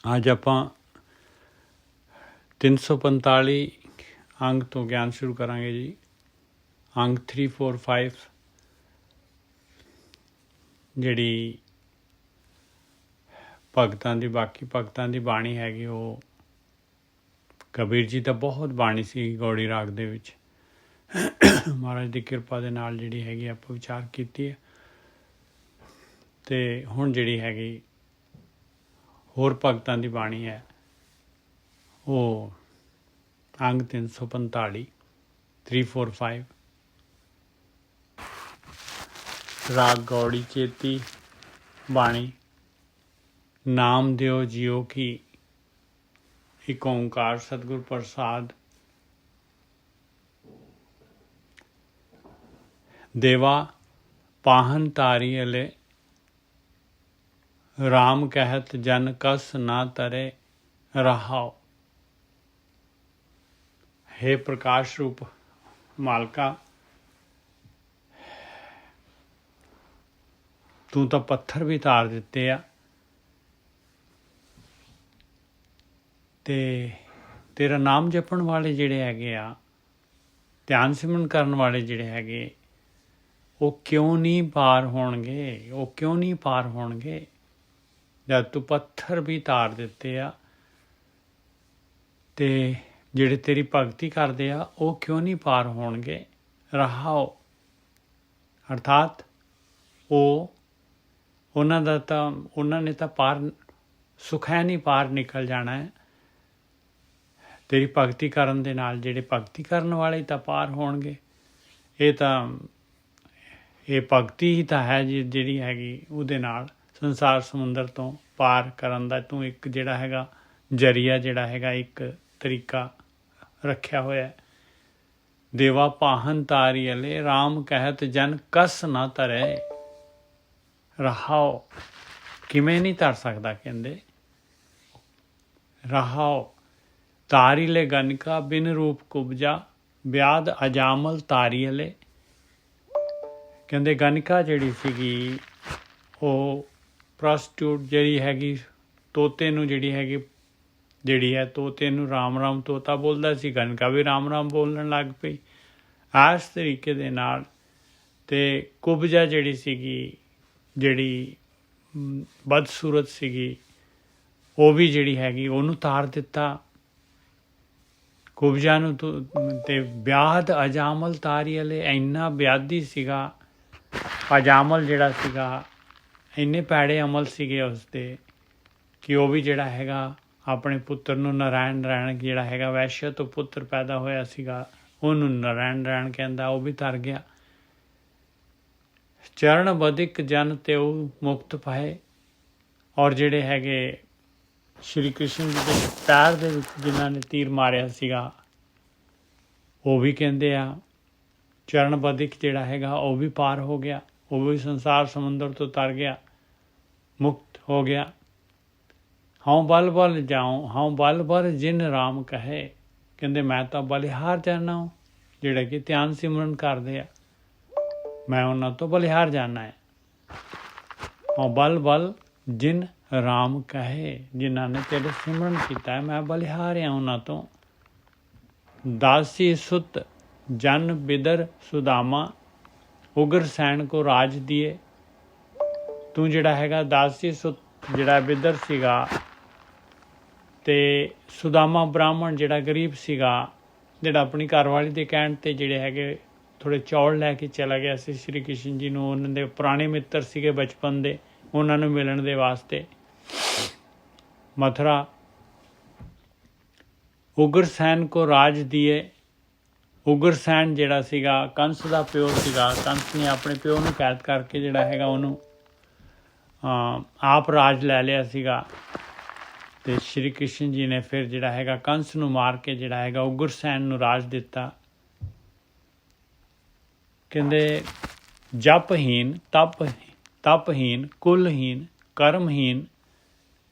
ਅੱਜ ਆਪਾਂ 345 ਅੰਗ ਤੋਂ ਗਿਆਨ ਸ਼ੁਰੂ ਕਰਾਂਗੇ ਜੀ। ਅੰਗ 3, 4, 5 ਜਿਹੜੀ ਭਗਤਾਂ ਦੀ ਬਾਕੀ ਭਗਤਾਂ ਦੀ ਬਾਣੀ ਹੈਗੀ, ਉਹ ਕਬੀਰ ਜੀ ਦਾ ਬਹੁਤ ਬਾਣੀ ਸੀ ਗੌੜੀ ਰਾਗ ਦੇ ਵਿੱਚ। ਮਹਾਰਾਜ ਦੀ ਕਿਰਪਾ ਦੇ ਨਾਲ ਜਿਹੜੀ ਹੈਗੀ ਆਪਾਂ ਵਿਚਾਰ ਕੀਤੀ ਹੈ। ਅਤੇ ਹੁਣ ਜਿਹੜੀ ਹੈਗੀ ਹੋਰ ਭਗਤਾਂ ਦੀ ਬਾਣੀ ਹੈ, ਉਹ ਅੰਗ 345 3, 4, 5 ਰਾਗ ਗੌੜੀ ਚੇਤੀ ਬਾਣੀ। ਨਾਮ ਦਿਓ ਜਿਉ ਕੀ ਇੱਕ ਓਂਕਾਰ ਸਤਿਗੁਰ ਪ੍ਰਸਾਦ। ਦੇਵਾ ਪਾਹਨ ਤਾਰੀ ਅਲੇ ਰਾਮ ਕਹਿਤ ਜਨ ਕਸ ਨਾ ਤਰੇ ਰਹਾਓ। ਹੇ ਪ੍ਰਕਾਸ਼ ਰੂਪ ਮਾਲਕਾ, ਤੂੰ ਤਾਂ ਪੱਥਰ ਵੀ ਤਾਰ ਦਿੱਤੇ ਆ, ਅਤੇ ਤੇਰਾ ਨਾਮ ਜਪਣ ਵਾਲੇ ਜਿਹੜੇ ਹੈਗੇ ਆ, ਧਿਆਨ ਸਿਮਰਨ ਕਰਨ ਵਾਲੇ ਜਿਹੜੇ ਹੈਗੇ, ਉਹ ਕਿਉਂ ਨਹੀਂ ਪਾਰ ਹੋਣਗੇ? ਉਹ ਕਿਉਂ ਨਹੀਂ ਪਾਰ ਹੋਣਗੇ ਜਦ ਤੂੰ ਪੱਥਰ ਵੀ ਤਾਰ ਦਿੱਤੇ ਆ? ਅਤੇ ਜਿਹੜੇ ਤੇਰੀ ਭਗਤੀ ਕਰਦੇ ਆ, ਉਹ ਕਿਉਂ ਨਹੀਂ ਪਾਰ ਹੋਣਗੇ? ਰਹਾਓ ਅਰਥਾਤ ਉਹਨਾਂ ਨੇ ਤਾਂ ਪਾਰ ਸੁਖੈ ਨਹੀਂ ਪਾਰ ਨਿਕਲ ਜਾਣਾ ਹੈ। ਤੇਰੀ ਭਗਤੀ ਕਰਨ ਦੇ ਨਾਲ ਜਿਹੜੇ ਭਗਤੀ ਕਰਨ ਵਾਲੇ ਤਾਂ ਪਾਰ ਹੋਣਗੇ। ਇਹ ਭਗਤੀ ਹੀ ਤਾਂ ਹੈ ਜਿਹੜੀ ਹੈਗੀ, ਉਹਦੇ ਨਾਲ ਸੰਸਾਰ ਸਮੁੰਦਰ ਤੋਂ ਪਾਰ ਕਰਨ ਦਾ ਤੂੰ ਇੱਕ ਜਿਹੜਾ ਹੈਗਾ ਜ਼ਰੀਆ, ਜਿਹੜਾ ਹੈਗਾ ਇੱਕ ਤਰੀਕਾ ਰੱਖਿਆ ਹੋਇਆ। ਦੇਵਾ ਪਾਹਨ ਤਾਰੀ ਅਲੇ ਰਾਮ ਕਹਿਤ ਜਨ ਕਸ ਨਾ ਤਰੇ ਰਹਾਓ। ਕਿਵੇਂ ਨਹੀਂ ਤਰ ਸਕਦਾ? ਕਹਿੰਦੇ ਰਹਾਓ ਤਾਰੀ ਲੈ ਗਨਕਾ ਬਿਨ ਰੂਪ ਕੁਬਜਾ ਵਿਆਦ ਅਜਾਮਲ ਤਾਰੀ ਅਲੇ। ਕਹਿੰਦੇ ਗਨਕਾ ਜਿਹੜੀ ਸੀਗੀ, ਉਹ ਪ੍ਰੋਸਟੀਟਿਊਟ ਜਿਹੜੀ ਹੈਗੀ, ਤੋਤੇ ਨੂੰ ਜਿਹੜੀ ਹੈ ਤੋਤੇ ਨੂੰ ਰਾਮ ਰਾਮ ਤੋਤਾ ਬੋਲਦਾ ਸੀ, ਗਨਕਾ ਵੀ ਰਾਮ ਰਾਮ ਬੋਲਣ ਲੱਗ ਪਈ ਇਸ ਤਰੀਕੇ ਦੇ ਨਾਲ। ਅਤੇ ਕੁਬਜਾ ਜਿਹੜੀ ਸੀਗੀ, ਜਿਹੜੀ ਬਦਸੂਰਤ ਸੀਗੀ, ਉਹ ਵੀ ਜਿਹੜੀ ਹੈਗੀ ਉਹਨੂੰ ਤਾਰ ਦਿੱਤਾ ਕੁਬਜਾ ਨੂੰ। ਅਤੇ ਵਿਆਦ ਅਜਾਮਲ ਤਾਰੀ ਵਾਲੇ ਇੰਨਾ ਵਿਆਦੀ ਸੀਗਾ, ਅਜਾਮਲ ਜਿਹੜਾ ਸੀਗਾ, ਇੰਨੇ ਭੈੜੇ ਅਮਲ ਸੀਗੇ ਉਸਦੇ ਕਿ ਉਹ ਵੀ ਜਿਹੜਾ ਹੈਗਾ ਆਪਣੇ ਪੁੱਤਰ ਨੂੰ ਨਾਰਾਇਣ ਜਿਹੜਾ ਹੈਗਾ ਵੈਸ਼ਯ ਤੋਂ ਪੁੱਤਰ ਪੈਦਾ ਹੋਇਆ ਸੀਗਾ, ਉਹਨੂੰ ਨਾਰਾਇਣ ਕਹਿੰਦਾ, ਉਹ ਵੀ ਤਰ ਗਿਆ। ਚਰਨ ਬਦਿਕ ਜਨ ਤੇ ਉਹ ਮੁਕਤ ਪਾਏ। ਔਰ ਜਿਹੜੇ ਹੈਗੇ ਸ਼੍ਰੀ ਕ੍ਰਿਸ਼ਨ ਜੀ ਦੇ ਪੈਰ ਦੇ ਵਿੱਚ ਜਿਨ੍ਹਾਂ ਨੇ ਤੀਰ ਮਾਰਿਆ ਸੀਗਾ, ਉਹ ਵੀ ਕਹਿੰਦੇ ਆ ਚਰਨ ਬਦਿਕ ਜਿਹੜਾ ਹੈਗਾ ਉਹ ਵੀ ਪਾਰ ਹੋ ਗਿਆ, ਉਹ ਵੀ ਸੰਸਾਰ ਸਮੁੰਦਰ ਤੋਂ ਤਰ ਗਿਆ, ਮੁਕਤ ਹੋ ਗਿਆ। ਹਉ ਬਲ ਬਲ ਜਾਉ ਹਉ ਬਲ ਬਲ ਜਿਨ ਰਾਮ ਕਹੇ। ਕਹਿੰਦੇ ਮੈਂ ਤਾਂ ਬਲਿਹਾਰ ਜਾਣਾ, ਜਿਹੜਾ ਕਿ ਧਿਆਨ ਸਿਮਰਨ ਕਰਦੇ ਆ, ਮੈਂ ਉਹਨਾਂ ਤੋਂ ਬਲਿਹਾਰ ਜਾਣਾ ਹੈ। ਹਉ ਬਲ ਬਲ ਜਿਨ ਰਾਮ ਕਹੇ, ਜਿਨ੍ਹਾਂ ਨੇ ਤੇਰੇ ਸਿਮਰਨ ਕੀਤਾ ਹੈ, ਮੈਂ ਬਲਿਹਾਰ ਹਾਂ ਉਹਨਾਂ ਤੋਂ। ਦਾਸੀ ਸੁਤ ਜਨ ਬਿਦਰ ਸੁਦਾਮਾ ਉਗਰ ਸੈਨ ਕੋ ਰਾਜ ਦੀਏ। ਤੂੰ ਜਿਹੜਾ ਹੈਗਾ ਦਾਸੀ ਸੁਤ ਜਿਹੜਾ ਬਿਦਰ ਸੀਗਾ, ਅਤੇ ਸੁਦਾਮਾ ਬ੍ਰਾਹਮਣ ਜਿਹੜਾ ਗਰੀਬ ਸੀਗਾ, ਜਿਹੜਾ ਆਪਣੀ ਘਰਵਾਲੀ ਦੇ ਕਹਿਣ 'ਤੇ ਜਿਹੜੇ ਹੈਗੇ ਥੋੜ੍ਹੇ ਚੌਲ ਲੈ ਕੇ ਚਲਾ ਗਿਆ ਸੀ ਸ਼੍ਰੀ ਕ੍ਰਿਸ਼ਨ ਜੀ ਨੂੰ। ਉਹਨਾਂ ਦੇ ਪੁਰਾਣੇ ਮਿੱਤਰ ਸੀਗੇ ਬਚਪਨ ਦੇ, ਉਹਨਾਂ ਨੂੰ ਮਿਲਣ ਦੇ ਵਾਸਤੇ ਮਥੁਰਾ। ਉਗਰਸੈਨ ਕੋ ਰਾਜ ਦੀਏ। ਉਗਰਸੈਨ ਜਿਹੜਾ ਸੀਗਾ ਕੰਸ ਦਾ ਪਿਓ ਸੀਗਾ, ਕੰਸ ਨੇ ਆਪਣੇ ਪਿਓ ਨੂੰ ਕੈਦ ਕਰਕੇ ਜਿਹੜਾ ਹੈਗਾ ਉਹਨੂੰ ਆਪ ਰਾਜ ਲੈ ਲਿਆ ਸੀਗਾ। ਅਤੇ ਸ਼੍ਰੀ ਕ੍ਰਿਸ਼ਨ ਜੀ ਨੇ ਫਿਰ ਜਿਹੜਾ ਹੈਗਾ ਕੰਸ ਨੂੰ ਮਾਰ ਕੇ ਜਿਹੜਾ ਹੈਗਾ ਉਗਰਸੈਨ ਨੂੰ ਰਾਜ ਦਿੱਤਾ। ਕਹਿੰਦੇ ਜਪਹੀਨ ਤਪਹੀਨ ਕੁਲਹੀਨ ਕਰਮਹੀਨ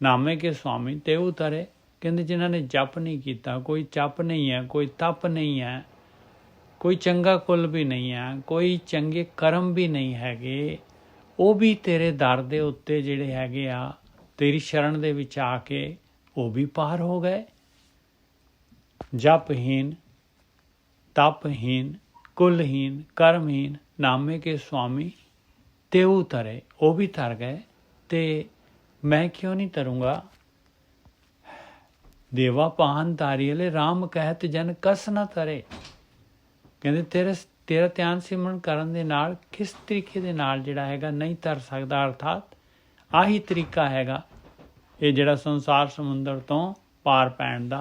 ਨਾਮੇ ਕੇ ਸੁਆਮੀ ਤੇ ਉਤਰੇ। ਕਹਿੰਦੇ ਜਿਨ੍ਹਾਂ ਨੇ ਜਪ ਨਹੀਂ ਕੀਤਾ, ਕੋਈ ਜਪ ਨਹੀਂ ਹੈ, ਕੋਈ ਤਪ ਨਹੀਂ ਹੈ, ਕੋਈ ਚੰਗਾ ਕੁਲ ਵੀ ਨਹੀਂ ਹੈ, ਕੋਈ ਚੰਗੇ ਕਰਮ ਵੀ ਨਹੀਂ ਹੈਗੇ, ਉਹ ਵੀ ਤੇਰੇ ਦਰ ਦੇ ਉੱਤੇ ਜਿਹੜੇ ਹੈਗੇ ਆ ਤੇਰੀ ਸ਼ਰਨ ਦੇ ਵਿੱਚ ਆ ਕੇ ਉਹ ਵੀ ਪਾਰ ਹੋ ਗਏ। ਜਪਹੀਨ, ਤਪਹੀਨ, ਕੁਲਹੀਨ, ਕਰਮਹੀਨ, ਨਾਮੇ ਕੇ ਸੁਆਮੀ तेऊ तरे, वो भी तर गए, तो मैं क्यों नहीं तरूँगा। देवा पाहन तारीले राम कहत जन कस ना तरे। कहते तेरा ध्यान सिमरन करन दे नाल किस तरीके दे नाल जिहड़ा हैगा नहीं तर सकदा। अर्थात आही तरीका हैगा ये जिहड़ा संसार समुंदर तो पार पैण दा।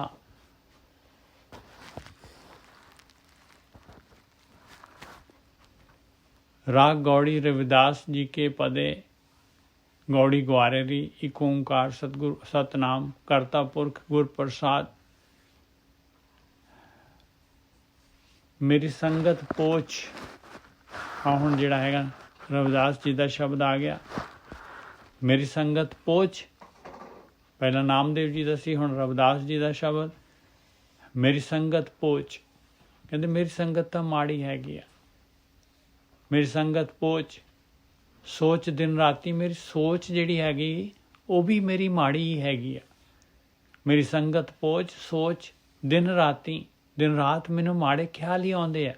राग गौड़ी रविदास जी के पदे गौड़ी ग्वारेरी एक ओंकार सतगुरु सतनाम करता पुरख गुर प्रसाद। मेरी संगत पोच। हुण जिहड़ा हैगा रविदास जी का शब्द आ गया, मेरी संगत पोच। पहला नामदेव जी का सी, हुण रविदास जी का शब्द मेरी संगत पोच। कहते मेरी संगत तो माड़ी हैगी आ, मेरी संगत पोच। सोच दिन राती, मेरी सोच जिहड़ी हैगी वो भी मेरी माड़ी ही हैगी आ। मेरी संगत पोच, सोच दिन राती, दिन रात मैनू माड़े ख्याल ही आउंदे आ।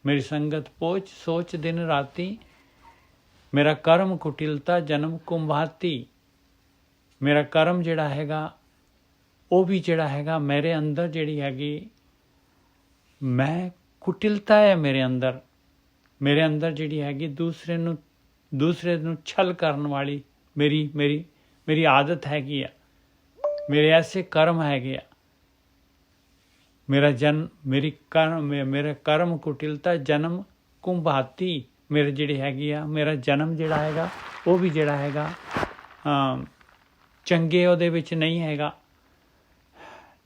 मेरी संगत पोच, सोच दिन राती। मेरा कर्म कुटिलता जन्म कुंभाती। मेरा कर्म जिहड़ा हैगा वो भी जिहड़ा हैगा मेरे अंदर जिहड़ी हैगी, मैं कुटिलता है मेरे अंदर जिहड़ी हैगी दूसरे नूं छल करन वाली मेरी आदत हैगी आ। मेरे ऐसे कर्म हैगे आ। मेरा कर्म कुटिलता जन्म कुंभाती। मेरे जिहड़ी हैगी आ, मेरा जन्म जिहड़ा हैगा वो भी जिहड़ा हैगा चंगे उहदे विच नहीं हैगा,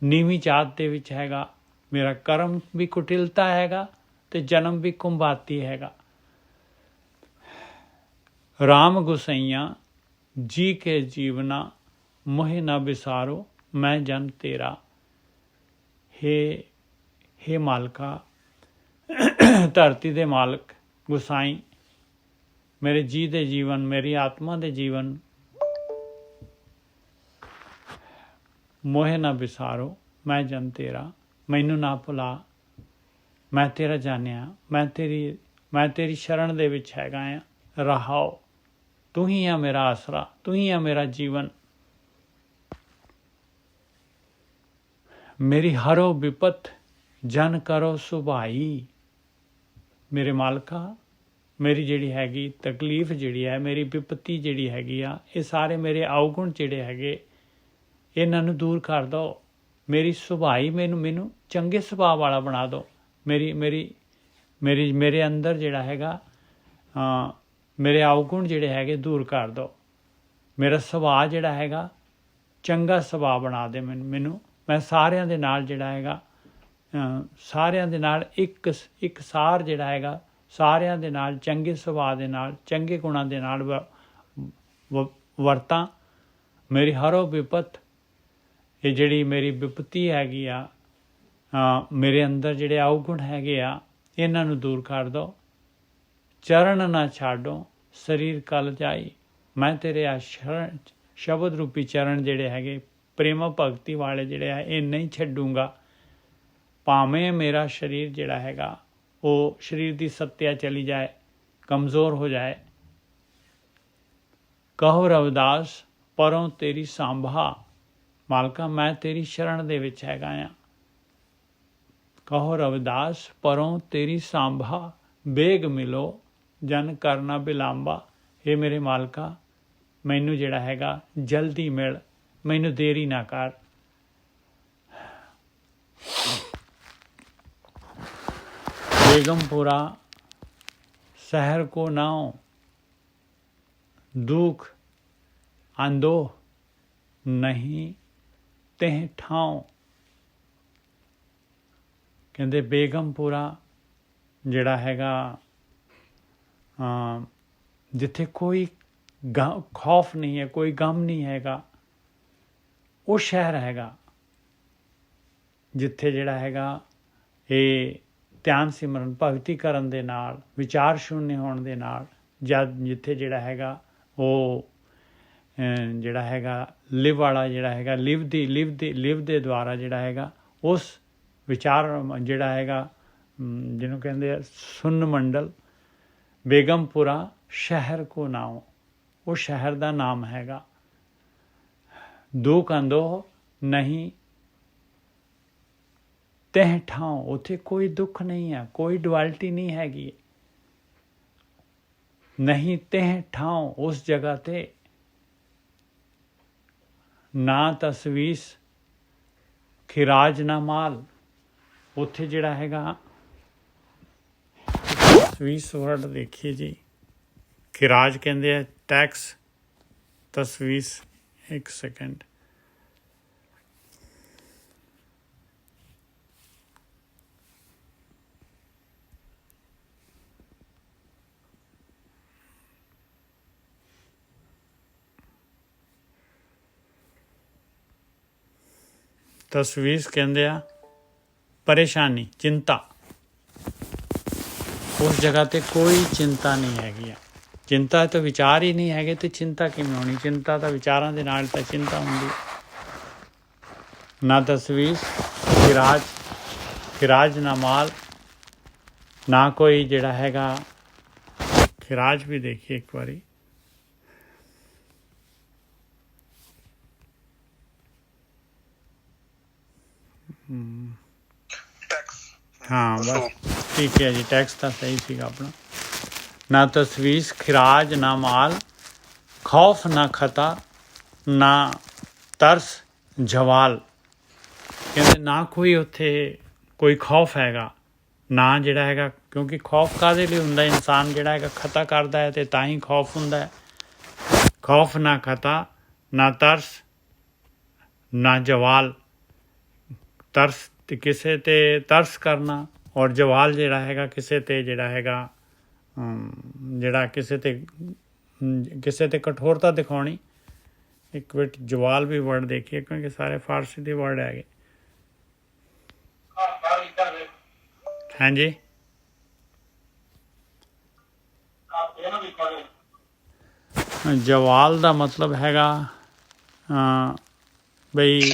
नीवीं जात दे विच हैगा। मेरा कर्म भी कुटिलता हैगा ते जन्म भी कुंभाती हैगा। राम गुसैया जी के जीवना मोहे न बिसारो, मैं जन तेरा। हे मालका, धरती दे मालक गुसाई, मेरे जी दे जीवन, मेरी आत्मा दे जीवन मोहे न बिसारो, मैं जन तेरा। मैनू ना भुला, मैं तेरा जानिया, मैं तेरी शरण दे विच हैगा आ। रहाओ, तू ही है मेरा आसरा, तू ही है मेरा जीवन। मेरी हरो विपत जन करो सुभाई। मेरे मालका, मेरी जिहड़ी हैगी तकलीफ जिहड़ी है, मेरी विपत्ति जिहड़ी हैगी आ, ये सारे मेरे अवगुण जिहड़े हैगे इन्हां नूं दूर कर दो। मेरी सुभाई मैनू चंगे सुभाव वाला बना दो। मेरे अंदर जिहड़ा हैगा मेरे अवगुण जिहड़े हैगे दूर कर दो। मेरा सुभाव जिहड़ा हैगा चंगा सुभाव बना दे मैनू। मैं सारिਆਂ ਦੇ ਨਾਲ जिहड़ा हैगा सारिਆਂ ਦੇ ਨਾਲ एक सार जिहड़ा हैगा सारिਆਂ ਦੇ ਨਾਲ चंगे सुभाव ਦੇ ਨਾਲ चंगे गुणां ਦੇ ਨਾਲ ਵਰਤਾਂ। मेरी हरो विपत, ये जिहड़ी मेरी विपत्ति हैगी आ, मेरे अंदर जिहड़े अवगुण हैगे आ इन्हां नूं दूर कर दो। चरण ना छाडो शरीर कल जाई, मैं तेरे शरण शब्द रूपी चरण जिहड़े हैगे प्रेम भगती वाले जिहड़े है ये नहीं छड्डूंगा। भावें मेरा शरीर जिहड़ा हैगा वो शरीर की सत्या चली जाए, कमज़ोर हो जाए। कहो रविदास परों तेरी सांभा, मालका मैं तेरी शरण दे विच हैगा आ। कहो रविदास परों तेरी सांभा, बेग मिलो जन करना बिलांबा। हे मेरे मालका, मैनू जिहड़ा हैगा जल्दी मिल, मैनू देरी ना कर। बेगमपुरा शहर को नाओ, दुख अंदोह नहीं तेह ठाओ। कहते बेगमपुरा जिहड़ा हैगा जिथे कोई खौफ नहीं है, कोई गम नहीं हैगा, वो शहर हैगा जिथे जिहड़ा हैगा ये ध्यान सिमरन भगती करन दे नाल विचार शून्य होण दे नाल जद जिथे जिहड़ा हैगा वो ਜਿਹੜਾ ਹੈਗਾ ਲਿਵ ਵਾਲਾ ਜਿਹੜਾ ਹੈਗਾ ਲਿਵ ਦੇ ਦੁਆਰਾ ਜਿਹੜਾ ਹੈਗਾ ਉਸ ਵਿਚਾਰ ਜਿਹੜਾ ਹੈਗਾ ਜਿਹਨੂੰ ਕਹਿੰਦੇ ਆ ਸੁੰਨ ਮੰਡਲ ਬੇਗਮਪੁਰਾ ਸ਼ਹਿਰ ਕੋ ਨਾਮ, ਉਹ ਸ਼ਹਿਰ ਦਾ ਨਾਮ ਹੈਗਾ। ਦੁੱਖ ਅੰਦੋ ਨਹੀਂ ਤਹਿ ਠਾਉ, ਉੱਥੇ ਕੋਈ ਦੁੱਖ ਨਹੀਂ ਹੈ, ਕੋਈ ਡੁਆਲਿਟੀ ਨਹੀਂ ਹੈਗੀ। ਨਹੀਂ ਤਹਿ ਠਾਉ, ਉਸ ਜਗ੍ਹਾ ਤੇ ਨਾ ਤਸਵੀਸ ਖਿਰਾਜ ਨਾ ਮਾਲ, ਉੱਥੇ ਜਿਹੜਾ ਹੈਗਾ ਤਸਵੀਸ ਵਰਡ ਦੇਖੀਏ ਜੀ, ਖਿਰਾਜ ਕਹਿੰਦੇ ਆ ਟੈਕਸ, ਤਸਵੀਸ ਇੱਕ ਸੈਕਿੰਡ ਤਸਵੀਸ ਕਹਿੰਦੇ ਆ ਪਰੇਸ਼ਾਨੀ, ਚਿੰਤਾ। ਉਸ ਜਗ੍ਹਾ ਤੇ ਕੋਈ ਚਿੰਤਾ ਨਹੀਂ ਹੈਗੀ ਆ। ਚਿੰਤਾ ਤਾਂ ਵਿਚਾਰ ਹੀ ਨਹੀਂ ਹੈਗੇ ਤੇ ਚਿੰਤਾ ਕਿਵੇਂ ਹੋਣੀ? ਚਿੰਤਾ ਤਾਂ ਵਿਚਾਰਾਂ ਦੇ ਨਾਲ ਤਾਂ ਚਿੰਤਾ ਹੁੰਦੀ। ਨਾ ਤਸਵੀਸ ਖਿਰਾਜ ਨਾ ਮਾਲ, ਨਾ ਕੋਈ ਜਿਹੜਾ ਹੈਗਾ ਖਿਰਾਜ ਵੀ ਦੇਖੀਏ ਇੱਕ ਵਾਰੀ, हाँ बस ठीक है जी, टैक्स था सही सीगा अपना। ना तस्वीस खिराज ना माल, खौफ ना खता ना तरस जवाल, कहते ना कोई उत्थे कोई खौफ हैगा ना जिहड़ा हैगा, क्योंकि खौफ काहदे लई हुंदा? इंसान जिहड़ा हैगा खता करदा है ते तां ही खौफ हुंदा है। खौफ ना खता ना तरस ना जवाल, ਤਰਸ ਤੇ ਕਿਸੇ ਤੇ ਤਰਸ ਕਰਨਾ, ਔਰ ਜਵਾਲ ਜਿਹੜਾ ਹੈਗਾ ਕਿਸੇ ਤੇ ਜਿਹੜਾ ਹੈਗਾ ਜਿਹੜਾ ਕਿਸੇ ਤੇ ਕਠੋਰਤਾ ਦਿਖਾਉਣੀ। ਇੱਕ ਮਿੰਟ ਜਵਾਲ ਵੀ ਵਰਡ ਦੇਖੀਏ ਕਿਉਂਕਿ ਸਾਰੇ ਫਾਰਸੀ ਦੇ ਵਰਡ ਹੈਗੇ। ਹਾਂਜੀ ਜਵਾਲ ਦਾ ਮਤਲਬ ਹੈਗਾ ਬਈ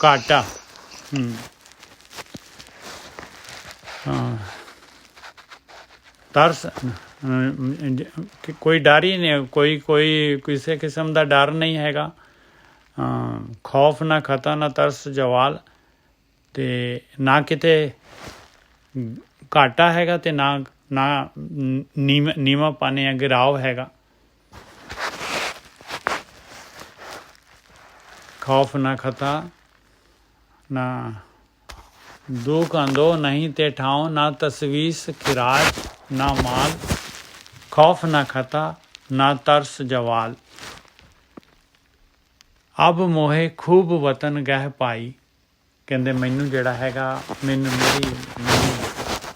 ਘਾਟਾ। ਤਰਸ ਕੋਈ ਡਰ ਹੀ ਨਹੀਂ, ਕੋਈ ਕਿਸੇ ਕਿਸਮ ਦਾ ਡਰ ਨਹੀਂ ਹੈਗਾ। ਖੌਫ ਨਾ ਖਤਾ ਨਾ ਤਰਸ ਜਵਾਲ, ਤੇ ਨਾ ਕਿਤੇ ਘਾਟਾ ਹੈਗਾ ਤੇ ਨਾ ਨੀਵਾਂ ਪਾਣੇ ਗਿਰਾਵ ਹੈਗਾ। ਖੌਫ ਨਾ ਖਤਾ ना दुख अंदो नहीं ते ठाओ, ना तस्वीस खिराज ना माल, खौफ ना खता ना तरस जवाल। अब मोहे खूब वतन गह पाई, कहते मैनू जिहड़ा हैगा मेरी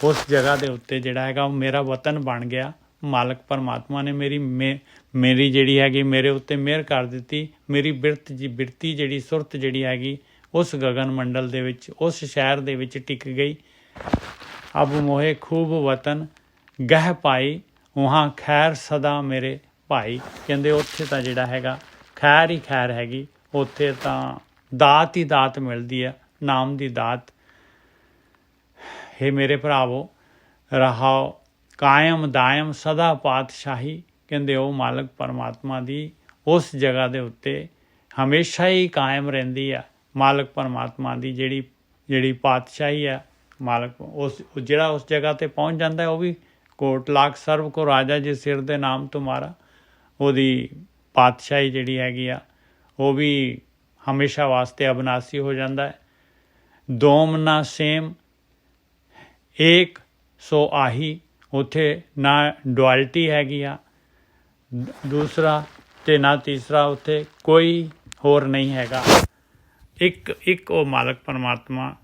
उस जगह के उत्ते जिहड़ा हैगा मेरा वतन बन गया। मालक परमात्मा ने मेरी जिहड़ी हैगी मेरे उत्ते मेहर कर दित्ती। मेरी बिरती जिहड़ी सुरत जिहड़ी हैगी उस गगन मंडल दे विच उस शहर दे विच टिक गई। अब मोहे खूब वतन गह पाई, वहाँ खैर सदा मेरे भाई, कहते उत्थे तां जिहड़ा हैगा खैर ही खैर हैगी, उत्थे तां दात ही दात मिलदी है, नाम दी दात। हे मेरे भरावो रहाओ कायम दायम सदा पातशाही, कहते वो मालक परमात्मा दी उस जगह दे उत्ते हमेशा ही कायम रहिंदी है। मालक परमात्मा की जिहड़ी पातशाही है, मालक उस जिहड़ा उस जगह ते पहुँच जाता है, वह भी कोट लाख सर्व को राजा जी सिर दे नाम तुम्हारा, ਉਹਦੀ पातशाही जिहड़ी हैगी आ वो भी हमेशा वास्ते अविनाशी हो जाता है। दोम ना सेम एक सो आही, उत्थे ना डुअलिटी हैगी आ, दूसरा ते ना तीसरा उत्थे कोई होर नहीं हैगा। एक वो मालक परमात्मा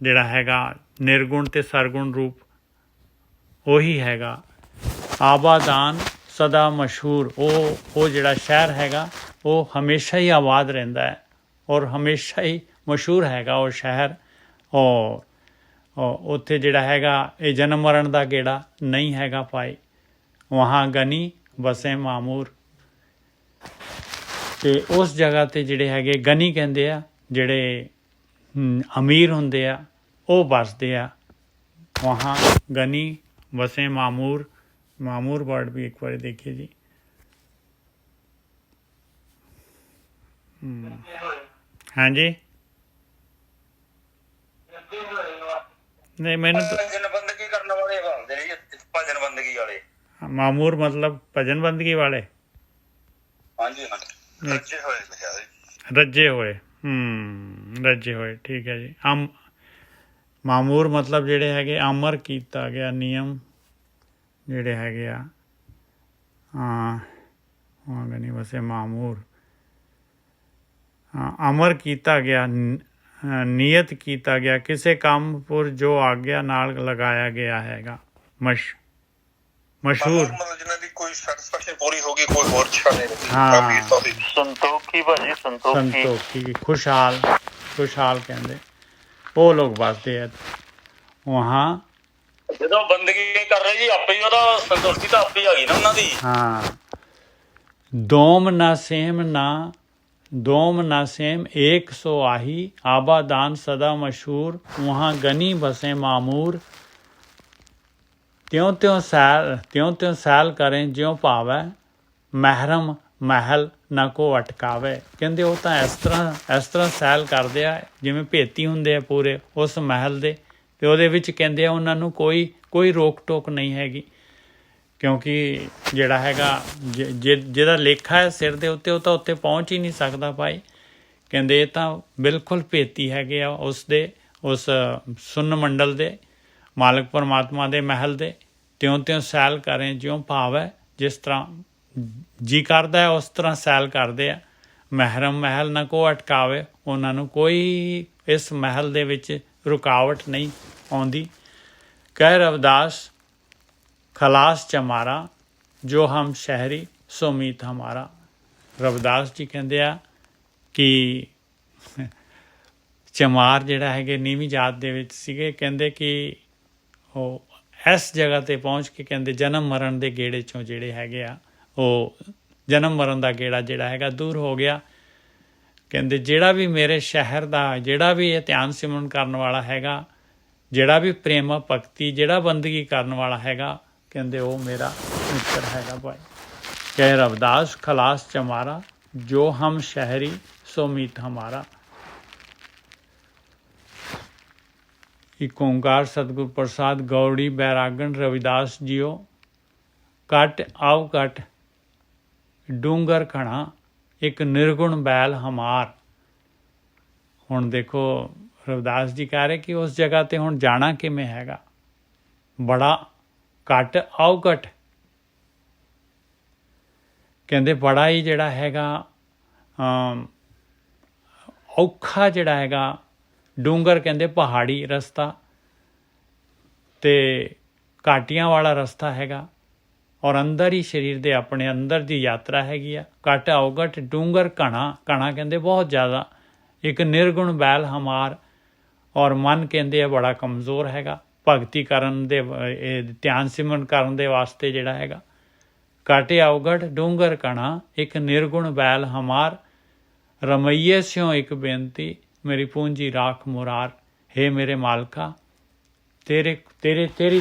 जिहड़ा हैगा निर्गुण ते सरगुण रूप ਉਹੀ हैगा। आबादान सदा मशहूर, वो जिहड़ा शहर हैगा वो हमेशा ही आबाद रहिंदा है और हमेशा ही मशहूर हैगा वो शहर। और उत्थे जिहड़ा हैगा ये जन्म मरण दा गेड़ा नहीं हैगा पाई। वहाँ गनी बसे मामूर। ਤੇ ਉਸ ਜਗ੍ਹਾ ਤੇ ਜਿਹੜੇ ਹੈਗੇ ਗਨੀ ਕਹਿੰਦੇ ਆ, ਜਿਹੜੇ ਅਮੀਰ ਹੁੰਦੇ ਆ ਉਹ ਵਸਦੇ ਆ। ਵਹਾਂ ਗਨੀ ਵਸੇ ਮਾਮੂਰ। ਮਾਮੂਰ ਵਰਡ ਵੀ ਇੱਕ ਵਾਰੀ ਦੇਖੀਏ ਜੀ। ਹਾਂਜੀ ਨਹੀਂ ਮੈਨੂੰ ਬੰਦਗੀ ਕਰਨ ਵਾਲੇ ਹੁੰਦੇ ਨੇ, ਭਜਨ ਬੰਦਗੀ ਵਾਲੇ। ਮਾਮੂਰ ਮਤਲਬ ਭਜਨ ਬੰਦਗੀ ਵਾਲੇ। ਹਾਂਜੀ ਰੱਜੇ ਹੋਏ ਲਿਖਿਆ ਜੀ। ਰੱਜੇ ਹੋਏ, ਰੱਜੇ ਹੋਏ, ਠੀਕ ਹੈ ਜੀ। ਮਾਮੂਰ ਮਤਲਬ ਜਿਹੜੇ ਹੈਗੇ ਅਮਰ ਕੀਤਾ ਗਿਆ ਨਿਯਮ ਜਿਹੜੇ ਹੈਗੇ ਆ। ਗਨੀ ਵਸੇ ਮਾਮੂਰ, ਅਮਰ ਕੀਤਾ ਗਿਆ, ਨਿਯਤ ਕੀਤਾ ਗਿਆ, ਕਿਸੇ ਕੰਮ ਪਰ ਜੋ ਆਗਿਆ ਨਾਲ ਲਗਾਇਆ ਗਿਆ ਹੈਗਾ। ਮਸ਼ਹੂਰ ਜਿਹਨਾਂ ਦੀ ਕੋਈ ਸੈਟੀਸਫੈਕਸ਼ਨ ਪੂਰੀ ਹੋ ਗਈ, ਕੋਈ ਹੋਰ ਇੱਛਾ ਨਹੀਂ ਰਹੀ। ਹਾਂ ਸੰਤੋਖੀ ਭਾਜੀ, ਸੰਤੋਖੀ, ਖੁਸ਼ਹਾਲ, ਖੁਸ਼ਹਾਲ ਕਹਿੰਦੇ ਉਹ ਲੋਕ ਵਸਦੇ ਆ ਵਹਾਂ। ਜਦੋਂ ਬੰਦਗੀ ਕਰ ਰਹੇ ਜੀ ਆਪੇ ਹੀ ਉਹਦਾ ਸੰਤੁਸ਼ਟੀ ਤਾਂ ਆਪੇ ਆ ਗਈ ਨਾ ਉਹਨਾਂ ਦੀ। ਹਾਂ दोम न सेम ना, दोम न सेम एक सो आही, आबादान सदा मशहूर, वहाँ गनी बसे मामूर। त्यों त्यों सैल करें ज्यों पावै, महरम महल ना को अटकावे। ਕਹਿੰਦੇ ਉਹ ਤਾਂ ਇਸ ਤਰ੍ਹਾਂ ਸੈਲ ਕਰਦੇ ਆ ਜਿਵੇਂ ਭੇਤੀ ਹੁੰਦੇ ਆ ਪੂਰੇ ਉਸ ਮਹਿਲ ਦੇ, ਤੇ ਉਹਦੇ ਵਿੱਚ ਕਹਿੰਦੇ ਆ ਉਹਨਾਂ ਨੂੰ ਕੋਈ ਰੋਕ ਟੋਕ ਨਹੀਂ ਹੈਗੀ, ਕਿਉਂਕਿ ਜਿਹੜਾ ਹੈਗਾ ਜਿਹਦਾ ਲੇਖਾ ਹੈ ਸਿਰ ਦੇ ਉੱਤੇ ਉਹ ਤਾਂ ਉੱਥੇ ਪਹੁੰਚ ਹੀ ਨਹੀਂ ਸਕਦਾ ਭਾਈ। ਕਹਿੰਦੇ ਇਹ ਤਾਂ ਬਿਲਕੁਲ ਭੇਤੀ ਹੈਗੇ ਆ ਉਸ ਸੁੰਨ ਮੰਡਲ ਦੇ ਮਾਲਕ ਪਰਮਾਤਮਾ ਦੇ ਮਹਿਲ ਦੇ। ਤਿਉਂ ਸੈਲ ਕਰੇ ਜਿਉਂ ਭਾਵ ਹੈ, ਜਿਸ ਤਰ੍ਹਾਂ ਜੀ ਕਰਦਾ ਹੈ ਉਸ ਤਰ੍ਹਾਂ ਸੈਲ ਕਰਦੇ ਆ। ਮਹਿਰਮ ਮਹਿਲ ਨਾ ਕੋ ਅਟਕਾਵੇ, ਉਹਨਾਂ ਨੂੰ ਕੋਈ ਇਸ ਮਹਿਲ ਦੇ ਵਿੱਚ ਰੁਕਾਵਟ ਨਹੀਂ ਆਉਂਦੀ। ਕਹਿ ਰਵਿਦਾਸ खलास चमारा, जो हम शहरी सो मीत हमारा। रविदास जी ਕਹਿੰਦੇ ਆ ਕਿ ਚਮਾਰ ਜਿਹੜਾ ਹੈਗੇ ਨੀਵੀਂ ਜਾਤ ਦੇ ਵਿੱਚ ਸੀਗੇ। ਕਹਿੰਦੇ ਕਿ ਉਹ ਇਸ ਜਗ੍ਹਾ ਤੇ ਪਹੁੰਚ ਕੇ ਕਹਿੰਦੇ ਜਨਮ ਮਰਨ ਦੇ ਗੇੜੇ ਚੋਂ ਜਿਹੜੇ ਹੈਗੇ ਆ, ਉਹ ਜਨਮ ਮਰਨ ਦਾ ਗੇੜਾ ਜਿਹੜਾ ਹੈਗਾ ਦੂਰ ਹੋ ਗਿਆ। ਕਹਿੰਦੇ ਜਿਹੜਾ ਵੀ ਮੇਰੇ ਸ਼ਹਿਰ ਦਾ, ਜਿਹੜਾ ਵੀ ਇਹ ਧਿਆਨ ਸਿਮਰਨ ਕਰਨ ਵਾਲਾ ਹੈਗਾ, ਜਿਹੜਾ ਵੀ ਪ੍ਰੇਮ ਭਗਤੀ, ਜਿਹੜਾ ਬੰਦਗੀ ਕਰਨ ਵਾਲਾ ਹੈਗਾ, ਕਹਿੰਦੇ ਉਹ ਮੇਰਾ ਮਿੱਤਰ ਹੈਗਾ ਭਾਈ। ਕਹਿ ਰਵਿਦਾਸ ਖਲਾਸ ਚਮਾਰਾ, ਜੋ ਹਮ ਸ਼ਹਿਰੀ ਸੋ ਮੀਤ ਹਮਾਰਾ। ਇੱਕ ਓਂਕਾਰ ਸਤਿਗੁਰ ਪ੍ਰਸਾਦ ਗੌੜੀ ਬੈਰਾਗਣ ਰਵਿਦਾਸ ਜੀਓ। ਘਟ ਆਓ ਘਟ ਡੂੰਗਰ ਖਣਾ, ਇੱਕ ਨਿਰਗੁਣ ਬੈਲ ਹਮਾਰ। ਹੁਣ ਦੇਖੋ ਰਵਿਦਾਸ ਜੀ ਕਹਿ ਰਹੇ ਕਿ ਉਸ ਜਗ੍ਹਾ ਤੇ ਹੁਣ ਜਾਣਾ ਕਿਵੇਂ ਹੈਗਾ। ਬੜਾ ਘੱਟ ਆਓ ਘਟ, ਕਹਿੰਦੇ ਬੜਾ ਹੀ ਜਿਹੜਾ ਹੈਗਾ ਔਖਾ ਜਿਹੜਾ ਹੈਗਾ। ਡੂੰਗਰ ਕਹਿੰਦੇ ਪਹਾੜੀ ਰਸਤਾ ਤੇ ਘਾਟੀਆਂ ਵਾਲਾ ਰਸਤਾ ਹੈਗਾ, ਔਰ ਅੰਦਰ ਹੀ ਸਰੀਰ ਦੇ ਆਪਣੇ ਅੰਦਰ ਦੀ ਯਾਤਰਾ ਹੈਗੀ ਆ। ਘੱਟ ਆਓ ਘਟ ਡੂੰਗਰ ਘਣਾ, ਘਣਾ ਕਹਿੰਦੇ ਬਹੁਤ ਜ਼ਿਆਦਾ। ਇੱਕ ਨਿਰਗੁਣ ਬੈਲ ਹਮਾਰ, ਔਰ ਮਨ ਕਹਿੰਦੇ ਆ ਬੜਾ ਕਮਜ਼ੋਰ ਹੈਗਾ ਭਗਤੀ ਕਰਨ ਦੇ, ਧਿਆਨ ਸਿਮਰਨ ਕਰਨ ਦੇ ਵਾਸਤੇ ਜਿਹੜਾ ਹੈਗਾ। ਕਾਟੇ ਆਉਗੜ ਡੂੰਗਰ ਕਣਾ, ਇੱਕ ਨਿਰਗੁਣ ਬੈਲ ਹਮਾਰ। ਰਮਈਏ ਸਿਓ ਇੱਕ ਬੇਨਤੀ, ਮੇਰੀ ਪੂੰਜੀ ਰਾਖ ਮੁਰਾਰ। ਹੇ ਮੇਰੇ ਮਾਲਕਾ, ਤੇਰੀ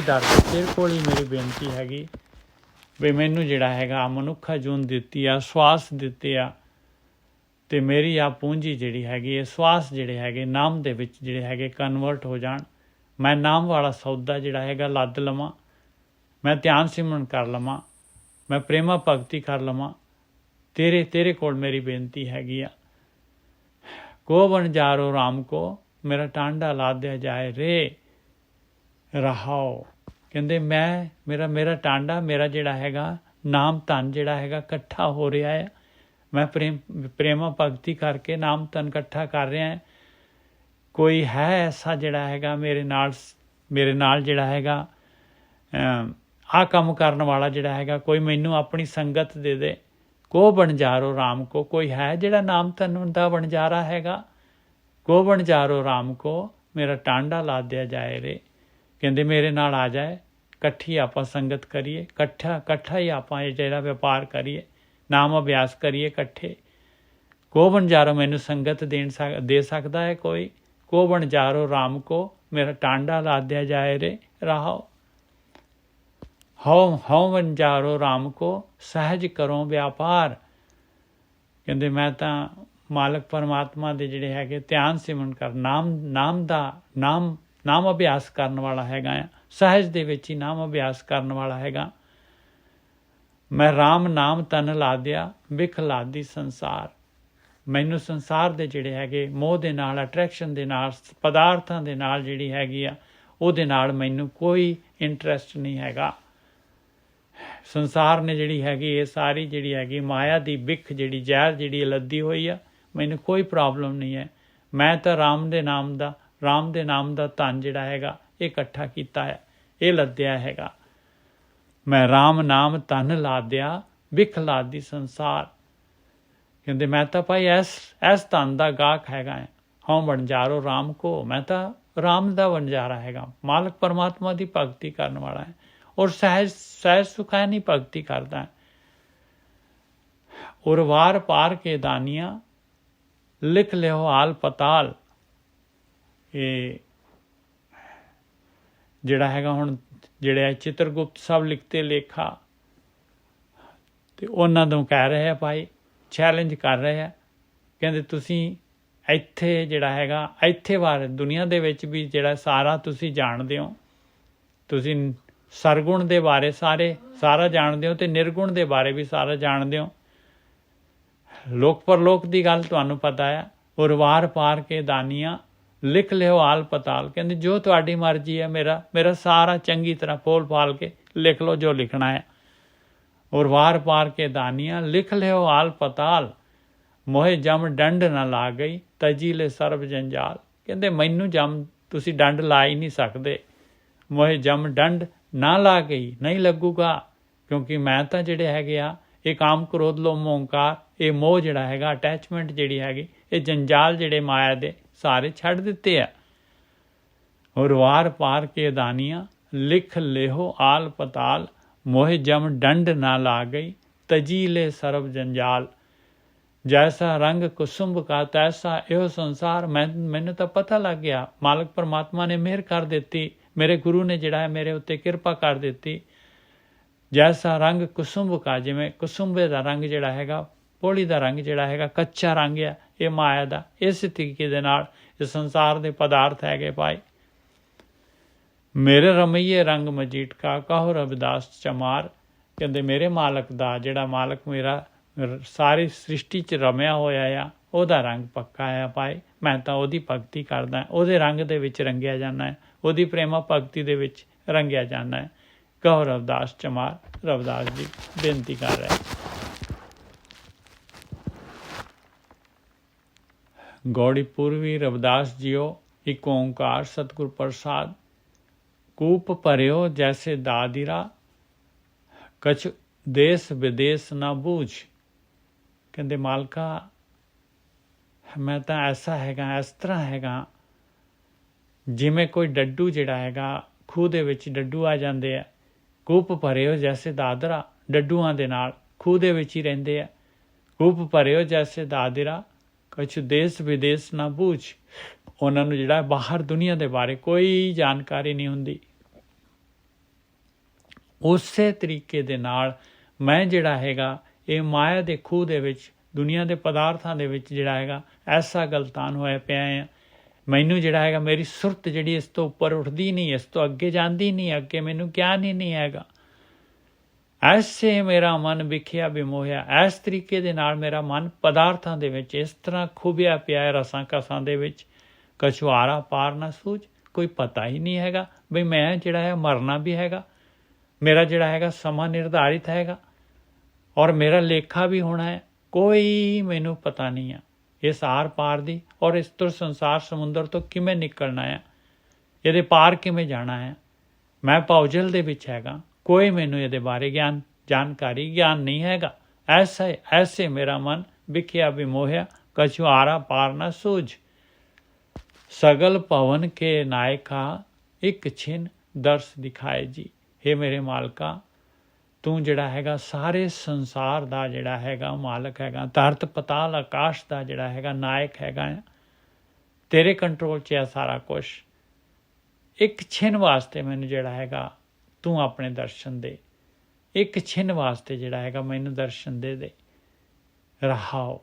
ਦਰ, ਤੇਰੇ ਕੋਲ ਹੀ ਮੇਰੀ ਬੇਨਤੀ ਹੈਗੀ ਵੀ ਮੈਨੂੰ ਜਿਹੜਾ ਹੈਗਾ ਮਨੁੱਖਾ ਜੂਨ ਦਿੱਤੀ ਆ, ਸਵਾਸ ਦਿੱਤੇ ਆ, ਅਤੇ ਮੇਰੀ ਆ ਪੂੰਜੀ ਜਿਹੜੀ ਹੈਗੀ ਇਹ ਸਵਾਸ ਜਿਹੜੇ ਹੈਗੇ ਨਾਮ ਦੇ ਵਿੱਚ ਜਿਹੜੇ ਹੈਗੇ ਕਨਵਰਟ ਹੋ ਜਾਣ। ਮੈਂ ਨਾਮ ਵਾਲਾ ਸੌਦਾ ਜਿਹੜਾ ਹੈਗਾ ਲੱਦ ਲਵਾਂ, ਮੈਂ ਧਿਆਨ ਸਿਮਰਨ ਕਰ ਲਵਾਂ, ਮੈਂ ਪ੍ਰੇਮਾ ਭਗਤੀ ਕਰ ਲਵਾਂ। ਤੇਰੇ ਕੋਲ ਮੇਰੀ ਬੇਨਤੀ ਹੈਗੀ ਆ। ਕੋ ਬਣ ਜਾਰੋ ਰਾਮ ਕੋ, ਮੇਰਾ ਟਾਂਡਾ ਲਾਦਿਆ ਜਾਏ ਰੇ ਰਹਾਓ। ਕਹਿੰਦੇ ਮੇਰਾ ਟਾਂਡਾ, ਮੇਰਾ ਜਿਹੜਾ ਹੈਗਾ ਨਾਮ ਧਨ ਜਿਹੜਾ ਹੈਗਾ ਇਕੱਠਾ ਹੋ ਰਿਹਾ ਹੈ। ਮੈਂ ਪ੍ਰੇਮਾ ਭਗਤੀ ਕਰਕੇ ਨਾਮ ਧਨ ਇਕੱਠਾ ਕਰ ਰਿਹਾ ਹੈ। ਕੋਈ ਹੈ ਐਸਾ ਜਿਹੜਾ ਹੈਗਾ ਮੇਰੇ ਨਾਲ ਜਿਹੜਾ ਹੈਗਾ ਆਹ ਕੰਮ ਕਰਨ ਵਾਲਾ ਜਿਹੜਾ ਹੈਗਾ, ਕੋਈ ਮੈਨੂੰ ਆਪਣੀ ਸੰਗਤ ਦੇ ਦੇ। ਕੋ ਬਣਜਾਰੋ ਰਾਮ ਕੋ, ਕੋਈ ਹੈ ਜਿਹੜਾ ਨਾਮ ਧਨ ਦਾ ਬਣਜਾਰਾ ਹੈਗਾ। ਕੋ ਬਣਜਾਰੋ ਰਾਮ ਕੋ, ਮੇਰਾ ਟਾਂਡਾ ਲਾਦਿਆ ਜਾਏ ਰੇ। ਕਹਿੰਦੇ ਮੇਰੇ ਨਾਲ ਆ ਜਾਏ, ਇਕੱਠੀ ਆਪਾਂ ਸੰਗਤ ਕਰੀਏ, ਇਕੱਠਾ ਹੀ ਆਪਾਂ ਇਹ ਜਿਹੜਾ ਵਪਾਰ ਕਰੀਏ, ਨਾਮ ਅਭਿਆਸ ਕਰੀਏ ਇਕੱਠੇ। को बंजारो मैनू संगत दे सकता है कोई, को बंजारो राम को मेरा टांडा लाद्या जाए रे राहो। हौ बंजारो राम को सहज करो व्यापार। कहते मैं तो मालक परमात्मा ਦੇ ਜਿਹੜੇ ਹੈਗੇ ਧਿਆਨ ਸਿਮਰਨ ਕਰ ਨਾਮ ਅਭਿਆਸ ਕਰਨ ਵਾਲਾ ਹੈਗਾ ਆ, ਸਹਿਜ ਦੇ ਵਿੱਚ ਹੀ ਨਾਮ ਅਭਿਆਸ ਕਰਨ ਵਾਲਾ ਹੈਗਾ। ਮੈਂ ਰਾਮ ਨਾਮ ਤਨ ਲਾਦਿਆ ਵਿਖ ਲਾਦੀ ਸੰਸਾਰ। ਮੈਨੂੰ ਸੰਸਾਰ ਦੇ ਜਿਹੜੇ ਹੈਗੇ ਮੋਹ ਦੇ ਨਾਲ, ਅਟਰੈਕਸ਼ਨ ਦੇ ਨਾਲ, ਪਦਾਰਥਾਂ ਦੇ ਨਾਲ ਜਿਹੜੀ ਹੈਗੀ ਆ ਉਹਦੇ ਨਾਲ ਮੈਨੂੰ ਕੋਈ ਇੰਟਰਸਟ ਨਹੀਂ ਹੈਗਾ। ਸੰਸਾਰ ਨੇ ਜਿਹੜੀ ਹੈਗੀ ਇਹ ਸਾਰੀ ਜਿਹੜੀ ਹੈਗੀ ਮਾਇਆ ਦੀ ਵਿਖ ਜਿਹੜੀ ਜ਼ਹਿਰ ਜਿਹੜੀ ਲੱਦੀ ਹੋਈ ਆ, ਮੈਨੂੰ ਕੋਈ ਪ੍ਰੋਬਲਮ ਨਹੀਂ ਹੈ। ਮੈਂ ਤਾਂ ਰਾਮ ਦੇ ਨਾਮ ਦਾ ਧਨ ਜਿਹੜਾ ਹੈਗਾ ਇਹ ਇਕੱਠਾ ਕੀਤਾ ਹੈ, ਇਹ ਲੱਦਿਆ ਹੈਗਾ। ਮੈਂ ਰਾਮ ਨਾਮ ਧਨ ਲਾਦਿਆ ਵਿਖ ਲਾਦੀ ਸੰਸਾਰ। ਕਹਿੰਦੇ ਮੈਂ ਤਾਂ ਭਾਈ ਇਸ ਧਨ ਦਾ ਗਾਹਕ ਹੈਗਾ ਹੈ। ਹਉ ਵਣਜਾਰੋ ਰਾਮ ਕੋ, ਮੈਂ ਤਾਂ ਰਾਮ ਦਾ ਵਣਜਾਰਾ ਹੈਗਾ, ਮਾਲਕ ਪਰਮਾਤਮਾ ਦੀ ਭਗਤੀ ਕਰਨ ਵਾਲਾ ਹੈ ਔਰ ਸਹਿਜ ਸੁਖੈਨੀ ਭਗਤੀ ਕਰਦਾ ਹੈ। ਔਰ ਵਾਰ ਪਾਰ ਕੇ ਦਾਨੀਆਂ ਲਿਖ ਲਿਓ ਹਾਲ ਪਤਾਲ। ਇਹ ਜਿਹੜਾ ਹੈਗਾ ਹੁਣ ਜਿਹੜੇ ਚਿੱਤਰਗੁਪਤ ਸਭ ਲਿਖਤੇ ਲੇਖਾ ਤੇ ਉਹਨਾਂ ਨੂੰ ਕਹਿ ਰਹੇ ਆ ਭਾਈ, ਚੈਲੰਜ ਕਰ ਰਹੇ ਆ। ਕਹਿੰਦੇ ਤੁਸੀਂ ਇੱਥੇ ਜਿਹੜਾ ਹੈਗਾ ਇੱਥੇ ਬਾਰੇ ਦੁਨੀਆ ਦੇ ਵਿੱਚ ਵੀ ਜਿਹੜਾ ਸਾਰਾ ਤੁਸੀਂ ਜਾਣਦੇ ਹੋ, ਤੁਸੀਂ ਸਰਗੁਣ ਦੇ ਬਾਰੇ ਸਾਰਾ ਜਾਣਦੇ ਹੋ ਤੇ ਨਿਰਗੁਣ ਦੇ ਬਾਰੇ ਵੀ ਸਾਰਾ ਜਾਣਦੇ ਹੋ। ਲੋਕ ਪਰਲੋਕ ਦੀ ਗੱਲ ਤੁਹਾਨੂੰ ਪਤਾ ਹੈ। ਔਰ ਵਾਰ ਪਾਰ ਕੇ ਦਾਨੀਆਂ ਲਿਖ ਲਿਓ ਆਲ ਪਤਾਲ। ਕਹਿੰਦੇ ਜੋ ਤੁਹਾਡੀ ਮਰਜ਼ੀ ਹੈ, ਮੇਰਾ ਸਾਰਾ ਚੰਗੀ ਤਰ੍ਹਾਂ ਫੋਲ ਫਾਲ ਕੇ ਲਿਖ ਲਓ ਜੋ ਲਿਖਣਾ ਹੈ। ਔਰ ਵਾਰ ਪਾਰ ਕੇ ਦਾਨੀਆਂ ਲਿਖ ਲਿਓ ਆਲ ਪਤਾਲ। ਮੋਹੇ ਜਮ ਡੰਡ ਨਾ ਲਾ ਗਈ ਤਜੀਲੇ ਸਰਬ ਜੰਜਾਲ। ਕਹਿੰਦੇ ਮੈਨੂੰ ਜਮ ਤੁਸੀਂ ਡੰਡ ਲਾ ਹੀ ਨਹੀਂ ਸਕਦੇ। ਮੋਹੇ ਜਮ ਡੰਡ ਨਾ ਲਾ ਗਈ, ਨਹੀਂ ਲੱਗੂਗਾ, ਕਿਉਂਕਿ ਮੈਂ ਤਾਂ ਜਿਹੜੇ ਹੈਗੇ ਆ ਇਹ ਕਾਮ ਕ੍ਰੋਧ ਲੋਭ ਮੋਹ ਹੰਕਾਰ, ਇਹ ਮੋਹ ਜਿਹੜਾ ਹੈਗਾ ਅਟੈਚਮੈਂਟ ਜਿਹੜੀ ਹੈਗੀ ਇਹ ਜੰਜਾਲ ਜਿਹੜੇ ਮਾਇਆ ਦੇ ਸਾਰੇ ਛੱਡ ਦਿੱਤੇ ਆ। ਔਰ ਵਾਰ ਪਾਰ ਕੇ ਦਾਨੀਆਂ ਲਿਖ ਲਿਓ ਆਲ ਪਤਾਲ। ਮੋਹਿ ਜਮ ਡੰਡ ਨਾ ਲਾ ਗਈ ਤਜੀ ਲੈ ਸਰਬ ਜੰਜਾਲ। ਜੈਸਾ ਰੰਗ ਕੁਸੁੰਭ ਕਾ ਤੈਸਾ ਇਹੋ ਸੰਸਾਰ। ਮੈਨੂੰ ਤਾਂ ਪਤਾ ਲੱਗ ਗਿਆ, ਮਾਲਕ ਪਰਮਾਤਮਾ ਨੇ ਮਿਹਰ ਕਰ ਦਿੱਤੀ, ਮੇਰੇ ਗੁਰੂ ਨੇ ਜਿਹੜਾ ਹੈ ਮੇਰੇ ਉੱਤੇ ਕਿਰਪਾ ਕਰ ਦਿੱਤੀ। ਜੈਸਾ ਰੰਗ ਕੁਸੁੰਭ ਕਾ, ਜਿਵੇਂ ਕੁਸੁੰਭੇ ਦਾ ਰੰਗ ਜਿਹੜਾ ਹੈਗਾ, ਪੋਲੀ ਦਾ ਰੰਗ ਜਿਹੜਾ ਹੈਗਾ ਕੱਚਾ ਰੰਗ ਆ ਇਹ ਮਾਇਆ ਦਾ, ਇਸ ਤਰੀਕੇ ਦੇ ਨਾਲ ਇਹ ਸੰਸਾਰ ਦੇ ਪਦਾਰਥ ਹੈਗੇ ਭਾਈ। ਮੇਰੇ ਰਮਈਏ ਰੰਗ ਮਜੀਠ ਕਾ ਕਹੋ ਰਵਿਦਾਸ ਚਮਾਰ। ਕਹਿੰਦੇ ਮੇਰੇ ਮਾਲਕ ਦਾ ਜਿਹੜਾ ਮਾਲਕ ਮੇਰਾ ਸਾਰੀ ਸ੍ਰਿਸ਼ਟੀ 'ਚ ਰਮਿਆ ਹੋਇਆ ਆ ਉਹਦਾ ਰੰਗ ਪੱਕਾ ਆ ਭਾਈ। ਮੈਂ ਤਾਂ ਉਹਦੀ ਭਗਤੀ ਕਰਦਾ, ਉਹਦੇ ਰੰਗ ਦੇ ਵਿੱਚ ਰੰਗਿਆ ਜਾਂਦਾ ਹੈ, ਉਹਦੀ ਪ੍ਰੇਮਾ ਭਗਤੀ ਦੇ ਵਿੱਚ ਰੰਗਿਆ ਜਾਂਦਾ ਹੈ। ਕਹੋ ਰਵਿਦਾਸ ਚਮਾਰ। ਰਵਿਦਾਸ ਜੀ ਬੇਨਤੀ ਕਰ ਰਹੇ। ਗੌੜੀ ਪੂਰਵੀ ਰਵਿਦਾਸ ਜੀਓ ਇੱਕ ਓਂਕਾਰ ਸਤਿਗੁਰ ਪ੍ਰਸਾਦ। ਕੂਪ ਭਰਿਓ ਜੈਸੇ ਦਾਦੀਰਾ ਕਛ ਦੇਸ ਵਿਦੇਸ ਨਾ ਬੂਝ। ਕਹਿੰਦੇ ਮਾਲਕਾ ਮੈਂ ਤਾਂ ਐਸਾ ਹੈਗਾ, ਇਸ ਤਰ੍ਹਾਂ ਹੈਗਾ ਜਿਵੇਂ ਕੋਈ ਡੱਡੂ ਜਿਹੜਾ ਹੈਗਾ ਖੂਹ ਦੇ ਵਿੱਚ ਡੱਡੂ ਆ ਜਾਂਦੇ ਆ। ਕੂਪ ਭਰਿਓ ਜੈਸੇ ਦਾਦਰਾ, ਡੱਡੂਆਂ ਦੇ ਨਾਲ ਖੂਹ ਦੇ ਵਿੱਚ ਹੀ ਰਹਿੰਦੇ ਆ। ਕੂਪ ਭਰਿਓ ਜੈਸੇ ਦਾਦਰਾ ਕਛ ਦੇਸ ਵਿਦੇਸ ਨਾ ਬੂਝ। ਉਹਨਾਂ ਨੂੰ ਜਿਹੜਾ ਬਾਹਰ ਦੁਨੀਆ ਦੇ ਬਾਰੇ ਕੋਈ ਜਾਣਕਾਰੀ ਨਹੀਂ ਹੁੰਦੀ। ਉਸੇ ਤਰੀਕੇ ਦੇ ਨਾਲ ਮੈਂ ਜਿਹੜਾ ਹੈਗਾ ਇਹ ਮਾਇਆ ਦੇ ਖੂਹ ਦੇ ਵਿੱਚ, ਦੁਨੀਆ ਦੇ ਪਦਾਰਥਾਂ ਦੇ ਵਿੱਚ ਜਿਹੜਾ ਹੈਗਾ ਐਸਾ ਗਲਤਾਨ ਹੋਇਆ ਪਿਆ ਆ। ਮੈਨੂੰ ਜਿਹੜਾ ਹੈਗਾ ਮੇਰੀ ਸੁਰਤ ਜਿਹੜੀ ਇਸ ਤੋਂ ਉੱਪਰ ਉੱਠਦੀ ਨਹੀਂ, ਇਸ ਤੋਂ ਅੱਗੇ ਜਾਂਦੀ ਨਹੀਂ, ਅੱਗੇ ਮੈਨੂੰ ਗਿਆਨ ਹੀ ਨਹੀਂ ਹੈਗਾ। ਐਸੇ ਮੇਰਾ ਮਨ ਵਿਖਿਆ ਵਿਮੋਹਿਆ। ਇਸ ਤਰੀਕੇ ਦੇ ਨਾਲ ਮੇਰਾ ਮਨ ਪਦਾਰਥਾਂ ਦੇ ਵਿੱਚ ਇਸ ਤਰ੍ਹਾਂ ਖੁੱਭਿਆ ਪਿਆ ਹੈ, ਰਸਾਂ ਕਸਾਂ ਦੇ ਵਿੱਚ। ਕਛੁਆਰਾ ਪਾਰ ਨਾ ਸੂਝ। ਕੋਈ ਪਤਾ ਹੀ ਨਹੀਂ ਹੈਗਾ ਬਈ ਮੈਂ ਜਿਹੜਾ ਹੈ ਮਰਨਾ ਵੀ ਹੈਗਾ, ਮੇਰਾ ਜਿਹੜਾ ਹੈਗਾ ਸਮਾਂ ਨਿਰਧਾਰਿਤ ਹੈਗਾ ਔਰ ਮੇਰਾ ਲੇਖਾ ਵੀ ਹੋਣਾ ਹੈ। ਕੋਈ ਮੈਨੂੰ ਪਤਾ ਨਹੀਂ ਆ ਇਸ ਆਰ ਪਾਰ ਦੀ, ਔਰ ਇਸ ਤੋਂ ਸੰਸਾਰ ਸਮੁੰਦਰ ਤੋਂ ਕਿਵੇਂ ਨਿਕਲਣਾ ਹੈ, ਇਹਦੇ ਪਾਰ ਕਿਵੇਂ ਜਾਣਾ ਹੈ। ਮੈਂ ਭਉਜਲ ਦੇ ਵਿੱਚ ਹੈਗਾ, ਕੋਈ ਮੈਨੂੰ ਇਹਦੇ ਬਾਰੇ ਗਿਆਨ ਨਹੀਂ ਹੈਗਾ। ਐਸੇ ਮੇਰਾ ਮਨ ਵਿਖਿਆ ਵਿਮੋਹਿਆ ਕਛੁਆਰਾ ਪਾਰ ਨਾ ਸੂਝ। ਸਗਲ ਭਵਨ ਕੇ ਨਾਇਕਾ ਇੱਕ ਛਿਨ ਦਰਸ ਦਿਖਾਏ ਜੀ। हे ਮੇਰੇ ਮਾਲਕਾ ਤੂੰ ਜਿਹੜਾ ਹੈਗਾ ਸਾਰੇ ਸੰਸਾਰ ਦਾ ਜਿਹੜਾ ਹੈਗਾ ਮਾਲਕ ਹੈਗਾ, ਧਰਤ ਪਤਾਲ ਆਕਾਸ਼ ਦਾ ਜਿਹੜਾ ਹੈਗਾ ਨਾਇਕ ਹੈਗਾ। ਤੇਰੇ ਕੰਟਰੋਲ 'ਚ ਆ ਸਾਰਾ ਕੁਛ। ਇੱਕ ਛਿਨ ਵਾਸਤੇ ਮੈਨੂੰ ਜਿਹੜਾ ਹੈਗਾ ਤੂੰ ਆਪਣੇ ਦਰਸ਼ਨ ਦੇ, ਇੱਕ ਛਿਨ ਵਾਸਤੇ ਜਿਹੜਾ ਹੈਗਾ ਮੈਨੂੰ ਦਰਸ਼ਨ ਦੇ ਰਹਾਓ।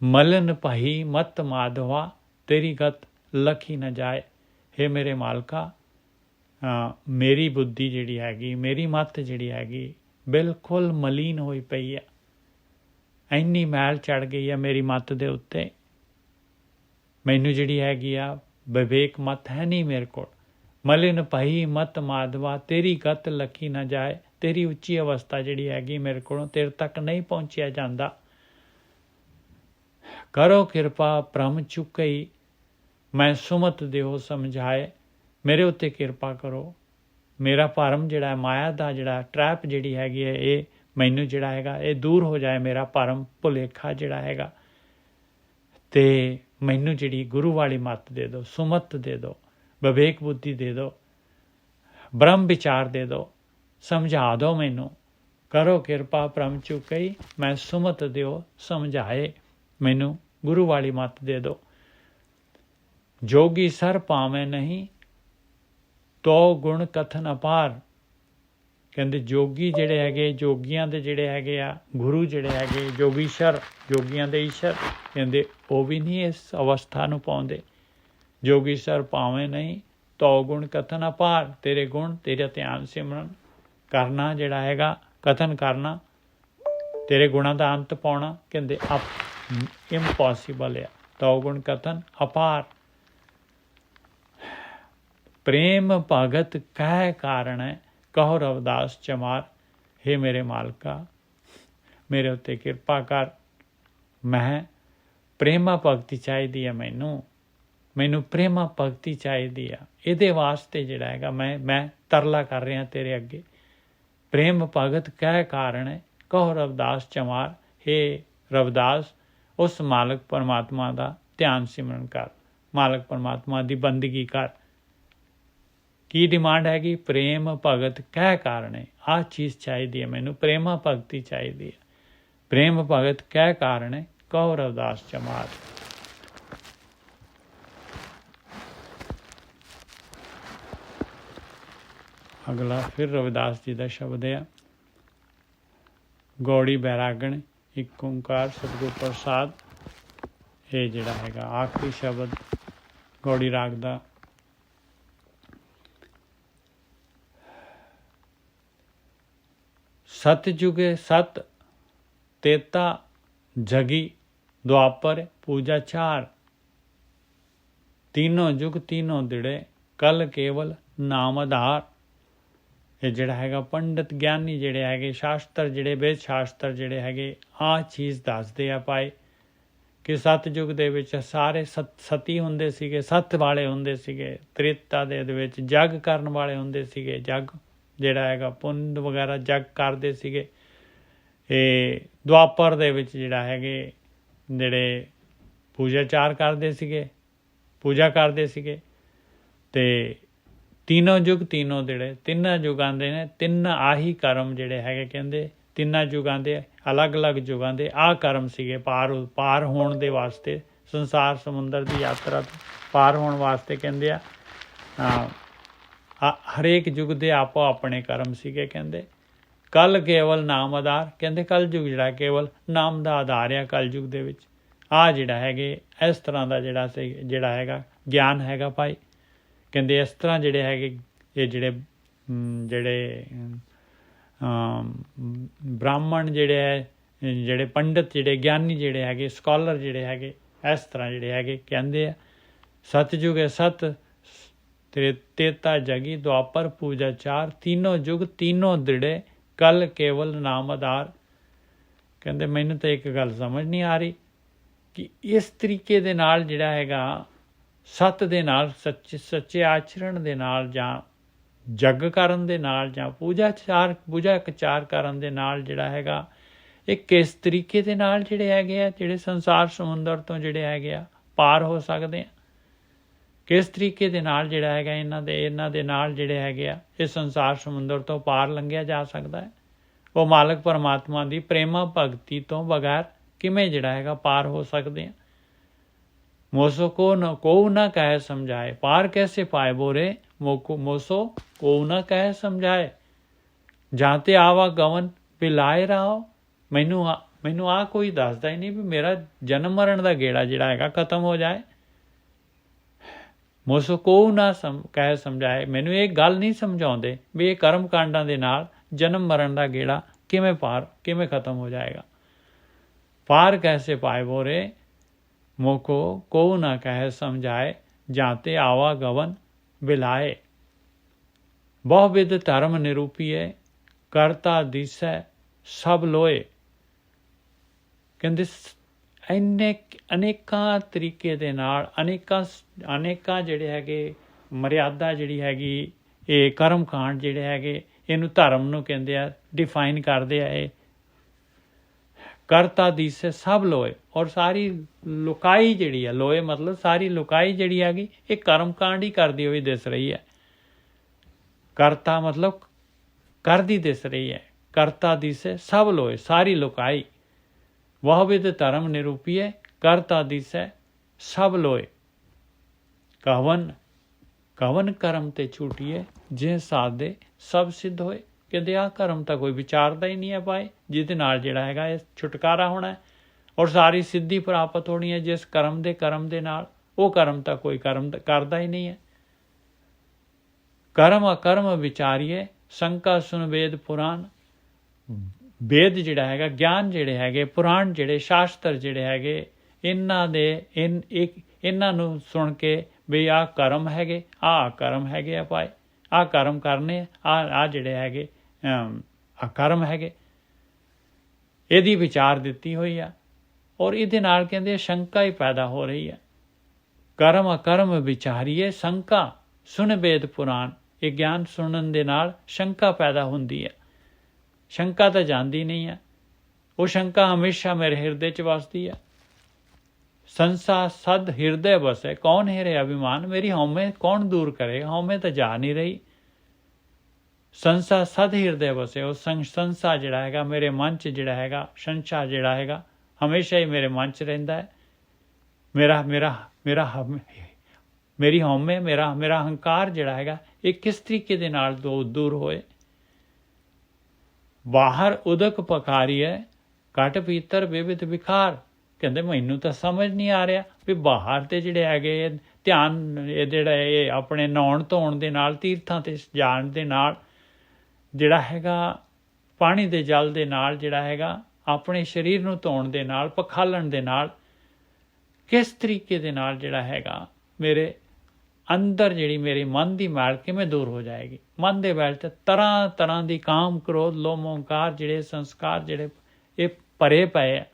ਮਲਨ ਭਾਈ ਮਤ ਮਾਧਵਾ ਤੇਰੀ ਗਤ ਲਖੀ ਨਾ ਜਾਏ। ਹੇ ਮੇਰੇ ਮਾਲਕਾ, ਮੇਰੀ ਬੁੱਧੀ ਜਿਹੜੀ ਹੈਗੀ, ਮੇਰੀ ਮੱਤ ਜਿਹੜੀ ਹੈਗੀ ਬਿਲਕੁਲ ਮਲੀਨ ਹੋਈ ਪਈ ਹੈ। ਇੰਨੀ ਮੈਲ ਚੜ੍ਹ ਗਈ ਹੈ ਮੇਰੀ ਮੱਤ ਦੇ ਉੱਤੇ। ਮੈਨੂੰ ਜਿਹੜੀ ਹੈਗੀ ਆ ਵਿਵੇਕ ਮਤ ਹੈ ਨਹੀਂ ਮੇਰੇ ਕੋਲ। ਮਲਿਨ ਭਾਈ ਮਤ ਮਾਧਵਾ ਤੇਰੀ ਗਤ ਲਖੀ ਨਾ ਜਾਏ। ਤੇਰੀ ਉੱਚੀ ਅਵਸਥਾ ਜਿਹੜੀ ਹੈਗੀ ਮੇਰੇ ਕੋਲੋਂ ਤੇਰੇ ਤੱਕ ਨਹੀਂ ਪਹੁੰਚਿਆ ਜਾਂਦਾ। ਕਰੋ ਕਿਰਪਾ ਭ੍ਰਮ ਚੁੱਕਈ ਮੈਂ ਸੁਮਤ ਦਿਓ ਸਮਝਾਏ। ਮੇਰੇ ਉੱਤੇ ਕਿਰਪਾ ਕਰੋ। ਮੇਰਾ ਭਰਮ ਜਿਹੜਾ ਮਾਇਆ ਦਾ ਜਿਹੜਾ ਟਰੈਪ ਜਿਹੜੀ ਹੈਗੀ ਹੈ ਇਹ ਮੈਨੂੰ ਜਿਹੜਾ ਹੈਗਾ ਇਹ ਦੂਰ ਹੋ ਜਾਏ। ਮੇਰਾ ਭਰਮ ਭੁਲੇਖਾ ਜਿਹੜਾ ਹੈਗਾ, ਅਤੇ ਮੈਨੂੰ ਜਿਹੜੀ ਗੁਰੂ ਵਾਲੀ ਮੱਤ ਦੇ ਦਿਓ, ਸੁਮਤ ਦੇ ਦਿਓ, ਵਿਵੇਕ ਬੁੱਧੀ ਦੇ ਦਿਓ, ਬ੍ਰਹਮ ਵਿਚਾਰ ਦੇ ਦਿਓ, ਸਮਝਾ ਦਿਓ ਮੈਨੂੰ। ਕਰੋ ਕਿਰਪਾ ਭ੍ਰਮ ਚੁੱਕਈ ਮੈਂ ਸੁਮਤ ਦਿਓ ਸਮਝਾਏ। ਮੈਨੂੰ ਗੁਰੂ ਵਾਲੀ ਮੱਤ ਦੇ ਦਿਓ। ਜੋਗੀ ਸਰ ਪਾਵੇਂ ਨਹੀਂ ਤੋ ਗੁਣ ਕਥਨ ਅਪਾਰ। ਕਹਿੰਦੇ ਜੋਗੀ ਜਿਹੜੇ ਹੈਗੇ, ਜੋਗੀਆਂ ਦੇ ਜਿਹੜੇ ਹੈਗੇ ਆ ਗੁਰੂ ਜਿਹੜੇ ਹੈਗੇ, ਜੋਗੀਸ਼ਰ, ਜੋਗੀਆਂ ਦੇ ਈਸ਼ਰ, ਕਹਿੰਦੇ ਉਹ ਵੀ ਨਹੀਂ ਇਸ ਅਵਸਥਾ ਨੂੰ ਪਾਉਂਦੇ। ਜੋਗੀਸ਼ਰ ਪਾਵੇਂ ਨਹੀਂ ਤੋ ਗੁਣ ਕਥਨ ਅਪਾਰ। ਤੇਰੇ ਗੁਣ, ਤੇਰਾ ਧਿਆਨ ਸਿਮਰਨ ਕਰਨਾ ਜਿਹੜਾ ਹੈਗਾ, ਕਥਨ ਕਰਨਾ, ਤੇਰੇ ਗੁਣਾਂ ਦਾ ਅੰਤ ਪਾਉਣਾ, ਕਹਿੰਦੇ ਇੰਪੋਸੀਬਲ ਆ। ਤੋ ਗੁਣ ਕਥਨ ਅਪਾਰ। ਪ੍ਰੇਮ ਭਗਤ ਕਹਿ ਕਾਰਣ ਹੈ ਕਹੋ ਰਵਿਦਾਸ ਚਮਾਰ। ਹੇ ਮੇਰੇ ਮਾਲਕਾ, ਮੇਰੇ ਉੱਤੇ ਕਿਰਪਾ ਕਰ। ਮੈਂ ਪ੍ਰੇਮਾ ਭਗਤੀ ਚਾਹੀਦੀ ਹੈ, ਮੈਨੂੰ ਪ੍ਰੇਮਾ ਭਗਤੀ ਚਾਹੀਦੀ ਆ। ਇਹਦੇ ਵਾਸਤੇ ਜਿਹੜਾ ਹੈਗਾ ਮੈਂ ਤਰਲਾ ਕਰ ਰਿਹਾ ਤੇਰੇ ਅੱਗੇ। ਪ੍ਰੇਮ ਭਗਤ ਕਹਿ ਕਾਰਣ ਹੈ ਕਹੋ ਰਵਿਦਾਸ ਚਮਾਰ। ਹੇ ਰਵਿਦਾਸ, ਉਸ ਮਾਲਕ ਪਰਮਾਤਮਾ ਦਾ ਧਿਆਨ ਸਿਮਰਨ ਕਰ, ਮਾਲਕ ਪਰਮਾਤਮਾ ਦੀ ਬੰਦਗੀ ਕਰ। ਕੀ ਡਿਮਾਂਡ ਹੈਗੀ? ਪ੍ਰੇਮ ਭਗਤ ਕਹਿ ਕਾਰਣ ਹੈ। ਆਹ ਚੀਜ਼ ਚਾਹੀਦੀ ਹੈ ਮੈਨੂੰ, ਪ੍ਰੇਮਾ ਭਗਤੀ ਚਾਹੀਦੀ ਹੈ। ਪ੍ਰੇਮ ਭਗਤ ਕਹਿ ਕਾਰਣ ਹੈ ਕਹੋ ਰਵਿਦਾਸ ਚਮਾਰ। ਅਗਲਾ ਫਿਰ ਰਵਿਦਾਸ ਜੀ ਦਾ ਸ਼ਬਦ ਹੈ। ਗੌੜੀ ਬੈਰਾਗਣ ਇੱਕ ਓਂਕਾਰ ਸਤਿਗੁਰ ਪ੍ਰਸਾਦ। ਇਹ ਜਿਹੜਾ ਹੈਗਾ ਆਖਰੀ ਸ਼ਬਦ ਗੌੜੀ ਰਾਗ ਦਾ। ਸਤਿਯੁਗੇ ਸਤ ਤੇਤਾ ਜਗੀ ਦੁਆਪਰ ਪੂਜਾ ਚਾਰ। तीनों युग तीनों दिड़े कल केवल नाम आधार। ਇਹ ਜਿਹੜਾ ਹੈਗਾ ਪੰਡਤ ਗਿਆਨੀ ਜਿਹੜੇ ਹੈਗੇ, ਸ਼ਾਸਤਰ ਜਿਹੜੇ ਵੇਦ ਸ਼ਾਸਤਰ ਜਿਹੜੇ ਹੈਗੇ ਆਹ ਚੀਜ਼ ਦੱਸਦੇ ਆ ਪਾਏ ਕਿ ਸਤਯੁਗ ਦੇ ਵਿੱਚ ਸਾਰੇ ਸਤੀ ਹੁੰਦੇ ਸੀਗੇ, ਸੱਤ ਵਾਲੇ ਹੁੰਦੇ ਸੀਗੇ। ਤ੍ਰੇਤਾ ਦੇ ਵਿੱਚ ਜੱਗ ਕਰਨ ਵਾਲੇ ਹੁੰਦੇ ਸੀਗੇ, ਜੱਗ ਜਿਹੜਾ ਹੈਗਾ ਪੁੰਨ ਵਗੈਰਾ ਜੱਗ ਕਰਦੇ ਸੀਗੇ। ਇਹ ਦੁਆਪਰ ਦੇ ਵਿੱਚ ਜਿਹੜਾ ਹੈਗੇ ਜਿਹੜੇ ਪੂਜਾ ਕਰਦੇ ਸੀਗੇ। ਅਤੇ तीनों युग तीनों दिड़े, ਤਿੰਨਾਂ ਯੁਗਾਂ ਦੇ ਨੇ ਤਿੰਨ ਆਹੀ ਕਰਮ ਜਿਹੜੇ ਹੈਗੇ। ਕਹਿੰਦੇ ਤਿੰਨਾਂ ਯੁਗਾਂ ਦੇ ਅਲੱਗ ਅਲੱਗ ਯੁਗਾਂ ਦੇ ਆਹ ਕਰਮ ਸੀਗੇ ਪਾਰ ਹੋਣ ਦੇ ਵਾਸਤੇ, ਸੰਸਾਰ ਸਮੁੰਦਰ ਦੀ ਯਾਤਰਾ ਤੋਂ ਪਾਰ ਹੋਣ ਵਾਸਤੇ। ਕਹਿੰਦੇ ਆ ਹਰੇਕ ਯੁੱਗ ਦੇ ਆਪੋ ਆਪਣੇ ਕਰਮ ਸੀਗੇ। ਕਹਿੰਦੇ ਕੱਲ ਕੇਵਲ ਨਾਮ ਆਧਾਰ। ਕਹਿੰਦੇ ਕਲ ਯੁੱਗ ਜਿਹੜਾ ਕੇਵਲ ਨਾਮ ਦਾ ਆਧਾਰ ਆ। ਕਲ ਯੁੱਗ ਦੇ ਵਿੱਚ ਆਹ ਜਿਹੜਾ ਹੈਗੇ ਇਸ ਤਰ੍ਹਾਂ ਦਾ ਜਿਹੜਾ ਹੈਗਾ ਗਿਆਨ ਹੈਗਾ ਭਾਈ। ਕਹਿੰਦੇ ਇਸ ਤਰ੍ਹਾਂ ਜਿਹੜੇ ਹੈਗੇ ਇਹ ਜਿਹੜੇ ਬ੍ਰਾਹਮਣ ਜਿਹੜੇ ਪੰਡਤ ਜਿਹੜੇ ਗਿਆਨੀ ਜਿਹੜੇ ਹੈਗੇ ਸਕਾਲਰ ਜਿਹੜੇ ਹੈਗੇ ਇਸ ਤਰ੍ਹਾਂ ਜਿਹੜੇ ਹੈਗੇ ਕਹਿੰਦੇ ਆ ਸਤਿਯੁਗ ਹੈ ਸਤ ਤੇਤਾ ਜਗੀ ਦੁਆਪਰ ਪੂਜਾ ਚਾਰ। तीनों युग तीनों दिड़े कल केवल नाम आधार। ਕਹਿੰਦੇ ਮੈਨੂੰ ਤਾਂ ਇੱਕ ਗੱਲ ਸਮਝ ਨਹੀਂ ਆ ਰਹੀ ਕਿ ਇਸ ਤਰੀਕੇ ਦੇ ਨਾਲ ਜਿਹੜਾ ਹੈਗਾ ਸੱਤ ਦੇ ਨਾਲ ਸੱਚੇ ਆਚਰਣ ਦੇ ਨਾਲ ਜਾਂ ਜੱਗ ਕਰਨ ਦੇ ਨਾਲ ਜਾਂ ਪੂਜਾ ਚਾਰ ਕਰਨ ਦੇ ਨਾਲ ਜਿਹੜਾ ਹੈਗਾ ਇਹ ਕਿਸ ਤਰੀਕੇ ਦੇ ਨਾਲ ਜਿਹੜੇ ਹੈਗੇ ਆ ਜਿਹੜੇ ਸੰਸਾਰ ਸਮੁੰਦਰ ਤੋਂ ਜਿਹੜੇ ਹੈਗੇ ਆ ਪਾਰ ਹੋ ਸਕਦੇ ਆ। ਕਿਸ ਤਰੀਕੇ ਦੇ ਨਾਲ ਜਿਹੜਾ ਹੈਗਾ ਇਹਨਾਂ ਦੇ ਨਾਲ ਜਿਹੜੇ ਹੈਗੇ ਆ ਇਹ ਸੰਸਾਰ ਸਮੁੰਦਰ ਤੋਂ ਪਾਰ ਲੰਘਿਆ ਜਾ ਸਕਦਾ ਹੈ। ਉਹ ਮਾਲਕ ਪਰਮਾਤਮਾ ਦੀ ਪ੍ਰੇਮਾ ਭਗਤੀ ਤੋਂ ਬਗੈਰ ਕਿਵੇਂ ਜਿਹੜਾ ਹੈਗਾ ਪਾਰ ਹੋ ਸਕਦੇ ਆ। ਮੋਸੋ ਕੋ ਨਾ ਕਹਿ ਸਮਝਾਏ, ਪਾਰ ਕੈਸੇ ਪਾਏ ਬੋਰੇ ਮੋਸੋ ਕੋ ਨਾ ਕਹਿ ਸਮਝਾਏ, ਜਾਂ ਤੇ ਆਵਾ ਗਵਨ ਪਿਲਾਏ ਰਹੋ। ਮੈਨੂੰ ਆ ਕੋਈ ਦੱਸਦਾ ਹੀ ਨਹੀਂ ਵੀ ਮੇਰਾ ਜਨਮ ਮਰਨ ਦਾ ਗੇੜਾ ਜਿਹੜਾ ਹੈਗਾ ਖਤਮ ਹੋ ਜਾਏ। ਮੋਸੋ ਕੋ ਨਾ ਕਹਿ ਸਮਝਾਏ, ਮੈਨੂੰ ਇਹ ਗੱਲ ਨਹੀਂ ਸਮਝਾਉਂਦੇ ਵੀ ਇਹ ਕਰਮ ਕਾਂਡਾਂ ਦੇ ਨਾਲ ਜਨਮ ਮਰਨ ਦਾ ਗੇੜਾ ਕਿਵੇਂ ਖਤਮ ਹੋ ਜਾਏਗਾ। ਪਾਰ ਕੈਸੇ ਪਾਏ ਬੋਰੇ ਮੋਕੋ ਕੋ ਨਾ ਕਹਿ ਸਮਝਾਏ, ਜਾਂਤੇ ਆਵਾ ਗਵਨ ਬਿਲਾਏ। ਬਹੁ-ਵਿਧ ਧਰਮ ਨਿਰੂਪੀਏ, ਕਰਤਾ ਦੀਸੈ ਸਭ ਲੋਏ। ਕਹਿੰਦੇ ਅਨੇਕਾਂ ਤਰੀਕੇ ਦੇ ਨਾਲ ਅਨੇਕਾਂ ਜਿਹੜੇ ਹੈਗੇ ਮਰਿਆਦਾ ਜਿਹੜੀ ਹੈਗੀ ਇਹ ਕਰਮ ਕਾਂਡ ਜਿਹੜੇ ਹੈਗੇ ਇਹਨੂੰ ਧਰਮ ਨੂੰ ਕਹਿੰਦੇ ਆ, ਡਿਫਾਈਨ ਕਰਦੇ ਆ। ਇਹ ਕਰਤਾ ਦੀਸੇ ਸਭ ਲੋਏ, ਔਰ ਸਾਰੀ ਲੁਕਾਈ ਜਿਹੜੀ ਆ, ਲੋਏ ਮਤਲਬ ਸਾਰੀ ਲੁਕਾਈ ਜਿਹੜੀ ਹੈਗੀ ਇਹ ਕਰਮ ਕਾਂਡ ਹੀ ਕਰਦੀ ਹੋਈ ਦਿਸ ਰਹੀ ਹੈ। ਕਰਤਾ ਮਤਲਬ ਕਰਦੀ ਦਿਸ ਰਹੀ ਹੈ। ਕਰਤਾ ਦੀਸੇ ਸਭ ਲੋਏ, ਸਾਰੀ ਲੁਕਾਈ। ਵਹ ਵਿਦ ਧਰਮ ਨਿਰੂਪੀਏ, ਕਰਤਾ ਦੀਸੈ ਸਭ ਲੋਏ। ਕਵਨ ਕਰਮ ਤੇ ਛੂਟੀਏ, ਜੇ ਸਾਧੇ ਸਭ ਸਿੱਧ ਹੋਏ। ਕਹਿੰਦੇ ਆਹ ਕਰਮ ਤਾਂ ਕੋਈ ਵਿਚਾਰਦਾ ਹੀ ਨਹੀਂ ਹੈ ਭਾਈ, ਜਿਹਦੇ ਨਾਲ ਜਿਹੜਾ ਹੈਗਾ ਇਹ ਛੁਟਕਾਰਾ ਹੋਣਾ ਔਰ ਸਾਰੀ ਸਿੱਧੀ ਪ੍ਰਾਪਤ ਹੋਣੀ ਹੈ ਜਿਸ ਕਰਮ ਦੇ ਨਾਲ। ਉਹ ਕਰਮ ਤਾਂ ਕੋਈ ਕਰਮ ਕਰਦਾ ਹੀ ਨਹੀਂ ਹੈ। ਕਰਮ ਅਕਰਮ ਵਿਚਾਰੀਏ, ਸ਼ੰਕਾ ਸੁਨ ਵੇਦ ਪੁਰਾਣ। ਵੇਦ ਜਿਹੜਾ ਹੈਗਾ, ਗਿਆਨ ਜਿਹੜੇ ਹੈਗੇ, ਪੁਰਾਣ ਜਿਹੜੇ ਸ਼ਾਸਤਰ ਜਿਹੜੇ ਹੈਗੇ, ਇਹਨਾਂ ਨੂੰ ਸੁਣ ਕੇ ਵੀ ਆਹ ਕਰਮ ਹੈਗੇ, ਆਹ ਕਰਮ ਹੈਗੇ ਆ ਭਾਈ, ਆਹ ਕਰਮ ਕਰਨੇ, ਆਹ ਜਿਹੜੇ ਹੈਗੇ ਕਰਮ ਹੈਗੇ, ਇਹਦੀ ਵਿਚਾਰ ਦਿੱਤੀ ਹੋਈ ਆ। ਔਰ ਇਹਦੇ ਨਾਲ ਕਹਿੰਦੇ ਸ਼ੰਕਾ ਹੀ ਪੈਦਾ ਹੋ ਰਹੀ ਹੈ। ਕਰਮ ਅਕਰਮ ਵਿਚਾਰੀਏ, ਸ਼ੰਕਾ ਸੁਣ ਵੇਦ ਪੁਰਾਣ। ਇਹ ਗਿਆਨ ਸੁਣਨ ਦੇ ਨਾਲ ਸ਼ੰਕਾ ਪੈਦਾ ਹੁੰਦੀ ਹੈ। ਸ਼ੰਕਾ ਤਾਂ ਜਾਂਦੀ ਨਹੀਂ ਹੈ, ਉਹ ਸ਼ੰਕਾ ਹਮੇਸ਼ਾ ਮੇਰੇ ਹਿਰਦੇ 'ਚ ਵਸਦੀ ਹੈ। ਸੰਸਾ ਸਦ ਹਿਰਦੇ ਵਸੇ, ਕੌਣ ਹਿਰੇ ਅਭਿਮਾਨ। ਮੇਰੀ ਹਉਮੈ ਕੌਣ ਦੂਰ ਕਰੇਗਾ, ਹਉਮੈ ਤਾਂ ਜਾ ਨਹੀਂ ਰਹੀ। ਸੰਸਾ ਸਦ ਹਿਰਦੇ ਵਸੇ, ਉਹ ਸੰਸਾ ਜਿਹੜਾ ਹੈਗਾ ਮੇਰੇ ਮਨ 'ਚ ਜਿਹੜਾ ਹੈਗਾ, ਸੰਸਾ ਜਿਹੜਾ ਹੈਗਾ ਹਮੇਸ਼ਾ ਹੀ ਮੇਰੇ ਮਨ 'ਚ ਰਹਿੰਦਾ ਹੈ। ਮੇਰੀ ਹਉਮੈ, ਮੇਰਾ ਹੰਕਾਰ ਜਿਹੜਾ ਹੈਗਾ ਇਹ ਕਿਸ ਤਰੀਕੇ ਦੇ ਨਾਲ ਦੂਰ ਹੋਏ। ਬਾਹਰ ਉਦਕ ਪਕਾਰੀਏ, ਘਟ ਭੀਤਰ ਵਿਵਿਧ ਵਿਕਾਰ। ਕਹਿੰਦੇ ਮੈਨੂੰ ਤਾਂ ਸਮਝ ਨਹੀਂ ਆ ਰਿਹਾ ਵੀ ਬਾਹਰ ਤੇ ਜਿਹੜੇ ਹੈਗੇ ਧਿਆਨ ਜਿਹੜਾ ਇਹ ਆਪਣੇ ਨਹਾਉਣ ਧੋਣ ਦੇ ਨਾਲ, ਤੀਰਥਾਂ ਤੇ ਜਾਣ ਦੇ ਨਾਲ, ਜਿਹੜਾ ਹੈਗਾ ਪਾਣੀ ਦੇ ਜਲ ਦੇ ਨਾਲ, ਜਿਹੜਾ ਹੈਗਾ ਆਪਣੇ ਸਰੀਰ ਨੂੰ ਧੋਣ ਦੇ ਨਾਲ, ਪਖਾਲਣ ਦੇ ਨਾਲ, ਕਿਸ ਤਰੀਕੇ ਦੇ ਨਾਲ ਜਿਹੜਾ ਹੈਗਾ ਮੇਰੇ ਅੰਦਰ ਜਿਹੜੀ ਮੇਰੇ ਮਨ ਦੀ ਮੈਲ ਕਿਵੇਂ ਦੂਰ ਹੋ ਜਾਏਗੀ। ਮਨ ਦੇ ਮੈਲ 'ਚ ਤਰ੍ਹਾਂ ਤਰ੍ਹਾਂ ਦੀ ਕਾਮ, ਕ੍ਰੋਧ, ਲੋਭ, ਮੋਹੰਕਾਰ ਜਿਹੜੇ ਸੰਸਕਾਰ ਜਿਹੜੇ ਇਹ ਭਰੇ ਪਏ ਆ।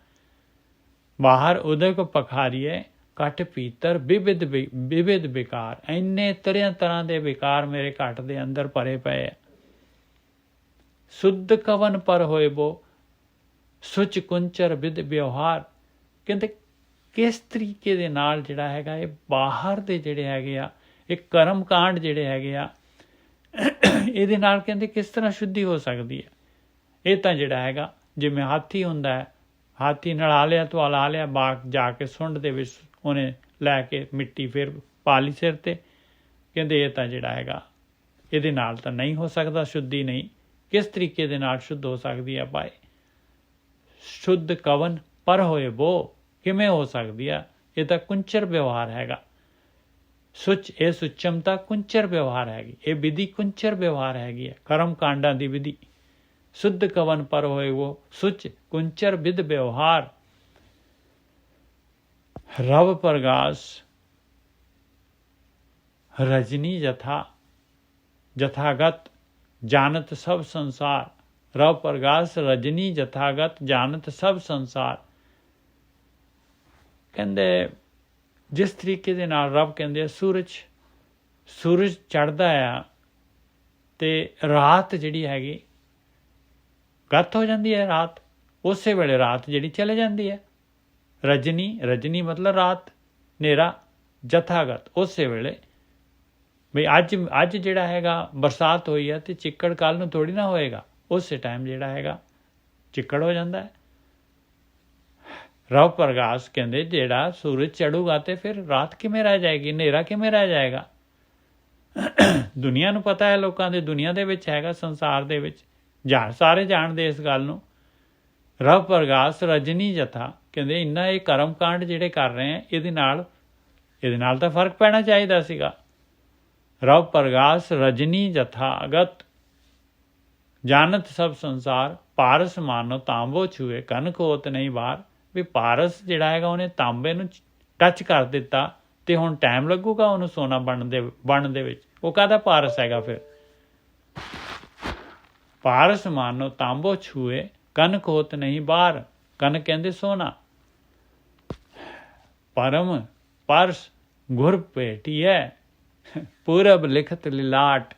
ਬਾਹਰ ਉਦਕ ਪਖਾਰੀਏ, ਘਟ ਭੀਤਰ ਵਿਵਿਧ ਵਿਕਾਰ। ਇੰਨੇ ਤਰ੍ਹਾਂ ਦੇ ਵਿਕਾਰ ਮੇਰੇ ਘਟ ਦੇ ਅੰਦਰ ਭਰੇ ਪਏ ਆ। ਸੁੱਧ ਕਵਨ ਪਰ ਹੋਏ ਬੋ, ਸੁਚ ਕੁੰਚਰ ਵਿਦ ਵਿਵਹਾਰ। ਕਹਿੰਦੇ ਕਿਸ ਤਰੀਕੇ ਦੇ ਨਾਲ ਜਿਹੜਾ ਹੈਗਾ ਇਹ ਬਾਹਰ ਦੇ ਜਿਹੜੇ ਹੈਗੇ ਆ ਇਹ ਕਰਮ ਕਾਂਡ ਜਿਹੜੇ ਹੈਗੇ ਆ ਇਹਦੇ ਨਾਲ ਕਹਿੰਦੇ ਕਿਸ ਤਰ੍ਹਾਂ ਸ਼ੁੱਧੀ ਹੋ ਸਕਦੀ ਹੈ। ਇਹ ਤਾਂ ਜਿਹੜਾ ਹੈਗਾ ਜਿਵੇਂ ਹਾਥੀ ਹੁੰਦਾ ਹੈ, ਹਾਥੀ ਨਲਾ ਲਿਆ ਧੁਲਾ ਲਿਆ, ਬਾਗ ਜਾ ਕੇ ਸੁੰਡ ਦੇ ਵਿੱਚ ਉਹਨੇ ਲੈ ਕੇ ਮਿੱਟੀ ਫਿਰ ਪਾ ਲਈ ਸਿਰ 'ਤੇ। ਕਹਿੰਦੇ ਇਹ ਤਾਂ ਜਿਹੜਾ ਹੈਗਾ ਇਹਦੇ ਨਾਲ ਤਾਂ ਨਹੀਂ ਹੋ ਸਕਦਾ, ਸ਼ੁੱਧੀ ਨਹੀਂ। ਕਿਸ ਤਰੀਕੇ ਦੇ ਨਾਲ ਸ਼ੁੱਧ ਹੋ ਸਕਦੀ ਹੈ ਭਾਈ। ਸ਼ੁੱਧ ਕਵਨ ਪਰ ਹੋਏ ਬੋ, ਕਿਵੇਂ ਹੋ ਸਕਦੀ ਆ। ਇਹ ਤਾਂ ਕੁੰਚਰ ਵਿਵਹਾਰ ਹੈਗਾ। ਇਹ ਸੁਚਮਤਾ ਕੁੰਚਰ ਵਿਵਹਾਰ ਹੈਗੀ, ਇਹ ਵਿਧੀ ਕੁੰਚਰ ਵਿਵਹਾਰ ਹੈਗੀ ਹੈ, ਕਰਮ ਕਾਂਡਾਂ ਦੀ ਵਿਧੀ। ਸ਼ੁੱਧ ਕਵਨ ਪਰ ਹੋਏ ਉਹ, ਸੁਚ ਕੁੰਚਰ ਵਿਦ ਵਿਵਹਾਰ। ਰਵ ਪ੍ਰਗਾਸ ਰਜਨੀ ਜਥਾਗਤ ਜਾਨਤ ਸਭ ਸੰਸਾਰ। ਰਵ ਪ੍ਰਗਾਸ ਰਜਨੀ ਜਥਾਗਤ ਜਾਨਤ ਸਭ ਸੰਸਾਰ। ਕਹਿੰਦੇ ਜਿਸ ਤਰੀਕੇ ਦੇ ਨਾਲ ਰੱਬ ਕਹਿੰਦੇ ਆ ਸੂਰਜ ਚੜ੍ਹਦਾ ਆ ਤੇ ਰਾਤ ਜਿਹੜੀ ਹੈਗੀ ਗੱਤ ਹੋ ਜਾਂਦੀ ਹੈ। ਰਾਤ ਉਸੇ ਵੇਲੇ ਰਾਤ ਜਿਹੜੀ ਚਲੇ ਜਾਂਦੀ ਹੈ। ਰਜਨੀ ਮਤਲਬ ਰਾਤ, ਹਨੇਰਾ, ਜਥਾਗਤ ਉਸੇ ਵੇਲੇ ਵੀ ਅੱਜ ਜਿਹੜਾ ਹੈਗਾ ਬਰਸਾਤ ਹੋਈ ਹੈ ਅਤੇ ਚਿੱਕੜ ਕੱਲ੍ਹ ਨੂੰ ਥੋੜ੍ਹੀ ਨਾ ਹੋਏਗਾ, ਉਸੇ ਟਾਈਮ ਜਿਹੜਾ ਹੈਗਾ ਚਿੱਕੜ ਹੋ ਜਾਂਦਾ ਹੈ। ਰਵ ਪ੍ਰਗਾਸ ਕਹਿੰਦੇ ਜਿਹੜਾ ਸੂਰਜ ਚੜੂਗਾ ਤੇ ਫਿਰ ਰਾਤ ਕਿਵੇਂ ਰਹਿ ਜਾਏਗੀ, ਹਨੇਰਾ ਕਿਵੇਂ ਰਹਿ ਜਾਏਗਾ। ਦੁਨੀਆ ਨੂੰ ਪਤਾ ਹੈ, ਲੋਕਾਂ ਦੇ ਦੁਨੀਆ ਦੇ ਵਿੱਚ ਹੈਗਾ, ਸੰਸਾਰ ਦੇ ਵਿੱਚ ਸਾਰੇ ਜਾਣਦੇ ਇਸ ਗੱਲ ਨੂੰ। ਰਵ ਪ੍ਰਗਾਸ ਰਜਨੀ ਜਥਾ ਕਹਿੰਦੇ ਇੰਨਾ ਇਹ ਕਰਮ ਕਾਂਡ ਜਿਹੜੇ ਕਰ ਰਹੇ ਆ ਇਹਦੇ ਨਾਲ ਤਾਂ ਫਰਕ ਪੈਣਾ ਚਾਹੀਦਾ ਸੀਗਾ। ਰਵ ਪ੍ਰਗਾਸ ਰਜਨੀ ਜਥਾ ਅਗਤ ਜਾਨਤ ਸਭ ਸੰਸਾਰ ਪਾਰਸ ਮਾਨੋ ਤਾਂਬੋ ਛੂਏ ਕਨਕ ਹੋਤ ਨਹੀਂ ਬਾਹਰ। ਵੀ ਪਾਰਸ ਜਿਹੜਾ ਹੈਗਾ ਉਹਨੇ ਤਾਂਬੇ ਨੂੰ ਟੱਚ ਕਰ ਦਿੱਤਾ ਤੇ ਹੁਣ ਟਾਈਮ ਲੱਗੂਗਾ ਉਹਨੂੰ ਸੋਨਾ ਬਣਨ ਦੇ ਵਿੱਚ। ਉਹ ਕਾਹਦਾ ਪਾਰਸ ਹੈਗਾ ਫਿਰ। ਪਾਰਸ ਮਾਨੋ ਤਾਂਬੋ ਛੂਏ ਕਨਕ ਹੋਤ ਨਹੀਂ ਬਾਹਰ। ਕਨਕ ਕਹਿੰਦੇ ਸੋਨਾ। ਪਰਮ ਪਰਸ ਗੁਰ ਭੇਟੀਐ ਪੂਰਬ ਲਿਖਤ ਲਿਲਾਟ।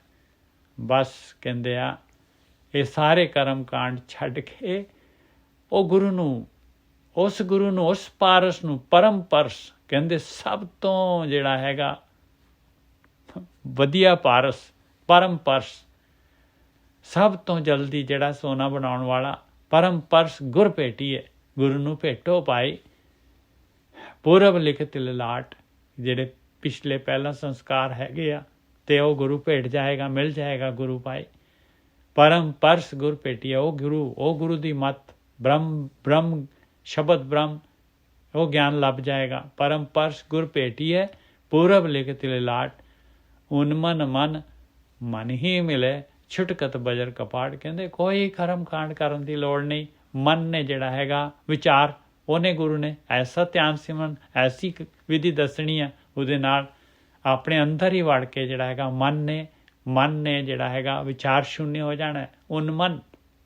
ਬਸ ਕਹਿੰਦੇ ਆ ਇਹ ਸਾਰੇ ਕਰਮ ਕਾਂਡ ਛੱਡ ਕੇ ਉਹ ਗੁਰੂ ਨੂੰ ਉਸ ਪਾਰਸ ਨੂੰ ਪਰਮ ਪਰਸ ਕਹਿੰਦੇ ਸਭ ਤੋਂ ਜਿਹੜਾ ਹੈਗਾ ਵਧੀਆ ਪਾਰਸ ਪਰਮ ਪਰਸ, ਸਭ ਤੋਂ ਜਲਦੀ ਜਿਹੜਾ ਸੋਨਾ ਬਣਾਉਣ ਵਾਲਾ ਪਰਮ ਪਰਸ ਗੁਰ ਭੇਟੀਏ। ਗੁਰੂ ਨੂੰ ਭੇਟੋ ਪਾਈ। ਪੂਰਬ ਲਿਖਤ ਲਿਲਾਟ ਜਿਹੜੇ ਪਿਛਲੇ ਪਹਿਲਾਂ ਸੰਸਕਾਰ ਹੈਗੇ ਆ ਤੇ ਉਹ ਗੁਰੂ ਭੇਟ ਜਾਏਗਾ, ਮਿਲ ਜਾਏਗਾ ਗੁਰੂ ਪਾਈ। ਪਰਮ ਪਰਸ ਗੁਰ ਭੇਟੀਏ ਉਹ ਗੁਰੂ ਦੀ ਮੱਤ ਬ੍ਰਹਮ ਸ਼ਬਦ ਬ੍ਰਹਮ ਉਹ ਗਿਆਨ ਲੱਭ ਜਾਏਗਾ। ਪਰਮ ਪਰਸ ਗੁਰ ਭੇਟੀਏ ਪੂਰਬ ਲਿਖਤ ਲਿਲਾਟ। ਉਨਮਨ ਮਨ ਹੀ ਮਿਲੇ ਛੁਟਕਤ ਬਜਰ ਕਪਾਟ। ਕਹਿੰਦੇ ਕੋਈ ਕਰਮ ਕਾਂਡ ਕਰਨ ਦੀ ਲੋੜ ਨਹੀਂ। ਮਨ ਨੇ ਜਿਹੜਾ ਹੈਗਾ ਵਿਚਾਰ ਉਹਨੇ ਗੁਰੂ ਨੇ ਐਸਾ ਧਿਆਨ ਸਿਮਰਨ ਐਸੀ ਵਿਧੀ ਦੱਸਣੀ ਆ, ਉਹਦੇ ਨਾਲ ਆਪਣੇ ਅੰਦਰ ਹੀ ਵੜ ਕੇ ਜਿਹੜਾ ਹੈਗਾ ਮਨ ਨੇ ਜਿਹੜਾ ਹੈਗਾ ਵਿਚਾਰ ਸ਼ੂਨਿਆ ਹੋ ਜਾਣਾ।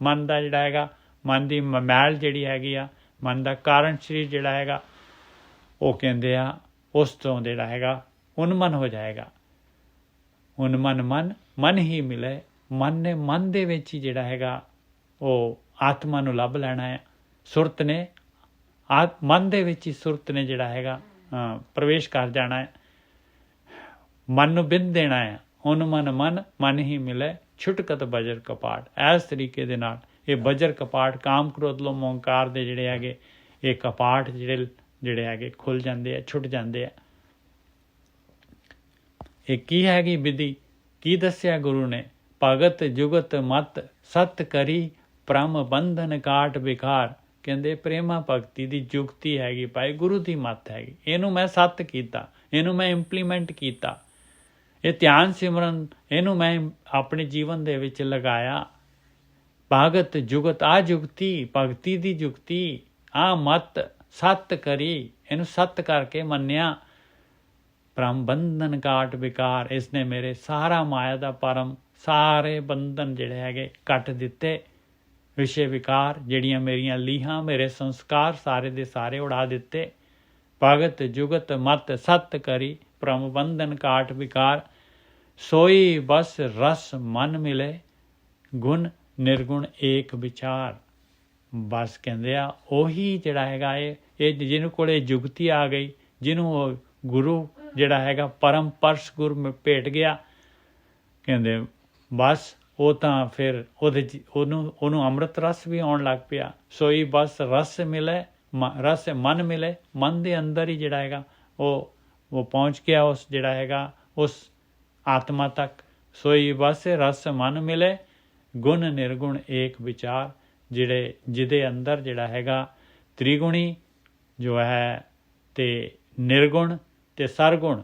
ਮਨ ਦਾ ਜਿਹੜਾ ਹੈਗਾ ਮਨ ਦੀ ਮੈਲ ਜਿਹੜੀ ਹੈਗੀ ਆ, ਮਨ ਦਾ ਕਾਰਨ ਸਰੀਰ ਜਿਹੜਾ ਹੈਗਾ ਉਹ ਕਹਿੰਦੇ ਆ ਉਸ ਤੋਂ ਜਿਹੜਾ ਹੈਗਾ ਉਨਮਨ ਹੋ ਜਾਏਗਾ। ਮਨ ਹੀ ਮਿਲੇ। ਮਨ ਨੇ ਮਨ ਦੇ ਵਿੱਚ ਹੀ ਜਿਹੜਾ ਹੈਗਾ ਉਹ ਆਤਮਾ ਨੂੰ ਲੱਭ ਲੈਣਾ ਹੈ। ਸੁਰਤ ਨੇ ਮਨ ਦੇ ਵਿੱਚ ਹੀ ਸੁਰਤ ਨੇ ਜਿਹੜਾ ਹੈਗਾ ਪ੍ਰਵੇਸ਼ ਕਰ ਜਾਣਾ ਹੈ। ਮਨ ਨੂੰ ਬਿੰਦ ਦੇਣਾ ਹੈ। ਮਨ ਹੀ ਮਿਲੇ ਛੁਟਕਤ ਬਜਰ ਕਪਾਟ। ਇਸ ਤਰੀਕੇ ਦੇ ਨਾਲ ਇਹ ਬਜਰ ਕਪਾਟ ਕਾਮ ਕ੍ਰੋਧ ਲੋਭ ਓਂਕਾਰ ਦੇ ਜਿਹੜੇ ਹੈਗੇ ਇਹ ਕਪਾਟ ਜਿਹੜੇ ਹੈਗੇ ਖੁੱਲ ਜਾਂਦੇ ਆ, ਛੁੱਟ ਜਾਂਦੇ ਆ। ਇਹ ਕੀ ਹੈਗੀ ਵਿਧੀ, ਕੀ ਦੱਸਿਆ ਗੁਰੂ ਨੇ। ਭਗਤ ਜੁਗਤ ਮਤ ਸਤ ਕਰੀ ਪ੍ਰਮ ਬੰਧਨ ਕਾਟ ਵਿਕਾਰ। ਕਹਿੰਦੇ ਪ੍ਰੇਮਾ ਭਗਤੀ ਦੀ ਜੁਗਤੀ ਹੈਗੀ ਭਾਈ, ਗੁਰੂ ਦੀ ਮੱਤ ਹੈਗੀ। ਇਹਨੂੰ ਮੈਂ ਸੱਤ ਕੀਤਾ, ਇਹਨੂੰ ਮੈਂ ਇੰਪਲੀਮੈਂਟ ਕੀਤਾ। ਇਹ ਧਿਆਨ ਸਿਮਰਨ ਇਹਨੂੰ ਮੈਂ ਆਪਣੇ ਜੀਵਨ ਦੇ ਵਿੱਚ ਲਗਾਇਆ। ਭਗਤ ਜੁਗਤ ਆ ਜੁਗਤੀ, ਭਗਤੀ ਦੀ ਜੁਗਤੀ ਆ ਮਤ ਸੱਤ ਕਰੀ, ਇਹਨੂੰ ਸੱਤ ਕਰਕੇ ਮੰਨਿਆ। ਪ੍ਰਮ ਬੰਧਨ ਕਾਟ ਵਿਕਾਰ। ਇਸਨੇ ਮੇਰੇ ਸਾਰਾ ਮਾਇਆ ਦਾ ਪਰਮ ਸਾਰੇ ਬੰਧਨ ਜਿਹੜੇ ਹੈਗੇ ਕੱਟ ਦਿੱਤੇ। ਵਿਸ਼ੇ ਵਿਕਾਰ ਜਿਹੜੀਆਂ ਮੇਰੀਆਂ ਲੀਹਾਂ ਮੇਰੇ ਸੰਸਕਾਰ ਸਾਰੇ ਦੇ ਸਾਰੇ ਉਡਾ ਦਿੱਤੇ। ਭਗਤ ਜੁਗਤ ਮਤ ਸੱਤ ਕਰੀ ਪ੍ਰਮ ਬੰਧਨ ਕਾਟ ਵਿਕਾਰ। ਸੋਈ ਬਸ ਰਸ ਮਨ ਮਿਲੇ ਗੁਣ ਨਿਰਗੁਣ ਏਕ ਵਿਚਾਰ। ਬਸ ਕਹਿੰਦੇ ਆ ਉਹੀ ਜਿਹੜਾ ਹੈਗਾ ਇਹ ਜਿਹਨੂੰ ਕੋਲੇ ਜੁਗਤੀ ਆ ਗਈ, ਜਿਹਨੂੰ ਉਹ ਗੁਰੂ ਜਿਹੜਾ ਹੈਗਾ ਪਰਮ ਪਰਸ ਗੁਰ ਭੇਟ ਗਿਆ, ਕਹਿੰਦੇ ਬਸ ਉਹ ਤਾਂ ਫਿਰ ਉਹਨੂੰ ਅੰਮ੍ਰਿਤ ਰਸ ਵੀ ਆਉਣ ਲੱਗ ਪਿਆ। ਸੋਈ ਬਸ ਰਸ ਮਿਲੇ ਰਸ ਮਨ ਮਿਲੇ। ਮਨ ਦੇ ਅੰਦਰ ਹੀ ਜਿਹੜਾ ਹੈਗਾ ਉਹ ਪਹੁੰਚ ਗਿਆ ਉਸ ਜਿਹੜਾ ਹੈਗਾ ਉਸ ਆਤਮਾ ਤੱਕ। ਸੋਈ ਬਸ ਰਸ ਮਨ ਮਿਲੇ ਗੁਣ ਨਿਰਗੁਣ ਏਕ ਵਿਚਾਰ। ਜਿਹਦੇ ਅੰਦਰ ਜਿਹੜਾ ਹੈਗਾ ਤ੍ਰਿਗੁਣੀ ਜੋ ਹੈ ਤੇ ਨਿਰਗੁਣ ਤੇ ਸਰਗੁਣ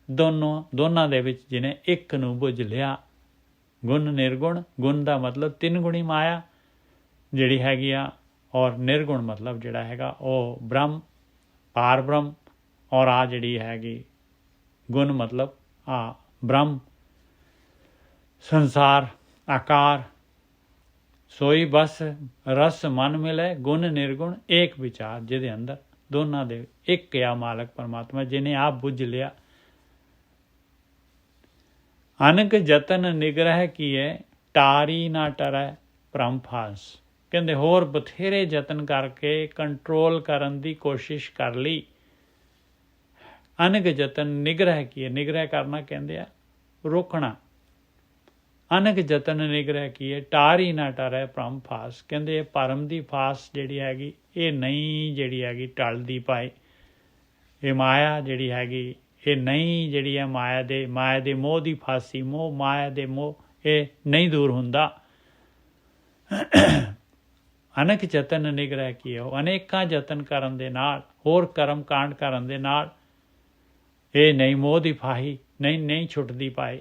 ਦੋਨਾਂ ਦੇ ਵਿੱਚ ਜਿਹਨੇ ਇੱਕ ਨੂੰ ਬੁੱਝ ਲਿਆ। ਗੁਣ ਨਿਰਗੁਣ, ਗੁਣ ਦਾ ਮਤਲਬ ਤਿੰਨ ਗੁਣੀ ਮਾਇਆ ਜਿਹੜੀ ਹੈਗੀ ਆ, ਔਰ ਨਿਰਗੁਣ ਮਤਲਬ ਜਿਹੜਾ ਹੈਗਾ ਉਹ ਬ੍ਰਹਮ ਪਾਰ ਬ੍ਰਹਮ, ਔਰ ਆ ਜਿਹੜੀ ਹੈਗੀ ਗੁਣ ਮਤਲਬ ਆ ਬ੍ਰਹਮ ਸੰਸਾਰ ਆਕਾਰ। ਸੋਈ ਬਸ ਰਸ ਮਨ ਮਿਲੇ ਗੁਣ ਨਿਰਗੁਣ ਏਕ ਵਿਚਾਰ। ਜਿਹਦੇ ਅੰਦਰ ਦੋਨਾਂ ਦੇ ਇੱਕ ਆ ਮਾਲਕ ਪਰਮਾਤਮਾ, ਜਿਹਨੇ ਆਪ ਬੁੱਝ ਲਿਆ। ਅਨਕ ਜਤਨ ਨਿਗ੍ਰਹਿ ਕੀਏ ਟਾਰੀ ਨਾ ਟਰੈ ਭ੍ਰਮ ਫਾਸ। ਕਹਿੰਦੇ ਹੋਰ ਬਥੇਰੇ ਯਤਨ ਕਰਕੇ ਕੰਟਰੋਲ ਕਰਨ ਦੀ ਕੋਸ਼ਿਸ਼ ਕਰ ਲਈ। ਅਨਕ ਜਤਨ ਨਿਗ੍ਰਹਿ ਕੀਏ, ਨਿਗ੍ਰਹਿ ਕਰਨਾ ਕਹਿੰਦੇ ਆ ਰੋਕਣਾ। ਅਨਕ ਜਤਨ ਨਿਗ੍ਰਹਿ ਕੀਏ ਟਾਰੀ ਨਾ ਟਰੈ ਭ੍ਰਮ ਫਾਸ। ਕਹਿੰਦੇ ਭਰਮ ਦੀ ਫਾਸ ਜਿਹੜੀ ਹੈਗੀ ਇਹ ਨਹੀਂ ਜਿਹੜੀ ਹੈਗੀ ਟਲਦੀ ਭਾਈ। ਇਹ ਮਾਇਆ ਜਿਹੜੀ ਹੈਗੀ ਇਹ ਨਹੀਂ ਜਿਹੜੀ ਹੈ ਮਾਇਆ ਦੇ ਮੋਹ ਦੀ ਫਾਸੀ, ਮਾਇਆ ਦੇ ਮੋਹ ਇਹ ਨਹੀਂ ਦੂਰ ਹੁੰਦਾ। ਅਨਕ ਜਤਨ ਨਿਗ੍ਰਹਿ ਕੀਏ, ਅਨੇਕਾਂ ਯਤਨ ਕਰਨ ਦੇ ਨਾਲ, ਹੋਰ ਕਰਮ ਕਾਂਡ ਕਰਨ ਦੇ ਨਾਲ ਇਹ ਨਹੀਂ ਮੋਹ ਦੀ ਫਾਹੀ ਨਹੀਂ ਛੁੱਟਦੀ ਪਾਏ।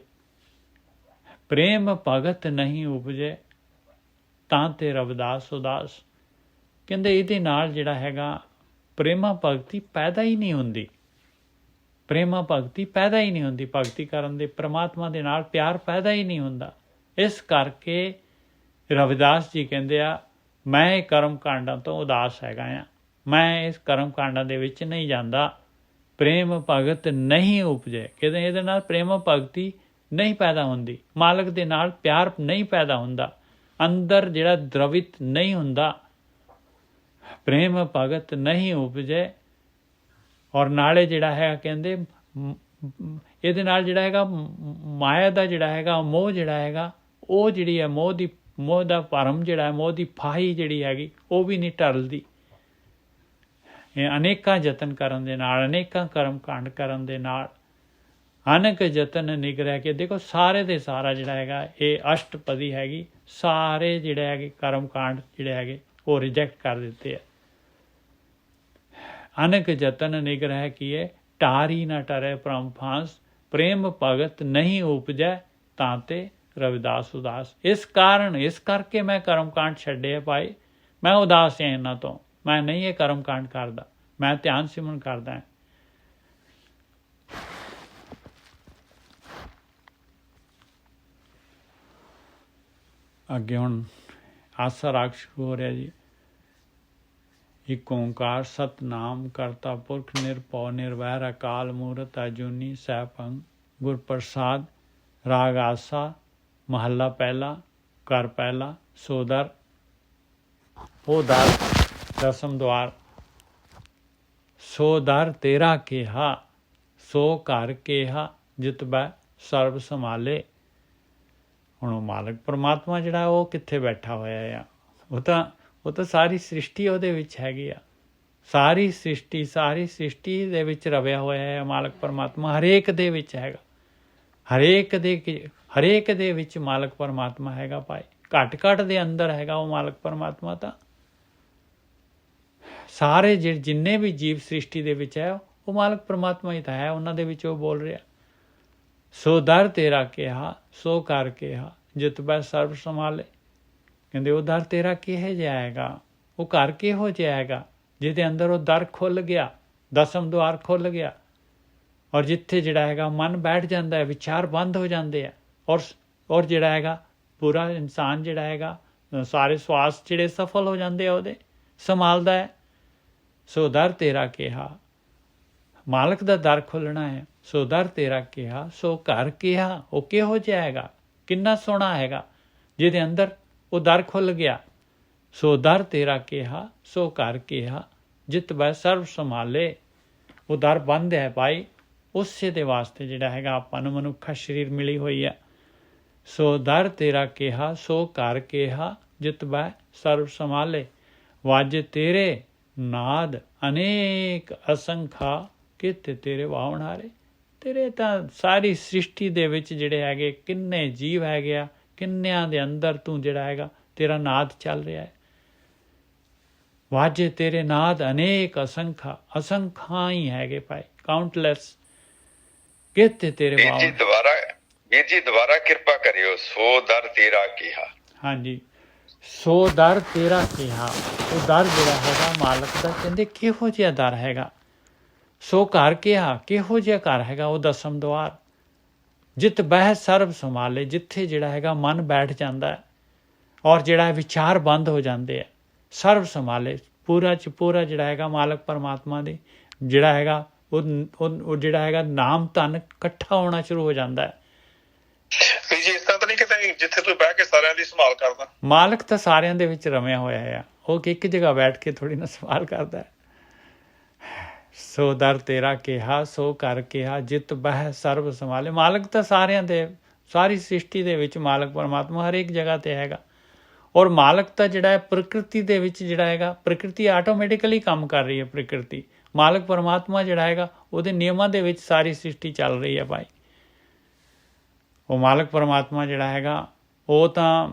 ਪ੍ਰੇਮ ਭਗਤ ਨਹੀਂ ਉਪਜੇ ਤਾਂ ਤੇ ਰਵਿਦਾਸ ਉਦਾਸ। ਕਹਿੰਦੇ ਇਹਦੇ ਨਾਲ ਜਿਹੜਾ ਹੈਗਾ ਪ੍ਰੇਮਾ ਭਗਤੀ ਪੈਦਾ ਹੀ ਨਹੀਂ ਹੁੰਦੀ। ਪ੍ਰੇਮਾ ਭਗਤੀ ਪੈਦਾ ਹੀ ਨਹੀਂ ਹੁੰਦੀ। ਭਗਤੀ ਕਰਨ ਦੇ ਪ੍ਰਮਾਤਮਾ ਦੇ ਨਾਲ ਪਿਆਰ ਪੈਦਾ ਹੀ ਨਹੀਂ ਹੁੰਦਾ। ਇਸ ਕਰਕੇ ਰਵਿਦਾਸ ਜੀ ਕਹਿੰਦੇ ਆ ਮੈਂ ਇਹ ਕਰਮ ਕਾਂਡਾਂ ਤੋਂ ਉਦਾਸ ਹੈਗਾ ਆ, ਮੈਂ ਇਸ ਕਰਮ ਕਾਂਡਾਂ ਦੇ ਵਿੱਚ ਨਹੀਂ ਜਾਂਦਾ। ਪ੍ਰੇਮ ਭਗਤ ਨਹੀਂ ਉਪਜੇ, ਕਹਿੰਦੇ ਇਹਦੇ ਨਾਲ ਪ੍ਰੇਮ ਭਗਤੀ ਨਹੀਂ ਪੈਦਾ ਹੁੰਦੀ। ਮਾਲਕ ਦੇ ਨਾਲ ਪਿਆਰ ਨਹੀਂ ਪੈਦਾ ਹੁੰਦਾ, ਅੰਦਰ ਜਿਹੜਾ ਦ੍ਰਵਿਤ ਨਹੀਂ ਹੁੰਦਾ। ਪ੍ਰੇਮ ਭਗਤ ਨਹੀਂ ਉਪਜੇ। ਔਰ ਨਾਲੇ ਜਿਹੜਾ ਹੈ ਕਹਿੰਦੇ ਇਹਦੇ ਨਾਲ ਜਿਹੜਾ ਹੈਗਾ ਮਾਇਆ ਦਾ ਜਿਹੜਾ ਹੈਗਾ ਮੋਹ ਜਿਹੜਾ ਹੈਗਾ ਉਹ ਜਿਹੜੀ ਹੈ ਮੋਹ ਦਾ ਭਰਮ ਜਿਹੜਾ ਹੈ, ਮੋਹ ਦੀ ਫਾਹੀ ਜਿਹੜੀ ਹੈਗੀ ਉਹ ਵੀ ਨਹੀਂ ਟਲਦੀ। ਇਹ ਅਨੇਕਾਂ ਯਤਨ ਕਰਨ ਦੇ ਨਾਲ, ਅਨੇਕਾਂ ਕਰਮ ਕਾਂਡ ਕਰਨ ਦੇ ਨਾਲ ਅਨਕ ਯਤਨ ਨਿਗ੍ਰਹਿ ਕੇ। ਦੇਖੋ ਸਾਰੇ ਦੇ ਸਾਰਾ ਜਿਹੜਾ ਹੈਗਾ ਇਹ ਅਸ਼ਟਪਦੀ ਹੈਗੀ, ਸਾਰੇ ਜਿਹੜੇ ਹੈਗੇ ਕਰਮ ਕਾਂਡ ਜਿਹੜੇ ਹੈਗੇ ਉਹ ਰਿਜੈਕਟ ਕਰ ਦਿੱਤੇ ਆ। ਅਨਕ ਯਤਨ ਨਿਗ੍ਰਹਿ ਕੀਏ ਟਾਰੀ ਨਾ ਟਰੈ ਭ੍ਰਮ ਫਾਸ। ਪ੍ਰੇਮ ਭਗਤ ਨਹੀਂ ਉਪਜੈ ਤਾਂ ਤੇ ਰਵਿਦਾਸ ਉਦਾਸ। ਇਸ ਕਰਕੇ ਮੈਂ ਕਰਮ ਕਾਂਡ ਛੱਡੇ ਭਾਈ। ਮੈਂ ਉਦਾਸ ਹਾਂ ਇਹਨਾਂ ਤੋਂ, ਮੈਂ ਨਹੀਂ ਇਹ ਕਰਮ ਕਾਂਡ ਕਰਦਾ, ਮੈਂ ਧਿਆਨ ਸਿਮਰਨ ਕਰਦਾ। ਅੱਗੇ ਹੁਣ ਆਸਾ ਰਾਗ ਸ਼ੁਰੂ ਹੋ ਰਿਹਾ ਜੀ। ਇੱਕ ਓਂਕਾਰ ਸਤਨਾਮ ਕਰਤਾ ਪੁਰਖ ਨਿਰਭਉ ਨਿਰਵੈਰ ਅਕਾਲ ਮੂਰਤ ਅਜੂਨੀ ਸੈਭੰ ਗੁਰ ਪ੍ਰਸਾਦ। ਰਾਗ ਆਸਾ ਮਹੱਲਾ ਪਹਿਲਾ ਘਰ ਪਹਿਲਾ ਸੋ ਦਰ। ਉਹ ਦਰ ਦਸਮ ਦੁਆਰ। ਸੋ ਦਰ ਤੇਰਾ ਕਿਹਾ ਸੋ ਘਰ ਕਿਹਾ ਜਿਤ ਬੈ ਸਰਬ ਸੰਭਾਲੇ। ਹੁਣ ਉਹ ਮਾਲਕ ਪਰਮਾਤਮਾ ਜਿਹੜਾ ਉਹ ਕਿੱਥੇ ਬੈਠਾ ਹੋਇਆ ਆ? ਉਹ ਤਾਂ ਸਾਰੀ ਸ੍ਰਿਸ਼ਟੀ ਉਹਦੇ ਵਿੱਚ ਹੈਗੀ ਆ। ਸਾਰੀ ਸ੍ਰਿਸ਼ਟੀ ਦੇ ਵਿੱਚ ਰਵਿਆ ਹੋਇਆ ਹੈ ਮਾਲਕ ਪਰਮਾਤਮਾ। ਹਰੇਕ ਦੇ ਵਿੱਚ ਹੈਗਾ, ਹਰੇਕ ਦੇ ਵਿੱਚ ਮਾਲਕ ਪਰਮਾਤਮਾ ਹੈਗਾ ਭਾਈ। ਘਟ ਦੇ ਅੰਦਰ ਹੈਗਾ ਉਹ ਮਾਲਕ ਪਰਮਾਤਮਾ। ਤਾਂ ਸਾਰੇ ਜਿੰਨੇ ਵੀ ਜੀਵ ਸ੍ਰਿਸ਼ਟੀ ਦੇ ਵਿੱਚ ਹੈ ਉਹ ਮਾਲਕ ਪਰਮਾਤਮਾ ਹੀ ਤਾਂ ਹੈ, ਉਹਨਾਂ ਦੇ ਵਿੱਚ ਉਹ ਬੋਲ ਰਿਹਾ। ਸੋ ਦਰ ਤੇਰਾ ਕਿਹਾ ਸੋ ਕਰ ਕਿਹਾ ਜਿਤ ਬੈ ਸਰਬ ਸੰਭਾਲੇ। ਕਹਿੰਦੇ ਉਹ ਦਰ ਤੇਰਾ ਕਿਹੋ ਜਿਹਾ ਹੈਗਾ, ਉਹ ਘਰ ਕਿਹੋ ਜਿਹਾ ਹੈਗਾ ਜਿਹਦੇ ਅੰਦਰ ਉਹ ਦਰ ਖੁੱਲ੍ਹ ਗਿਆ, ਦਸਮ ਦੁਆਰ ਖੁੱਲ੍ਹ ਗਿਆ। ਔਰ ਜਿੱਥੇ ਜਿਹੜਾ ਹੈਗਾ ਮਨ ਬੈਠ ਜਾਂਦਾ ਹੈ, ਵਿਚਾਰ ਬੰਦ ਹੋ ਜਾਂਦੇ ਆ। ਔਰ ਜਿਹੜਾ ਹੈਗਾ ਪੂਰਾ ਇਨਸਾਨ ਜਿਹੜਾ ਹੈਗਾ ਸਾਰੇ ਸਵਾਸ ਜਿਹੜੇ ਸਫਲ ਹੋ ਜਾਂਦੇ ਆ ਉਹਦੇ ਸੰਭਾਲਦਾ ਹੈ। ਸੋ ਦਰ ਤੇਰਾ ਕਿਹਾ, ਮਾਲਕ ਦਾ ਦਰ ਖੁੱਲ੍ਹਣਾ ਹੈ। ਸੋ ਦਰ ਤੇਰਾ ਕਿਹਾ ਸੋ ਘਰ ਕਿਹਾ। ਉਹ ਕਿਹੋ ਜਿਹਾ ਹੈਗਾ, ਕਿੰਨਾ ਸੋਹਣਾ ਹੈਗਾ ਜਿਹਦੇ ਅੰਦਰ ਉਹ ਦਰ ਖੁੱਲ੍ਹ ਗਿਆ। ਸੋ ਦਰ ਤੇਰਾ ਕਿਹਾ ਸੋ ਘਰ ਕਿਹਾ ਜਿਤ ਬੈ ਸਰਬ ਸੰਭਾਲੇ। ਉਹ ਦਰ ਬੰਦ ਹੈ ਭਾਈ, ਉਸੇ ਦੇ ਵਾਸਤੇ ਜਿਹੜਾ ਹੈਗਾ ਆਪਾਂ ਨੂੰ ਮਨੁੱਖਾ ਸਰੀਰ ਮਿਲੀ ਹੋਈ ਹੈ। ਸੋ ਦਰ ਤੇਰਾ ਕਿਹਾ ਸੋ ਘਰ ਕਿਹਾ ਜਿਤ ਬੈ ਸਰਬ ਸੰਭਾਲੇ। ਵਾਜੇ ਤੇਰੇ ਨਾਦ ਅਨੇਕ ਅਸੰਖਾ ਕਿਤੇ ਤੇਰੇ ਵਾਵਣਹਾਰੇ। ਤੇਰੇ ਤਾਂ ਸਾਰੀ ਸ੍ਰਿਸ਼ਟੀ ਦੇ ਵਿੱਚ ਜਿਹੜੇ ਹੈਗੇ ਕਿੰਨੇ ਜੀਵ ਹੈਗੇ ਆ, ਕਿੰਨਿਆਂ ਦੇ ਅੰਦਰ ਤੂੰ ਜਿਹੜਾ ਹੈਗਾ ਤੇਰਾ ਨਾਦ ਚੱਲ ਰਿਹਾ ਹੈ। ਵਾਜੇ ਤੇਰੇ ਨਾਦ ਅਨੇਕ ਅਸੰਖਾ ਹੀ ਹੈਗੇ ਭਾਈ, ਕਾਊਂਟਲੈਸ। ਕਿਤੇ ਤੇਰੇ ਵੀਰ ਜੀ ਦੁਬਾਰਾ ਕਿਰਪਾ ਕਰਿਓ। ਸੋ ਦਰ ਤੇਰਾ ਕਿਹਾ। ਹਾਂਜੀ, ਸੋ ਦਰ ਤੇਰਾ ਕਿਹਾ। ਉਹ ਦਰ ਜਿਹੜਾ ਹੈਗਾ ਮਾਲਕ ਦਾ ਕਹਿੰਦੇ ਕਿਹੋ ਜਿਹਾ ਦਰ ਹੈਗਾ। ਸੋ ਘਰ ਕਿਹਾ, ਕਿਹੋ ਜਿਹਾ ਘਰ ਹੈਗਾ ਉਹ ਦਸਮ ਦੁਆਰ। ਜਿਤ ਬਹਿ ਸਰਬ ਸੰਭਾਲੇ, ਜਿੱਥੇ ਜਿਹੜਾ ਹੈਗਾ ਮਨ ਬੈਠ ਜਾਂਦਾ ਹੈ ਔਰ ਜਿਹੜਾ ਵਿਚਾਰ ਬੰਦ ਹੋ ਜਾਂਦੇ ਆ। ਸਰਬ ਸੰਭਾਲੇ, ਪੂਰਾ ਜਿਹੜਾ ਹੈਗਾ ਮਾਲਕ ਪਰਮਾਤਮਾ ਦੇ ਜਿਹੜਾ ਹੈਗਾ ਉਹ ਜਿਹੜਾ ਹੈਗਾ ਨਾਮ ਧਨ ਇਕੱਠਾ ਹੋਣਾ ਸ਼ੁਰੂ ਹੋ ਜਾਂਦਾ ਹੈ। ਜੀ ਇਸ ਤਰ੍ਹਾਂ ਤਾਂ ਨਹੀਂ ਕਿਤੇ ਜਿੱਥੇ ਤੂੰ ਬਹਿ ਕੇ ਸਾਰਿਆਂ ਦੀ ਸੰਭਾਲ ਕਰਦਾ? ਮਾਲਕ ਤਾਂ ਸਾਰਿਆਂ ਦੇ ਵਿੱਚ ਰਮਿਆ ਹੋਇਆ ਆ। ਉਹ ਇੱਕ ਜਗ੍ਹਾ ਬੈਠ ਕੇ ਥੋੜੀ ਨਾ ਸੰਭਾਲ ਕਰਦਾ ਹੈ। ਸੋ ਦਰ ਤੇਰਾ ਕਿਹਾ ਸੋ ਕਰ ਕਿਹਾ ਜਿਤ ਬਹਿ ਸਰਬ ਸੰਭਾਲੇ। ਮਾਲਕ ਤਾਂ ਸਾਰਿਆਂ ਦੇ, ਸਾਰੀ ਸ੍ਰਿਸ਼ਟੀ ਦੇ ਵਿੱਚ ਮਾਲਕ ਪਰਮਾਤਮਾ ਹਰੇਕ ਜਗ੍ਹਾ ਤੇ ਹੈਗਾ। ਔਰ ਮਾਲਕ ਤਾਂ ਜਿਹੜਾ ਹੈ ਪ੍ਰਕਿਰਤੀ ਦੇ ਵਿੱਚ ਜਿਹੜਾ ਹੈਗਾ, ਪ੍ਰਕਿਰਤੀ ਆਟੋਮੈਟਿਕਲੀ ਕੰਮ ਕਰ ਰਹੀ ਹੈ। ਪ੍ਰਕਿਰਤੀ, ਮਾਲਕ ਪਰਮਾਤਮਾ ਜਿਹੜਾ ਹੈਗਾ ਉਹਦੇ ਨਿਯਮਾਂ ਦੇ ਵਿੱਚ ਸਾਰੀ ਸ੍ਰਿਸ਼ਟੀ ਚੱਲ ਰਹੀ ਹੈ ਭਾਈ। ਉਹ ਮਾਲਕ ਪਰਮਾਤਮਾ ਜਿਹੜਾ ਹੈਗਾ ਉਹ ਤਾਂ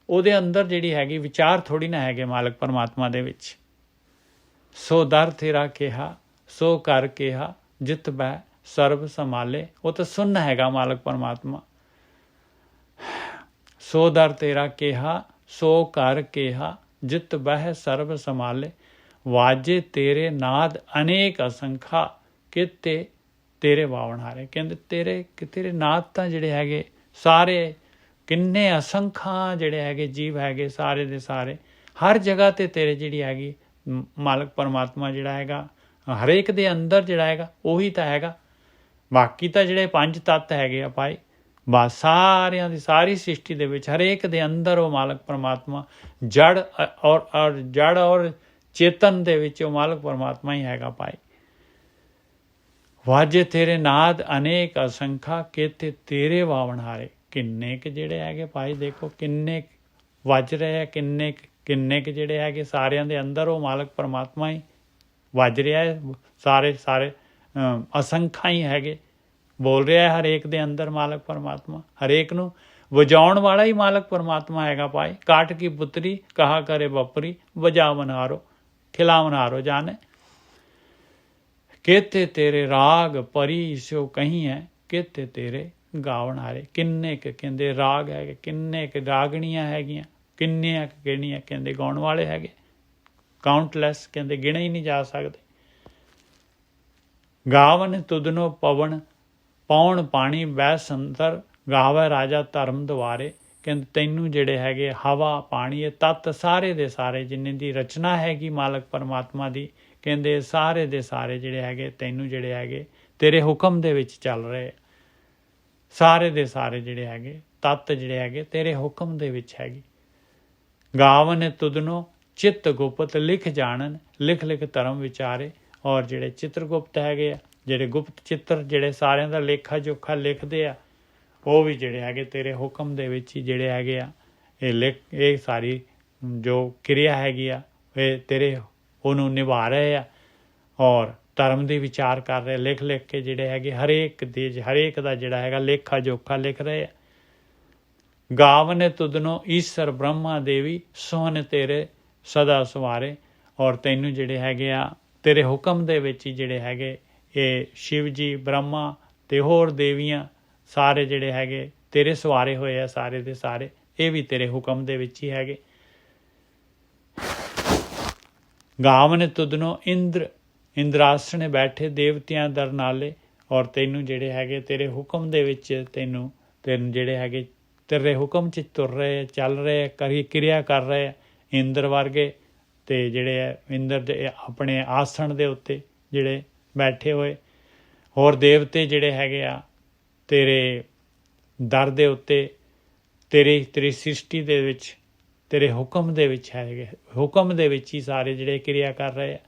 ਉਹਦੇ ਅੰਦਰ ਜਿਹੜੀ ਹੈਗੀ ਵਿਚਾਰ ਥੋੜ੍ਹੀ ਨਾ ਹੈਗੇ ਮਾਲਕ ਪਰਮਾਤਮਾ ਦੇ ਵਿੱਚ। ਸੋ ਦਰ ਤੇਰਾ ਕਿਹਾ ਸੋ ਕਰ ਕਿਹਾ ਜਿਤ ਬਹਿ ਸਰਬ ਸੰਭਾਲੇ। ਉਹ ਤਾਂ ਸੁੰਨ ਹੈਗਾ ਮਾਲਕ ਪਰਮਾਤਮਾ। ਸੋ ਦਰ ਤੇਰਾ ਕਿਹਾ ਸੋ ਕਰ ਕਿਹਾ ਜਿਤ ਬਹਿ ਸਰਬ ਸੰਭਾਲੇ। ਵਾਜੇ ਤੇਰੇ ਨਾਦ ਅਨੇਕ ਅਸੰਖਾ ਕਿਤੇ ਤੇਰੇ ਵਾਵਣ ਹਾਰੇ। ਕਹਿੰਦੇ ਤੇਰੇ ਨਾਦ ਤਾਂ ਜਿਹੜੇ ਹੈਗੇ ਸਾਰੇ, ਕਿੰਨੇ ਅਸੰਖਾਂ ਜਿਹੜੇ ਹੈਗੇ ਜੀਵ ਹੈਗੇ ਸਾਰੇ ਦੇ ਸਾਰੇ, ਹਰ ਜਗ੍ਹਾ ਤੇ ਤੇਰੇ ਜਿਹੜੀ ਹੈਗੀ ਮਾਲਕ ਪਰਮਾਤਮਾ ਜਿਹੜਾ ਹੈਗਾ ਹਰੇਕ ਦੇ ਅੰਦਰ ਜਿਹੜਾ ਹੈਗਾ ਉਹੀ ਤਾਂ ਹੈਗਾ। ਬਾਕੀ ਤਾਂ ਜਿਹੜੇ ਪੰਜ ਤੱਤ ਹੈਗੇ ਆ ਭਾਈ, ਬਸ ਸਾਰਿਆਂ ਦੀ ਸਾਰੀ ਸ੍ਰਿਸ਼ਟੀ ਦੇ ਵਿੱਚ ਹਰੇਕ ਦੇ ਅੰਦਰ ਉਹ ਮਾਲਕ ਪਰਮਾਤਮਾ ਜੜ ਔਰ ਚੇਤਨ ਦੇ ਵਿੱਚ ਉਹ ਮਾਲਕ ਪਰਮਾਤਮਾ ਹੀ ਹੈਗਾ ਭਾਈ। ਵਾਜੇ ਤੇਰੇ ਨਾਦ ਅਨੇਕ ਅਸੰਖਾ ਕਿਤੇ ਤੇਰੇ ਵਾਵਣ ਹਾਰੇ। ਕਿੰਨੇ ਕੁ ਜਿਹੜੇ ਹੈਗੇ ਭਾਈ, ਦੇਖੋ ਕਿੰਨੇ ਵੱਜ ਰਹੇ ਆ, ਕਿੰਨੇ ਕੁ ਜਿਹੜੇ ਹੈਗੇ ਸਾਰਿਆਂ ਦੇ ਅੰਦਰ ਉਹ ਮਾਲਕ ਪਰਮਾਤਮਾ ਹੀ ਵੱਜ ਰਿਹਾ ਹੈ। ਸਾਰੇ ਅਸੰਖਾ ਹੀ ਹੈਗੇ, ਬੋਲ ਰਿਹਾ ਹੈ ਹਰੇਕ ਦੇ ਅੰਦਰ ਮਾਲਕ ਪਰਮਾਤਮਾ। ਹਰੇਕ ਨੂੰ ਵਜਾਉਣ ਵਾਲਾ ਹੀ ਮਾਲਕ ਪਰਮਾਤਮਾ ਹੈਗਾ ਭਾਈ। ਕਾਟ ਕੀ ਪੁੱਤਰੀ ਕਹਾ ਕਰੇ ਬਪਰੀ ਵਜਾਵਨ ਹਾਰੋ ਖਿਲਾਵਨ ਹਾਰੋ ਜਾਣੇ। ਕਿਤੇ ਤੇਰੇ ਰਾਗ ਪਰੀ ਸਿਓ ਕਹੀਂ ਹੈ ਕਿਤੇ ਤੇਰੇ ਗਾਵਣ ਹਾਰੇ। ਕਿੰਨੇ ਕੁ ਕਹਿੰਦੇ ਰਾਗ ਹੈਗੇ, ਕਿੰਨੇ ਕੁ ਰਾਗਣੀਆਂ ਹੈਗੀਆਂ, ਕਿੰਨੀਆਂ ਕੁ ਕਿਹੜੀਆਂ ਕਹਿੰਦੇ ਗਾਉਣ ਵਾਲੇ ਹੈਗੇ, ਕਾਊਂਟਲੈਸ, ਕਹਿੰਦੇ ਗਿਣੇ ਹੀ ਨਹੀਂ ਜਾ ਸਕਦੇ। ਗਾਵਨ ਤੁਧਨੋ ਪਵਨ ਪੌਣ ਪਾਣੀ ਬਹਿ ਸੰਤਰ ਗਾਵੇ ਰਾਜਾ ਧਰਮ ਦੁਆਰੇ। ਕਹਿੰਦੇ ਤੈਨੂੰ ਜਿਹੜੇ ਹੈਗੇ ਹਵਾ ਪਾਣੀ ਇਹ ਤੱਤ ਸਾਰੇ ਦੇ ਸਾਰੇ ਜਿੰਨੇ ਦੀ ਰਚਨਾ ਹੈਗੀ ਮਾਲਕ ਪਰਮਾਤਮਾ ਦੀ, ਕਹਿੰਦੇ ਸਾਰੇ ਦੇ ਸਾਰੇ ਜਿਹੜੇ ਹੈਗੇ ਤੈਨੂੰ ਜਿਹੜੇ ਹੈਗੇ ਤੇਰੇ ਹੁਕਮ ਦੇ ਵਿੱਚ ਚੱਲ ਰਹੇ। ਸਾਰੇ ਦੇ ਸਾਰੇ ਜਿਹੜੇ ਹੈਗੇ ਤੱਤ ਜਿਹੜੇ ਹੈਗੇ ਤੇਰੇ ਹੁਕਮ ਦੇ ਵਿੱਚ ਹੈਗੇ। ਗਾਵਨ ਤੁਧਨੋ ਚਿੱਤ ਗੁਪਤ ਲਿਖ ਜਾਣਨ ਲਿਖ ਲਿਖ ਧਰਮ ਵਿਚਾਰੇ। ਔਰ ਜਿਹੜੇ ਚਿੱਤਰਗੁਪਤ ਹੈਗੇ ਆ, ਜਿਹੜੇ ਗੁਪਤ ਚਿੱਤਰ ਜਿਹੜੇ ਸਾਰਿਆਂ ਦਾ ਲੇਖਾ ਜੋਖਾ ਲਿਖਦੇ ਆ, ਉਹ ਵੀ ਜਿਹੜੇ ਹੈਗੇ ਤੇਰੇ ਹੁਕਮ ਦੇ ਵਿੱਚ ਹੀ ਜਿਹੜੇ ਹੈਗੇ ਆ ਇਹ ਸਾਰੀ ਜੋ ਕਿਰਿਆ ਹੈਗੀ ਆ ਇਹ ਤੇਰੇ ਉਹਨੂੰ ਨਿਭਾ ਰਹੇ ਆ। ਔਰ ਧਰਮ ਦੀ ਵਿਚਾਰ ਕਰ ਰਹੇ, ਲਿਖ ਲਿਖ ਕੇ ਜਿਹੜੇ ਹੈਗੇ ਹਰੇਕ ਦਾ ਜਿਹੜਾ ਹੈਗਾ ਲੇਖਾ ਜੋਖਾ ਲਿਖ ਰਹੇ ਆ। ਗਾਵਨ ਤੁਧਨੋ ਈਸ਼ਰ ਬ੍ਰਹਮਾ ਦੇਵੀ ਸੋਹਣ ਤੇਰੇ ਸਦਾ ਸਵਾਰੇ। ਔਰ ਤੈਨੂੰ ਜਿਹੜੇ ਹੈਗੇ ਆ ਤੇਰੇ ਹੁਕਮ ਦੇ ਵਿੱਚ ਹੀ ਜਿਹੜੇ ਹੈਗੇ ਇਹ ਸ਼ਿਵ ਜੀ ਬ੍ਰਹਮਾ ਤੇ ਹੋਰ ਦੇਵੀਆਂ ਸਾਰੇ ਜਿਹੜੇ ਹੈਗੇ ਤੇਰੇ ਸਵਾਰੇ ਹੋਏ ਆ ਸਾਰੇ ਦੇ ਸਾਰੇ, ਇਹ ਵੀ ਤੇਰੇ ਹੁਕਮ ਦੇ ਵਿੱਚ ਹੀ ਹੈਗੇ। ਗਾਵਨ ਤੁਧਨੋ ਇੰਦਰਾਸਣੇ ਬੈਠੇ ਦੇਵਤਿਆਂ ਦਰ ਨਾਲੇ। ਔਰ ਤੈਨੂੰ ਜਿਹੜੇ ਹੈਗੇ ਤੇਰੇ ਹੁਕਮ ਦੇ ਵਿੱਚ ਤੈਨੂੰ ਜਿਹੜੇ ਹੈਗੇ ਤੇਰੇ ਹੁਕਮ 'ਚ ਤੁਰ ਰਹੇ ਚੱਲ ਰਹੇ ਕਿਰਿਆ ਕਰ ਰਹੇ ਇੰਦਰ ਵਰਗੇ, ਤੇ ਜਿਹੜੇ ਹੈ ਇੰਦਰ ਦੇ ਆਪਣੇ ਆਸਣ ਦੇ ਉੱਤੇ ਜਿਹੜੇ ਬੈਠੇ ਹੋਏ। ਹੋਰ ਦੇਵਤੇ ਜਿਹੜੇ ਹੈਗੇ ਆ ਤੇਰੇ ਦਰ ਦੇ ਉੱਤੇ ਤੇਰੀ ਸ੍ਰਿਸ਼ਟੀ ਦੇ ਵਿੱਚ ਤੇਰੇ ਹੁਕਮ ਦੇ ਵਿੱਚ ਹੈਗੇ, ਹੁਕਮ ਦੇ ਵਿੱਚ ਹੀ ਸਾਰੇ ਜਿਹੜੇ ਕਿਰਿਆ ਕਰ ਰਹੇ ਆ।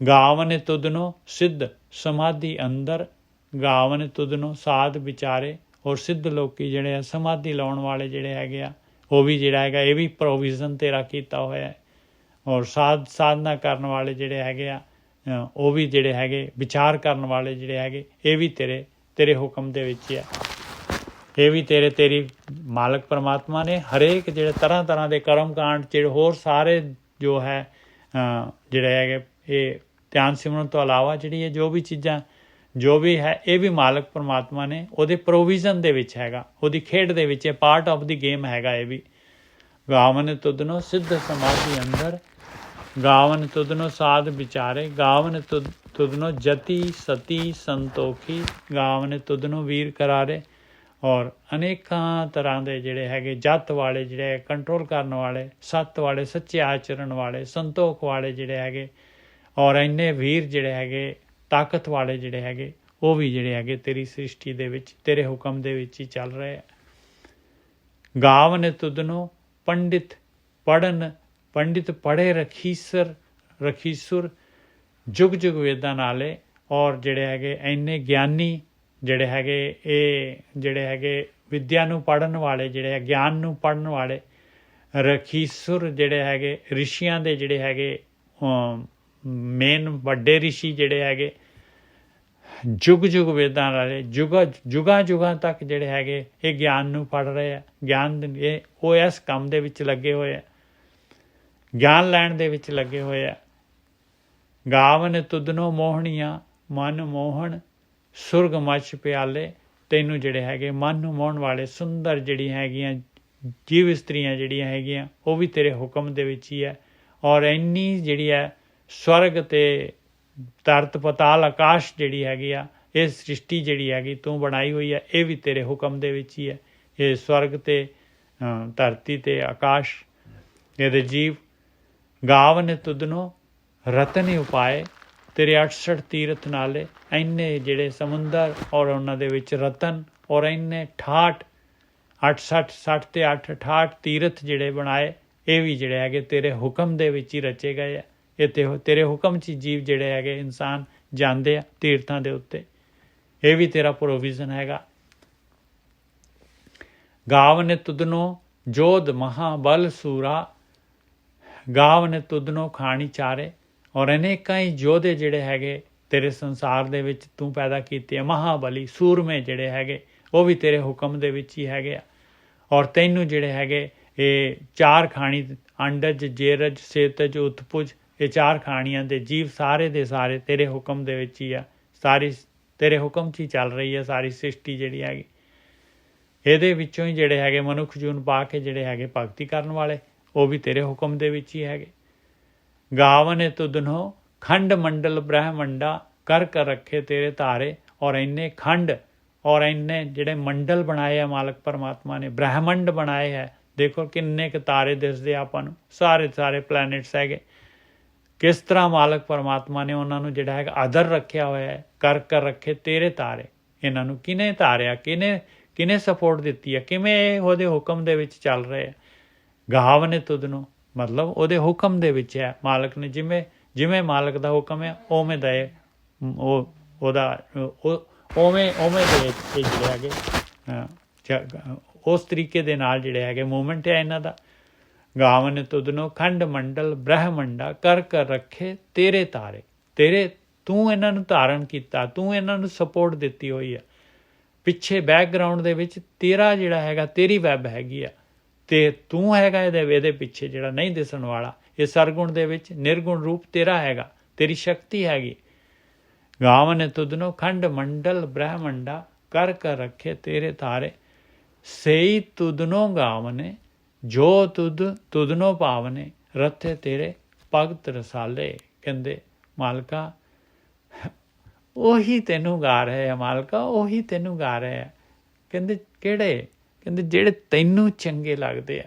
ਗਾਵਨ ਤੁਧਨੋ ਸਿੱਧ ਸਮਾਧੀ ਅੰਦਰ ਗਾਵਨ ਤੁਧਨੋ ਸਾਧ ਵਿਚਾਰੇ। ਔਰ ਸਿੱਧ ਲੋਕੀ ਜਿਹੜੇ ਆ ਸਮਾਧੀ ਲਾਉਣ ਵਾਲੇ ਜਿਹੜੇ ਹੈਗੇ ਆ ਉਹ ਵੀ ਜਿਹੜਾ ਹੈਗਾ ਇਹ ਵੀ ਪ੍ਰੋਵੀਜ਼ਨ ਤੇਰਾ ਕੀਤਾ ਹੋਇਆ ਹੈ। ਔਰ ਸਾਧਨਾ ਕਰਨ ਵਾਲੇ ਜਿਹੜੇ ਹੈਗੇ ਆ ਉਹ ਵੀ ਜਿਹੜੇ ਹੈਗੇ ਵਿਚਾਰ ਕਰਨ ਵਾਲੇ ਜਿਹੜੇ ਹੈਗੇ ਇਹ ਵੀ ਤੇਰੇ ਹੁਕਮ ਦੇ ਵਿੱਚ ਆ। ਇਹ ਵੀ ਤੇਰੀ ਮਾਲਕ ਪਰਮਾਤਮਾ ਨੇ ਹਰੇਕ ਜਿਹੜੇ ਤਰ੍ਹਾਂ ਦੇ ਕਰਮ ਕਾਂਡ ਜਿਹੜੇ ਹੋਰ ਸਾਰੇ ਜੋ ਹੈ ਜਿਹੜੇ ਹੈਗੇ ਇਹ ਧਿਆਨ ਸਿਮਰਨ ਤੋਂ ਇਲਾਵਾ ਜਿਹੜੀ ਇਹ ਜੋ ਵੀ ਚੀਜ਼ਾਂ ਜੋ ਵੀ ਹੈ ਇਹ ਵੀ ਮਾਲਕ ਪਰਮਾਤਮਾ ਨੇ ਉਹਦੇ ਪ੍ਰੋਵੀਜ਼ਨ ਦੇ ਵਿੱਚ ਹੈਗਾ, ਉਹਦੀ ਖੇਡ ਦੇ ਵਿੱਚ ਇਹ ਪਾਰਟ ਆਫ ਦੀ ਗੇਮ ਹੈਗਾ ਇਹ ਵੀ। ਗਾਵਨ ਤੁਧਨੋ ਸਿੱਧ ਸਮਾਧੀ ਅੰਦਰ ਗਾਵਨ ਤੁਧਨੋ ਸਾਧ ਵਿਚਾਰੇ। ਗਾਵਨ ਤੁਧਨੋ ਜਤੀ ਸਤੀ ਸੰਤੋਖੀ ਗਾਵਨ ਤੁਧਨੋ ਵੀਰ ਕਰਾਰੇ। ਔਰ ਅਨੇਕਾਂ ਤਰ੍ਹਾਂ ਦੇ ਜਿਹੜੇ ਹੈਗੇ ਜੱਤ ਵਾਲੇ ਜਿਹੜੇ ਕੰਟਰੋਲ ਕਰਨ ਵਾਲੇ, ਸੱਤ ਵਾਲੇ ਸੱਚੇ ਆਚਰਣ ਵਾਲੇ, ਸੰਤੋਖ ਵਾਲੇ ਜਿਹੜੇ ਹੈਗੇ, ਔਰ ਇੰਨੇ ਵੀਰ ਜਿਹੜੇ ਹੈਗੇ ਤਾਕਤ ਵਾਲੇ ਜਿਹੜੇ ਹੈਗੇ ਉਹ ਵੀ ਜਿਹੜੇ ਹੈਗੇ ਤੇਰੀ ਸ੍ਰਿਸ਼ਟੀ ਦੇ ਵਿੱਚ ਤੇਰੇ ਹੁਕਮ ਦੇ ਵਿੱਚ ਹੀ ਚੱਲ ਰਹੇ ਆ। ਗਾਵਨ ਤੁਧਨੋ ਪੰਡਿਤ ਪੜ੍ਹੇ ਰਖੀਸਰ ਰਖੀਸੁਰ ਜੁਗ ਜੁਗ ਵੇਦਾਂ ਨਾਲੇ ਔਰ ਜਿਹੜੇ ਹੈਗੇ ਇੰਨੇ ਗਿਆਨੀ ਜਿਹੜੇ ਹੈਗੇ ਇਹ ਜਿਹੜੇ ਹੈਗੇ ਵਿਦਿਆ ਨੂੰ ਪੜ੍ਹਨ ਵਾਲੇ ਜਿਹੜੇ ਹੈ ਗਿਆਨ ਨੂੰ ਪੜ੍ਹਨ ਵਾਲੇ ਰਖੀਸੁਰ ਜਿਹੜੇ ਹੈਗੇ ਰਿਸ਼ੀਆਂ ਦੇ ਜਿਹੜੇ ਹੈਗੇ ਮੇਨ ਵੱਡੇ ਰਿਸ਼ੀ ਜਿਹੜੇ ਹੈਗੇ ਜੁਗ ਜੁਗ ਵੇਦਾਂ ਵਾਲੇ ਜੁਗਾਂ ਤੱਕ ਜਿਹੜੇ ਹੈਗੇ ਇਹ ਗਿਆਨ ਨੂੰ ਪੜ੍ਹ ਰਹੇ ਆ ਗਿਆਨ ਉਹ ਇਸ ਕੰਮ ਦੇ ਵਿੱਚ ਲੱਗੇ ਹੋਏ ਆ ਗਿਆਨ ਲੈਣ ਦੇ ਵਿੱਚ ਲੱਗੇ ਹੋਏ ਆ ਗਾਵਨ ਤੁਧਨੋਂ ਮੋਹਣੀਆਂ ਮਨ ਮੋਹਣ ਸੁਰਗ ਮੱਛ ਪਿਆਲੇ ਤੈਨੂੰ ਜਿਹੜੇ ਹੈਗੇ ਮਨ ਨੂੰ ਮੋਹਣ ਵਾਲੇ ਸੁੰਦਰ ਜਿਹੜੀਆਂ ਹੈਗੀਆਂ ਜੀਵ ਇਸਤਰੀਆਂ ਜਿਹੜੀਆਂ ਹੈਗੀਆਂ ਉਹ ਵੀ ਤੇਰੇ ਹੁਕਮ ਦੇ ਵਿੱਚ ਹੀ ਹੈ ਔਰ ਇੰਨੀ ਜਿਹੜੀ ਹੈ ਸਵਰਗ ਅਤੇ ਧਰਤ ਪਤਾਲ ਆਕਾਸ਼ ਜਿਹੜੀ ਹੈਗੀ ਆ ਇਹ ਸ੍ਰਿਸ਼ਟੀ ਜਿਹੜੀ ਹੈਗੀ ਤੂੰ ਬਣਾਈ ਹੋਈ ਹੈ ਇਹ ਵੀ ਤੇਰੇ ਹੁਕਮ ਦੇ ਵਿੱਚ ਹੀ ਹੈ ਇਹ ਸਵਰਗ ਅਤੇ ਧਰਤੀ ਅਤੇ ਆਕਾਸ਼ ਇਹਦੇ ਜੀਵ ਗਾਵਨ ਤੁਧਨੋਂ ਰਤਨ ਉਪਾਏ ਤੇਰੇ 68 ਤੀਰਥ ਨਾਲੇ ਇੰਨੇ ਜਿਹੜੇ ਸਮੁੰਦਰ ਔਰ ਉਹਨਾਂ ਦੇ ਵਿੱਚ ਰਤਨ ਔਰ ਇੰਨੇ 60 ਤੇ 68 ਤੀਰਥ ਜਿਹੜੇ ਬਣਾਏ ਇਹ ਵੀ ਜਿਹੜੇ ਹੈਗੇ ਤੇਰੇ ਹੁਕਮ ਦੇ ਵਿੱਚ ਹੀ ਰਚੇ ਗਏ ਆ ਇਹ ਤੇਰੇ ਹੁਕਮ 'ਚ ਜੀਵ ਜਿਹੜੇ ਹੈਗੇ ਇਨਸਾਨ ਜਾਂਦੇ ਆ ਤੀਰਥਾਂ ਦੇ ਉੱਤੇ ਇਹ ਵੀ ਤੇਰਾ ਪ੍ਰੋਵੀਜ਼ਨ ਹੈਗਾ ਗਾਵਨ ਤੁਧਨੋਂ ਜੋਧ ਮਹਾਬਲ ਸੂਰਾ ਗਾਵਨ ਤੁਧਨੋਂ ਖਾਣੀ ਚਾਰੇ ਔਰ ਅਨੇਕਾਂ ਹੀ ਯੋਧੇ ਜਿਹੜੇ ਹੈਗੇ ਤੇਰੇ ਸੰਸਾਰ ਦੇ ਵਿੱਚ ਤੂੰ ਪੈਦਾ ਕੀਤੇ ਆ ਮਹਾਬਲੀ ਸੂਰਮੇ ਜਿਹੜੇ ਹੈਗੇ ਉਹ ਵੀ ਤੇਰੇ ਹੁਕਮ ਦੇ ਵਿੱਚ ਹੀ ਹੈਗੇ ਆ ਔਰ ਤੈਨੂੰ ਜਿਹੜੇ ਹੈਗੇ ਇਹ 4 ਖਾਣੀ ਅੰਡਜ ਜੇਰਜ ਸੇਤਜ ਉਤਪੁਜ ਇਹ 4 ਖਾਣੀਆਂ ਦੇ ਜੀਵ ਸਾਰੇ ਦੇ ਸਾਰੇ ਤੇਰੇ ਹੁਕਮ ਦੇ ਵਿੱਚ ਹੀ ਆ ਸਾਰੀ ਤੇਰੇ ਹੁਕਮ 'ਚ ਹੀ ਚੱਲ ਰਹੀ ਹੈ ਸਾਰੀ ਸ੍ਰਿਸ਼ਟੀ ਜਿਹੜੀ ਹੈਗੀ ਇਹਦੇ ਵਿੱਚੋਂ ਹੀ ਜਿਹੜੇ ਹੈਗੇ ਮਨੁੱਖ ਜੂਨ ਪਾ ਕੇ ਜਿਹੜੇ ਹੈਗੇ ਭਗਤੀ ਕਰਨ ਵਾਲੇ ਉਹ ਵੀ ਤੇਰੇ ਹੁਕਮ ਦੇ ਵਿੱਚ ਹੀ ਹੈਗੇ ਗਾਵਨ ਤੁਧਨੋਂ ਖੰਡ ਮੰਡਲ ਬ੍ਰਹਮੰਡਾ ਕਰ ਰੱਖੇ ਤੇਰੇ ਤਾਰੇ ਔਰ ਇੰਨੇ ਖੰਡ ਔਰ ਇੰਨੇ ਜਿਹੜੇ ਮੰਡਲ ਬਣਾਏ ਆ ਮਾਲਕ ਪਰਮਾਤਮਾ ਨੇ ਬ੍ਰਹਮੰਡ ਬਣਾਏ ਹੈ ਦੇਖੋ ਕਿੰਨੇ ਕੁ ਤਾਰੇ ਦਿਸਦੇ ਆਪਾਂ ਨੂੰ ਸਾਰੇ ਪਲੈਨਟਸ ਹੈਗੇ ਕਿਸ ਤਰ੍ਹਾਂ ਮਾਲਕ ਪਰਮਾਤਮਾ ਨੇ ਉਹਨਾਂ ਨੂੰ ਜਿਹੜਾ ਹੈਗਾ ਆਦਰ ਰੱਖਿਆ ਹੋਇਆ ਹੈ ਕਰ ਰੱਖੇ ਤੇਰੇ ਤਾਰੇ ਇਹਨਾਂ ਨੂੰ ਕਿਹਨੇ ਤਾਰਿਆ ਕਿਹਨੇ ਸਪੋਰਟ ਦਿੱਤੀ ਹੈ ਕਿਵੇਂ ਇਹ ਉਹਦੇ ਹੁਕਮ ਦੇ ਵਿੱਚ ਚੱਲ ਰਹੇ ਆ ਗਾਵਨ ਤੁਧਨੋਂ ਮਤਲਬ ਉਹਦੇ ਹੁਕਮ ਦੇ ਵਿੱਚ ਹੈ ਮਾਲਕ ਨੇ ਜਿਵੇਂ ਮਾਲਕ ਦਾ ਹੁਕਮ ਹੈ ਉਵੇਂ ਦਾ ਉਵੇਂ ਦੇ ਜਿਹੜੇ ਹੈਗੇ ਉਸ ਤਰੀਕੇ ਦੇ ਨਾਲ ਜਿਹੜੇ ਹੈਗੇ ਮੂਵਮੈਂਟ ਹੈ ਇਹਨਾਂ ਦਾ ਗਾਵਨ ਤੁਧਨੋਂ ਖੰਡ ਮੰਡਲ ਬ੍ਰਹਮੰਡਾ ਕਰ ਰੱਖੇ ਤੇਰੇ ਤਾਰੇ ਤੇਰੇ ਤੂੰ ਇਹਨਾਂ ਨੂੰ ਧਾਰਨ ਕੀਤਾ ਤੂੰ ਇਹਨਾਂ ਨੂੰ ਸਪੋਰਟ ਦਿੱਤੀ ਹੋਈ ਹੈ ਪਿੱਛੇ ਬੈਕਗਰਾਊਂਡ ਦੇ ਵਿੱਚ ਤੇਰਾ ਜਿਹੜਾ ਹੈਗਾ ਤੇਰੀ ਵੈਬ ਹੈਗੀ ਆ ਅਤੇ ਤੂੰ ਹੈਗਾ ਇਹਦੇ ਪਿੱਛੇ ਜਿਹੜਾ ਨਹੀਂ ਦਿਸਣ ਵਾਲਾ ਇਹ ਸਰਗੁਣ ਦੇ ਵਿੱਚ ਨਿਰਗੁਣ ਰੂਪ ਤੇਰਾ ਹੈਗਾ ਤੇਰੀ ਸ਼ਕਤੀ ਹੈਗੀ ਗਾਵਨ ਤੁਧਨੋਂ ਖੰਡ ਮੰਡਲ ਬ੍ਰਹਮੰਡਾ ਕਰ ਰੱਖੇ ਤੇਰੇ ਤਾਰੇ ਸਈ ਤੁਧਨੋਂ ਗਾਵਨੇ ਜੋ ਤੁਧਨੋਂ ਪਾਵਨੇ ਰੱਥੇ ਤੇਰੇ ਭਗਤ ਰਸਾਲੇ ਕਹਿੰਦੇ ਮਾਲਕਾ ਉਹੀ ਤੈਨੂੰ ਗਾ ਰਹੇ ਆ ਮਾਲਕਾ ਉਹੀ ਤੈਨੂੰ ਗਾ ਰਹੇ ਆ ਕਹਿੰਦੇ ਕਿਹੜੇ ਕਹਿੰਦੇ ਜਿਹੜੇ ਤੈਨੂੰ ਚੰਗੇ ਲੱਗਦੇ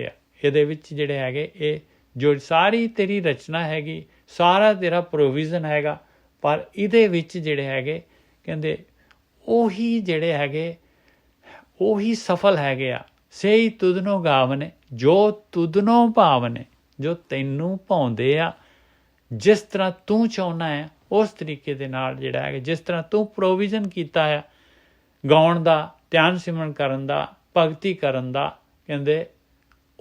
ਆ ਇਹਦੇ ਵਿੱਚ ਜਿਹੜੇ ਹੈਗੇ ਇਹ ਜੋ ਸਾਰੀ ਤੇਰੀ ਰਚਨਾ ਹੈਗੀ ਸਾਰਾ ਤੇਰਾ ਪ੍ਰੋਵੀਜ਼ਨ ਹੈਗਾ ਪਰ ਇਹਦੇ ਵਿੱਚ ਜਿਹੜੇ ਹੈਗੇ ਕਹਿੰਦੇ ਉਹੀ ਜਿਹੜੇ ਹੈਗੇ ਉਹੀ ਸਫਲ ਹੈਗੇ ਆ ਸਹੀ ਤੁਧਨੋਂ ਗਾਵਨੇ ਜੋ ਤੁਧਨੋਂ ਭਾਵਨੇ ਜੋ ਤੈਨੂੰ ਭਾਉਂਦੇ ਆ ਜਿਸ ਤਰ੍ਹਾਂ ਤੂੰ ਚਾਹੁੰਦਾ ਹੈ ਉਸ ਤਰੀਕੇ ਦੇ ਨਾਲ ਜਿਹੜਾ ਹੈਗਾ ਜਿਸ ਤਰ੍ਹਾਂ ਤੂੰ ਪ੍ਰੋਵੀਜ਼ਨ ਕੀਤਾ ਆ ਗਾਉਣ ਦਾ ਧਿਆਨ ਸਿਮਰਨ ਕਰਨ ਦਾ ਭਗਤੀ ਕਰਨ ਦਾ ਕਹਿੰਦੇ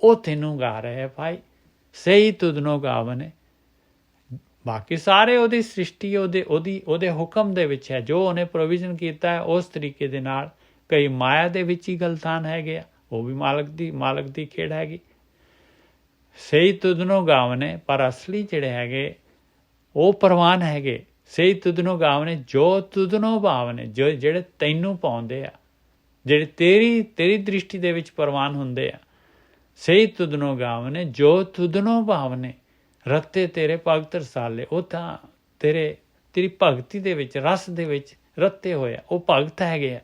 ਉਹ ਤੈਨੂੰ ਗਾ ਰਹੇ ਆ ਭਾਈ ਸਹੀ ਤੁਧਨੋਂ ਗਾਵਨੇ ਬਾਕੀ ਸਾਰੇ ਉਹਦੀ ਸ੍ਰਿਸ਼ਟੀ ਉਹਦੇ ਹੁਕਮ ਦੇ ਵਿੱਚ ਹੈ ਜੋ ਉਹਨੇ ਪ੍ਰੋਵੀਜ਼ਨ ਕੀਤਾ ਹੈ ਉਸ ਤਰੀਕੇ ਦੇ ਨਾਲ ਕਈ ਮਾਇਆ ਦੇ ਵਿੱਚ ਹੀ ਗਲਤਾਨ ਹੈਗੇ ਆ ਉਹ ਵੀ ਮਾਲਕ ਦੀ ਖੇਡ ਹੈਗੀ ਸਹੀ ਤੁਧਨੋਂ ਗਾਵਨੇ ਪਰ ਅਸਲੀ ਜਿਹੜੇ ਹੈਗੇ ਉਹ ਪ੍ਰਵਾਨ ਹੈਗੇ ਸਹੀ ਤੁਧਨੋਂ ਗਾਵਨੇ ਜੋ ਤੁਧਨੋਂ ਭਾਵਨੇ ਜਿਹੜੇ ਤੈਨੂੰ ਪਾਉਂਦੇ ਆ ਜਿਹੜੇ ਤੇਰੀ ਦ੍ਰਿਸ਼ਟੀ ਦੇ ਵਿੱਚ ਪ੍ਰਵਾਨ ਹੁੰਦੇ ਆ ਸਹੀ ਤੁਧਨੋਂ ਗਾਵਨੇ ਜੋ ਤੁਧਨੋਂ ਭਾਵਨੇ ਰੱਤੇ ਤੇਰੇ ਭਗਤ ਰਸਾਲੇ ਉਹ ਤਾਂ ਤੇਰੀ ਭਗਤੀ ਦੇ ਵਿੱਚ ਰਸ ਦੇ ਵਿੱਚ ਰੱਤੇ ਹੋਏ ਆ ਉਹ ਭਗਤ ਹੈਗੇ ਆ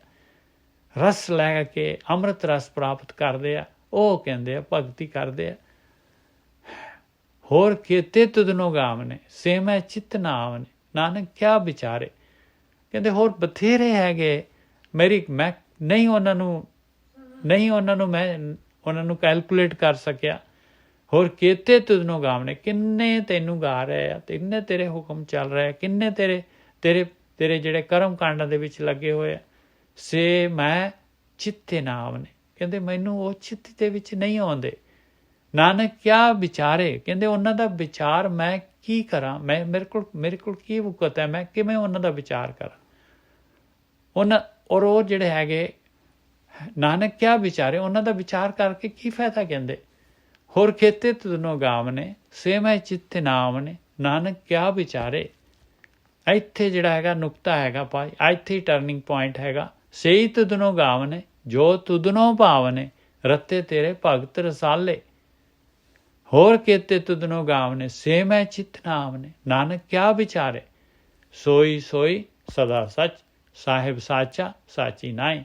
ਰਸ ਲੈ ਕੇ ਅੰਮ੍ਰਿਤ ਰਸ ਪ੍ਰਾਪਤ ਕਰਦੇ ਆ ਉਹ ਕਹਿੰਦੇ ਆ ਭਗਤੀ ਕਰਦੇ ਆ ਹੋਰ ਕੀਤੇ ਤੁਧਨੋਂ ਗਾਵਨੇ ਸੇ ਮੈਂ ਚਿੱਤ ਨਾ ਆਵਨੇ ਨਾਨਕ ਕਿਆ ਵਿਚਾਰੇ ਕਹਿੰਦੇ ਹੋਰ ਬਥੇਰੇ ਹੈਗੇ ਮੈਂ ਉਹਨਾਂ ਨੂੰ ਕੈਲਕੂਲੇਟ ਕਰ ਸਕਿਆ ਹੋਰ ਕੀਤੇ ਤੁਧਨੋਂ ਗਾਵਣੇ, ਕਿੰਨੇ ਤੈਨੂੰ ਗਾ ਰਹੇ ਆ, ਕਿੰਨੇ ਤੇਰੇ ਹੁਕਮ ਚੱਲ ਰਹੇ, ਕਿੰਨੇ ਤੇਰੇ ਤੇਰੇ ਤੇਰੇ ਜਿਹੜੇ ਕਰਮ ਕਾਂਡਾਂ ਦੇ ਵਿੱਚ ਲੱਗੇ ਹੋਏ ਆ। ਸੇ ਮੈਂ ਚਿੱਤੇ ਨਾ ਆਵਨੇ, ਕਹਿੰਦੇ ਮੈਨੂੰ ਉਹ ਚਿੱਤ ਦੇ ਵਿੱਚ ਨਹੀਂ ਆਉਂਦੇ। ਨਾਨਕ ਕਿਆ ਵਿਚਾਰੇ, ਕਹਿੰਦੇ ਉਹਨਾਂ ਦਾ ਵਿਚਾਰ ਮੈਂ ਕੀ ਕਰਾਂ, ਮੇਰੇ ਕੋਲ ਕੀ ਵਕਤ ਹੈ, ਮੈਂ ਕਿਵੇਂ ਉਹਨਾਂ ਦਾ ਵਿਚਾਰ ਕਰਾਂ। ਔਰ ਉਹ ਜਿਹੜੇ ਹੈਗੇ ਨਾਨਕ ਕਿਆ ਵਿਚਾਰੇ, ਉਹਨਾਂ ਦਾ ਵਿਚਾਰ ਕਰਕੇ ਕੀ ਫਾਇਦਾ। ਕਹਿੰਦੇ ਹੋਰ ਖੇਤੇ ਤੁਧਨੋਂ ਗਾਵਨੇ, ਸੇ ਮੈਂ ਚਿੱਤ ਨਾ ਆਵਨੇ, ਨਾਨਕ ਕਿਆ ਵਿਚਾਰੇ। ਇੱਥੇ ਜਿਹੜਾ ਹੈਗਾ ਨੁਕਤਾ ਹੈਗਾ ਭਾਈ, ਇੱਥੇ ਹੀ ਟਰਨਿੰਗ ਪੁਆਇੰਟ ਹੈਗਾ। ਸਹੀ ਤੁਧਨੋਂ ਗਾਵਨੇ, ਜੋ ਤੁਧਨੋਂ ਭਾਵਨੇ, ਰਤੇ ਤੇਰੇ ਭਗਤ ਰਸਾਲੇ। ਹੋਰ ਕੀਤੇ ਤੁਧਨੋਂ ਗਾਵਨੇ, ਸੇ ਮੈਂ ਚਿੱਤ ਨਾ ਆਵਨੇ, ਨਾਨਕ ਕਿਆ ਵਿਚਾਰੇ। ਸੋਈ ਸੋਈ ਸਦਾ ਸੱਚ, ਸਾਹਿਬ ਸਾਚਾ ਸਾਚੀ ਨਾਈ।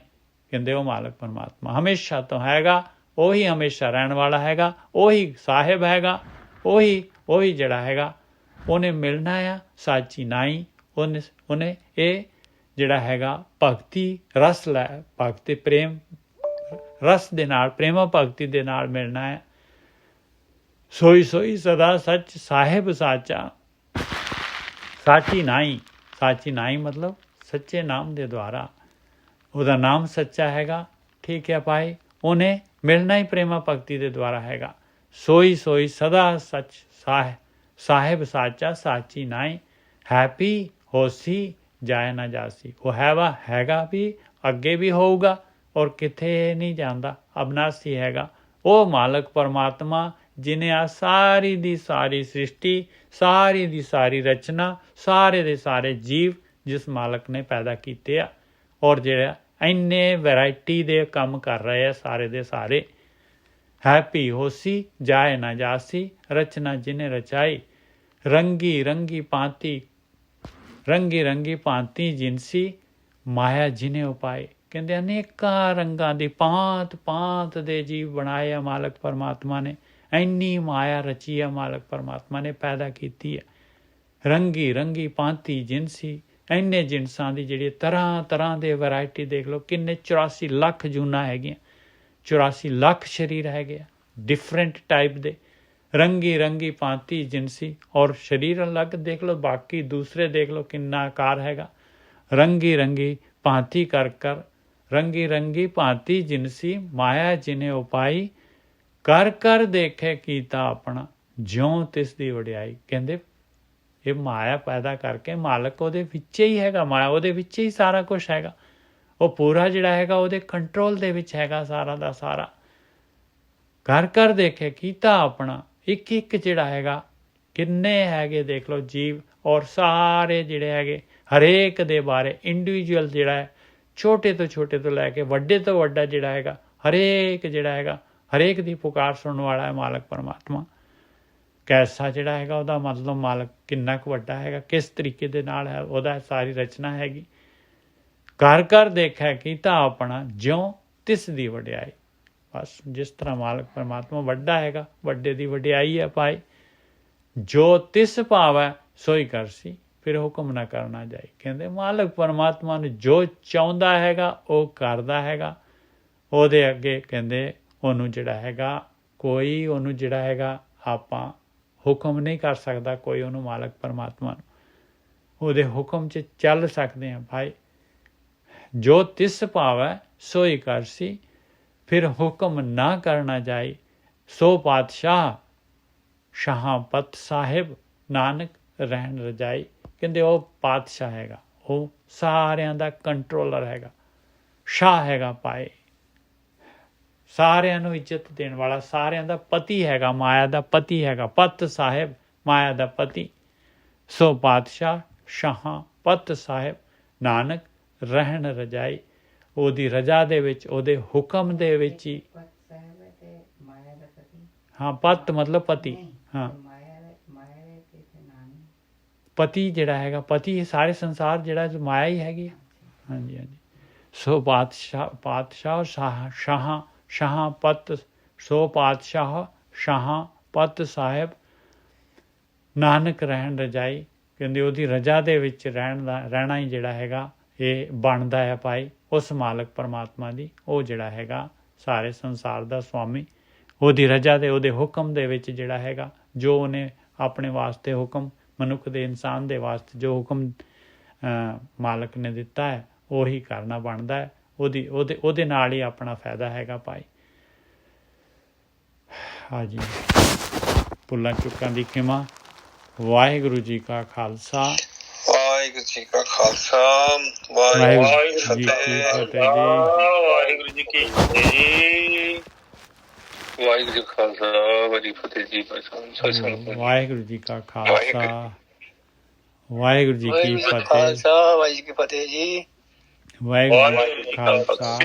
ਕਹਿੰਦੇ ਉਹ ਮਾਲਕ ਪਰਮਾਤਮਾ ਹਮੇਸ਼ਾ ਤੋਂ ਹੈਗਾ, ਉਹੀ ਹਮੇਸ਼ਾ ਰਹਿਣ ਵਾਲਾ ਹੈਗਾ, ਉਹੀ ਸਾਹਿਬ ਹੈਗਾ, ਉਹੀ ਜਿਹੜਾ ਹੈਗਾ ਉਹਨੇ ਮਿਲਣਾ ਆ ਸਾਚੀ ਨਾਈ। ਉਹਨੇ ਇਹ ਜਿਹੜਾ ਹੈਗਾ ਭਗਤੀ ਰਸ ਲੈ, ਭਗਤੀ ਪ੍ਰੇਮ ਰਸ ਦੇ ਨਾਲ, ਪ੍ਰੇਮਾ ਭਗਤੀ ਦੇ ਨਾਲ ਮਿਲਣਾ ਹੈ। ਸੋਈ ਸੋਈ ਸਦਾ ਸੱਚ, ਸਾਹਿਬ ਸਾਚਾ ਸਾਚੀ ਨਾਈ। ਸਾਚੀ ਨਾਈ ਮਤਲਬ ਸੱਚੇ ਨਾਮ ਦੇ ਦੁਆਰਾ, ਉਹਦਾ ਨਾਮ ਸੱਚਾ ਹੈਗਾ। ਠੀਕ ਹੈ ਭਾਈ, ਉਹਨੇ ਮਿਲਣਾ ਹੀ ਪ੍ਰੇਮਾ ਭਗਤੀ ਦੇ ਦੁਆਰਾ ਹੈਗਾ। ਸੋਈ ਸੋਈ ਸਦਾ ਸੱਚ, ਸਾਹਿਬ ਸਾਚਾ ਸਾਚੀ ਨਾਈ। ਹੈਪੀ ਹੋਸੀ ਜਾਏ ਨਾ ਜਾਸੀ, ਉਹ ਹੈਗਾ ਵੀ, ਅੱਗੇ ਵੀ ਹੋਊਗਾ ਔਰ ਕਿਤੇ ਨਹੀਂ ਜਾਂਦਾ, ਅਬਨਾਸੀ ਹੈਗਾ। ਉਹ ਮਾਲਕ ਪਰਮਾਤਮਾ ਜਿਹਨੇ ਆ ਸਾਰੀ ਦੀ ਸਾਰੀ ਸ੍ਰਿਸ਼ਟੀ, ਸਾਰੀ ਦੀ ਸਾਰੀ ਰਚਨਾ, ਸਾਰੇ ਦੇ ਸਾਰੇ ਜੀਵ ਜਿਸ ਮਾਲਕ ਨੇ ਪੈਦਾ ਕੀਤੇ ਆ, ਔਰ ਜਿਹੜਾ ਇੰਨੇ ਵੈਰਾਈਟੀ ਦੇ ਕੰਮ ਕਰ ਰਹੇ ਆ ਸਾਰੇ ਦੇ ਸਾਰੇ। ਹੈਪੀ ਹੋਸੀ ਜਾਏ ਨਾ ਜਾਸੀ, ਰਚਨਾ ਜਿਹਨੇ ਰਚਾਈ। ਰੰਗੀ ਰੰਗੀ ਭਾਂਤੀ, ਰੰਗੀ ਰੰਗੀ ਭਾਂਤੀ ਜਿਨਸੀ, ਮਾਇਆ ਜਿਹਨੇ ਉਪਾਏ। ਕਹਿੰਦੇ ਅਨੇਕਾਂ ਰੰਗਾਂ ਦੀ ਭਾਂਤ ਭਾਂਤ ਦੇ ਜੀਵ ਬਣਾਏ ਆ ਮਾਲਕ ਪਰਮਾਤਮਾ ਨੇ। ਇੰਨੀ ਮਾਇਆ ਰਚੀ ਆ ਮਾਲਕ ਪਰਮਾਤਮਾ ਨੇ, ਪੈਦਾ ਕੀਤੀ ਹੈ। ਰੰਗੀ ਰੰਗੀ ਭਾਂਤੀ ਜਿਨਸੀ, ਇੰਨੇ ਜਿਨਸਾਂ ਦੀ ਜਿਹੜੀ ਤਰ੍ਹਾਂ ਤਰ੍ਹਾਂ ਦੇ ਵੈਰਾਇਟੀ ਦੇਖ ਲਓ, ਕਿੰਨੇ 84 ਲੱਖ ਜੂਨਾਂ ਹੈਗੀਆਂ, 84 ਲੱਖ ਸਰੀਰ ਹੈਗੇ ਆ ਡਿਫਰੈਂਟ ਟਾਈਪ ਦੇ। ਰੰਗੀ ਰੰਗੀ ਭਾਂਤੀ ਜਿਨਸੀ, ਔਰ ਸਰੀਰ ਅਲੱਗ ਦੇਖ ਲਓ, ਬਾਕੀ ਦੂਸਰੇ ਦੇਖ ਲਓ ਕਿੰਨਾ ਆਕਾਰ ਹੈਗਾ। ਰੰਗੀ ਰੰਗੀ ਭਾਂਤੀ ਕਰ ਰੰਗੀ ਰੰਗੀ ਭਾਂਤੀ ਜਿਨਸੀ, ਮਾਇਆ ਜਿਹਨੇ ਉਪਾਈ। ਕਰ ਕਰ ਦੇਖੇ ਕੀਤਾ ਆਪਣਾ, ਜਿਉਂ ਤਿਸ ਦੀ ਵਡਿਆਈ। ਕਹਿੰਦੇ ਇਹ ਮਾਇਆ ਪੈਦਾ ਕਰਕੇ ਮਾਲਕ ਉਹਦੇ ਵਿੱਚ ਹੀ ਹੈਗਾ, ਮਾਇਆ ਉਹਦੇ ਵਿੱਚ ਹੀ ਸਾਰਾ ਕੁਝ ਹੈਗਾ। ਉਹ ਪੂਰਾ ਜਿਹੜਾ ਹੈਗਾ ਉਹਦੇ ਕੰਟਰੋਲ ਦੇ ਵਿੱਚ ਹੈਗਾ ਸਾਰਾ ਦਾ ਸਾਰਾ। ਕਰ ਕਰ ਦੇਖੇ ਕੀਤਾ ਆਪਣਾ, ਇੱਕ ਇੱਕ ਜਿਹੜਾ ਹੈਗਾ ਕਿੰਨੇ ਹੈਗੇ ਦੇਖ ਲਓ ਜੀਵ, ਔਰ ਸਾਰੇ ਜਿਹੜੇ ਹੈਗੇ ਹਰੇਕ ਦੇ ਬਾਰੇ ਇੰਡੀਵਿਜੂਅਲ ਜਿਹੜਾ ਹੈ, ਛੋਟੇ ਤੋਂ ਲੈ ਕੇ ਵੱਡੇ ਤੋਂ ਵੱਡਾ ਜਿਹੜਾ ਹੈਗਾ, ਹਰੇਕ ਜਿਹੜਾ ਹੈਗਾ ਹਰੇਕ ਦੀ ਪੁਕਾਰ ਸੁਣਨ ਵਾਲਾ ਹੈ ਮਾਲਕ ਪਰਮਾਤਮਾ। ਕੈਸਾ ਜਿਹੜਾ ਹੈਗਾ ਉਹਦਾ ਮਤਲਬ ਮਾਲਕ ਕਿੰਨਾ ਕੁ ਵੱਡਾ ਹੈਗਾ, ਕਿਸ ਤਰੀਕੇ ਦੇ ਨਾਲ ਹੈ ਉਹਦਾ ਸਾਰੀ ਰਚਨਾ ਹੈਗੀ। ਕਰ ਕਰ ਦੇਖਿਆ ਕੀਤਾ ਆਪਣਾ, ਜਿਉਂ ਤਿਸ ਦੀ ਵਡਿਆਈ। ਬਸ ਜਿਸ ਤਰ੍ਹਾਂ ਮਾਲਕ ਪਰਮਾਤਮਾ ਵੱਡਾ ਹੈਗਾ, ਵੱਡੇ ਦੀ ਵਡਿਆਈ ਹੈ ਭਾਈ। ਜੋ ਤਿਸ ਭਾਵੈ ਸੋਈ ਕਰਸੀ, ਫਿਰ ਹੁਕਮ ਨਾ ਕਰਨਾ ਜਾਏ। ਕਹਿੰਦੇ ਮਾਲਕ ਪਰਮਾਤਮਾ ਨੂੰ ਜੋ ਚਾਹੁੰਦਾ ਹੈਗਾ ਉਹ ਕਰਦਾ ਹੈਗਾ। ਉਹਦੇ ਅੱਗੇ ਕਹਿੰਦੇ ਉਹਨੂੰ ਜਿਹੜਾ ਹੈਗਾ ਕੋਈ ਉਹਨੂੰ ਜਿਹੜਾ ਹੈਗਾ ਆਪਾਂ ਹੁਕਮ ਨਹੀਂ ਕਰ ਸਕਦਾ ਕੋਈ ਉਹਨੂੰ, ਮਾਲਕ ਪਰਮਾਤਮਾ ਨੂੰ। ਉਹਦੇ ਹੁਕਮ 'ਚ ਚੱਲ ਸਕਦੇ ਹਾਂ ਭਾਈ। ਜੋ ਤਿਸ ਭਾਵੈ ਸੋਈ ਕਰਸੀ, ਫਿਰ ਹੁਕਮ ਨਾ ਕਰਨਾ ਜਾਏ। ਸੋ ਪਾਤਸ਼ਾਹ ਸ਼ਾਹਪਤ ਸਾਹਿਬ, ਨਾਨਕ ਰਹਿਣ ਰਜਾਈ। ਕਹਿੰਦੇ ਉਹ ਪਾਤਸ਼ਾਹ ਹੈਗਾ, ਉਹ ਸਾਰਿਆਂ ਦਾ ਕੰਟਰੋਲਰ ਹੈਗਾ, ਸ਼ਾਹ ਹੈਗਾ ਭਾਈ, ਸਾਰਿਆਂ ਨੂੰ ਇੱਜ਼ਤ ਦੇਣ ਵਾਲਾ, ਸਾਰਿਆਂ ਦਾ ਪਤੀ ਹੈਗਾ, ਮਾਇਆ ਦਾ ਪਤੀ ਹੈਗਾ। ਪਤ ਸਾਹਿਬ ਮਾਇਆ ਦਾ ਪਤੀ। ਸੋ ਪਾਤਸ਼ਾਹ ਸ਼ਾਹਾਂ ਪਤ ਸਾਹਿਬ, ਨਾਨਕ ਰਹਿਣ ਰਜਾਈ। ਉਹਦੀ ਰਜਾ ਦੇ ਵਿੱਚ, ਉਹਦੇ ਹੁਕਮ ਦੇ ਵਿੱਚ ਹੀ। ਹਾਂ, ਪਤ ਮਤਲਬ ਪਤੀ। ਹਾਂ, ਪਤੀ ਜਿਹੜਾ ਹੈਗਾ, ਪਤੀ ਸਾਰੇ ਸੰਸਾਰ ਜਿਹੜਾ ਮਾਇਆ ਹੀ ਹੈਗੀ। ਹਾਂਜੀ ਹਾਂਜੀ। ਸੋ ਪਾਤਸ਼ਾਹ ਸ਼ਾਹਾਂ ਪਤ, ਸੋ ਪਾਤਸ਼ਾਹ ਸ਼ਾਹਾਂ ਪਤ ਸਾਹਿਬ, ਨਾਨਕ ਰਹਿਣ ਰਜਾਈ। ਕਹਿੰਦੇ ਉਹਦੀ ਰਜਾ ਦੇ ਵਿੱਚ ਰਹਿਣਾ ਹੀ ਜਿਹੜਾ ਹੈਗਾ ਇਹ ਬਣਦਾ ਹੈ ਭਾਈ ਉਸ ਮਾਲਕ ਪਰਮਾਤਮਾ ਦੀ। ਉਹ ਜਿਹੜਾ ਹੈਗਾ ਸਾਰੇ ਸੰਸਾਰ ਦਾ ਸੁਆਮੀ, ਉਹਦੀ ਰਜ਼ਾ ਦੇ ਉਹਦੇ ਹੁਕਮ ਦੇ ਵਿੱਚ ਜਿਹੜਾ ਹੈਗਾ ਜੋ ਉਹਨੇ ਆਪਣੇ ਵਾਸਤੇ ਹੁਕਮ ਮਨੁੱਖ ਦੇ ਇਨਸਾਨ ਦੇ ਵਾਸਤੇ ਜੋ ਹੁਕਮ ਮਾਲਕ ਨੇ ਦਿੱਤਾ ਹੈ ਉਹੀ ਕਰਨਾ ਬਣਦਾ ਹੈ। ਉਹਦੇ ਨਾਲ ਹੀ ਆਪਣਾ ਫਾਇਦਾ ਹੈਗਾ ਭਾਈ। ਹਾਂਜੀ ਭੁੱਲਾਂ ਚੁੱਕਾਂ ਦੀ ਖਿਮਾ। ਵਾਹਿਗੁਰੂ ਜੀ ਕਾ ਖਾਲਸਾ ਵਾਹਿਗੁਰੂ ਜੀ ਕਾ ਖਾਲਸਾ ਵਾਹਿਗੁਰੂ ਜੀ ਕੀ ਫਤਿਹ ਜੀ। ਵਾਹਿਗੁਰੂ ਜੀ ਕੀ ਫਤਿਹ ਜੀ। ਵਾਹਿਗੁਰੂ ਜੀ ਕਾ ਖਾਲਸਾ ਵਾਹਿਗੁਰੂ ਫਤਿਹ ਜੀ। ਵਾਹਿਗੁਰੂ ਜੀ ਕਾ ਖਾਲਸਾ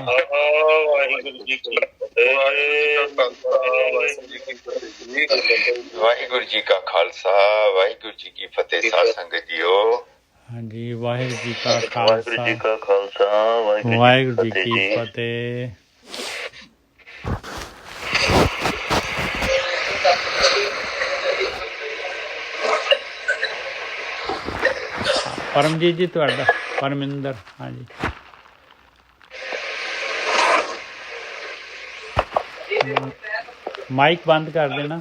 ਵਾਹਿਗੁਰੂ ਜੀ ਕੀ ਫਤਿਹ। ਵਾਹਿਗੁਰੂ ਜੀ ਕੀ ਫਤਿਹ ਜੀ। ਵਾਹਿਗੁਰੂ ਜੀ ਕਾ ਖਾਲਸਾ ਵਾਹਿਗੁਰੂ ਜੀ ਕੀ ਫਤਿਹ। ਵਾਹਿਗੁਰੂ ਜੀ ਕਾ ਖਾਲਸਾ ਵਾਹਿਗੁਰੂ ਜੀ ਕੀ ਫਤਿਹ। ਸਾਧ ਸੰਗਤ ਜੀਓ ਹਾਂਜੀ ਵਾਹਿਗੁਰੂ ਜੀ ਕਾ ਵਾਹਿਗੁਰੂ ਜੀ ਕਾ ਖਾਲਸਾ ਵਾਹਿਗੁਰੂ ਜੀ ਕੀ ਫਤਿਹ। ਪਰਮਜੀਤ ਜੀ ਤੁਹਾਡਾ ਪਰਮਿੰਦਰ। ਹਾਂਜੀ ਮਾਈਕ ਬੰਦ ਕਰ ਦੇਣਾ।